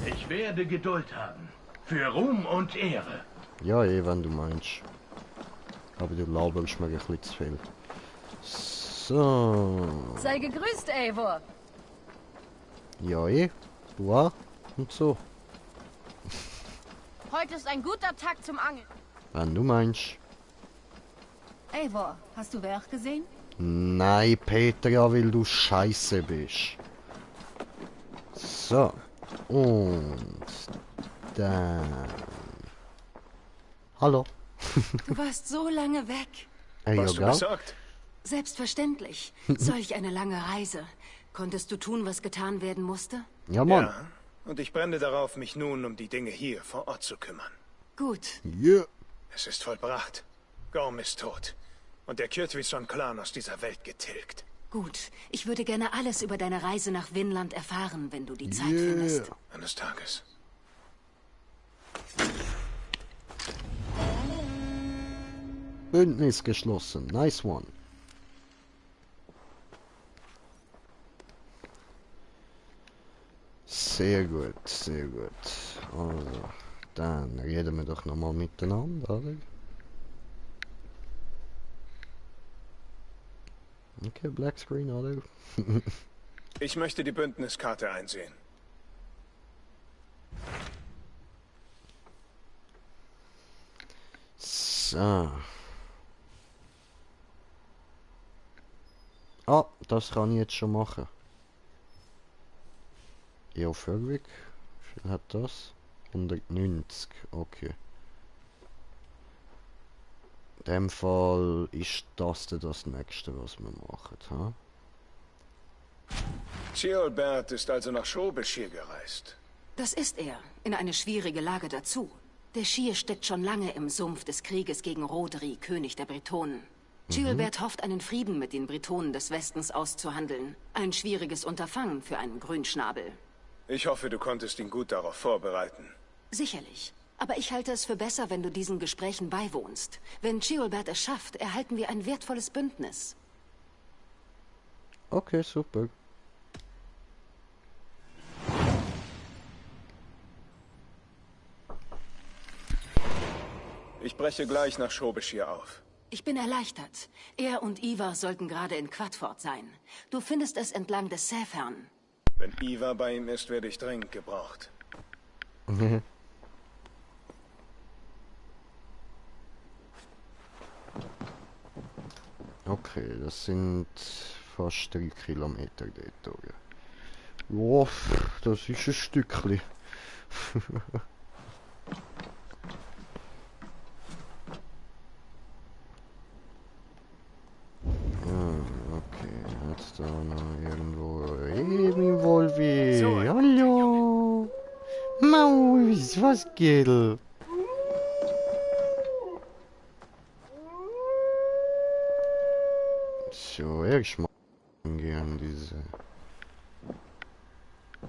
Ich werde Geduld haben. Für Ruhm und Ehre. Ja, wenn du meinst. Aber du laberst mir ein bisschen zu viel. So. Sei gegrüßt, Eivor. Ja, du auch? Und so. Heute ist ein guter Tag zum Angeln. Wenn du meinst. Eivor, hast du Werch gesehen? Nein, Petra, weil du scheiße bist. So. Und dann. Hallo. Du warst so lange weg. Was du gesagt? Selbstverständlich. Solch eine lange Reise. Konntest du tun, was getan werden musste? Ja, Mann. Ja, und ich brenne darauf, mich nun um die Dinge hier vor Ort zu kümmern. Gut. Yeah. Es ist vollbracht. Gorm ist tot. Und der Kjotwison-Clan aus dieser Welt getilgt. Gut. Ich würde gerne alles über deine Reise nach Vinland erfahren, wenn du die Zeit findest. Eines Tages. Bündnis geschlossen. Nice one. Sehr gut, sehr gut. Also, dann reden wir doch nochmal miteinander, oder? Okay, Black Screen, oder? Ich möchte die Bündniskarte einsehen. So. Ah, das kann ich jetzt schon machen. Ja, Förwig. Wie viel hat das? 190, okay. In dem Fall ist das das nächste, was wir machen, ha? Ceolbert ist also nach Shobeshir gereist. Das ist er. In eine schwierige Lage dazu. Der Schir steckt schon lange im Sumpf des Krieges gegen Rodri, König der Bretonen. Ceolbert hofft, einen Frieden mit den Bretonen des Westens auszuhandeln. Ein schwieriges Unterfangen für einen Grünschnabel. Ich hoffe, du konntest ihn gut darauf vorbereiten. Sicherlich. Aber ich halte es für besser, wenn du diesen Gesprächen beiwohnst. Wenn Ceolbert es schafft, erhalten wir ein wertvolles Bündnis. Okay, super. Ich breche gleich nach Shobeshir auf. Ich bin erleichtert. Er und Ivar sollten gerade in Quadford sein. Du findest es entlang des Säfern. Wenn Ivar bei ihm ist, werde ich dringend gebraucht. Okay, das sind fast 3 Kilometer dort. Ja, das ist ein Stückchen. Okay, jetzt da noch irgendwo Volvi. So. Hallo. Maus, was geht? So, erstmal gehen diese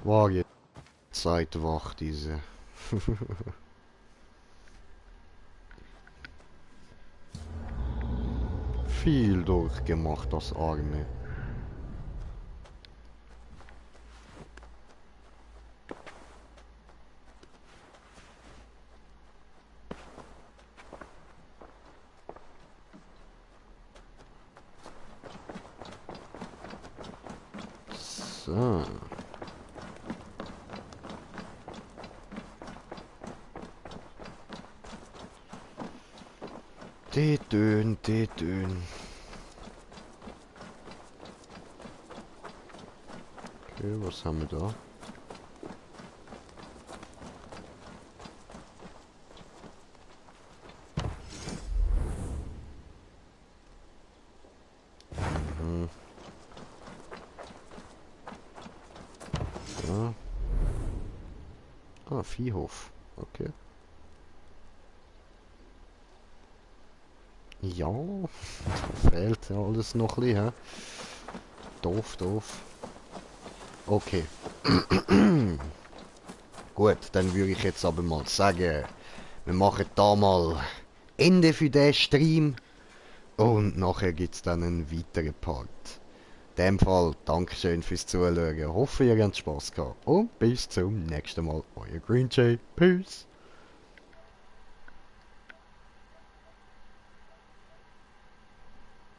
Waage-Zeitwacht, diese. viel durchgemacht, das Arme. So. Die Dön. Okay, was haben wir da? Ja. Ah, Viehhof. Okay. Ja, da fehlt ja alles noch ein bisschen, hä? Doof. Okay. Gut, dann würde ich jetzt aber mal sagen, wir machen da mal Ende für den Stream und nachher gibt es dann einen weiteren Part. In dem Fall, Dankeschön fürs Zuschauen, hoffe ihr habt Spaß gehabt und bis zum nächsten Mal, euer Green Jay, Peace!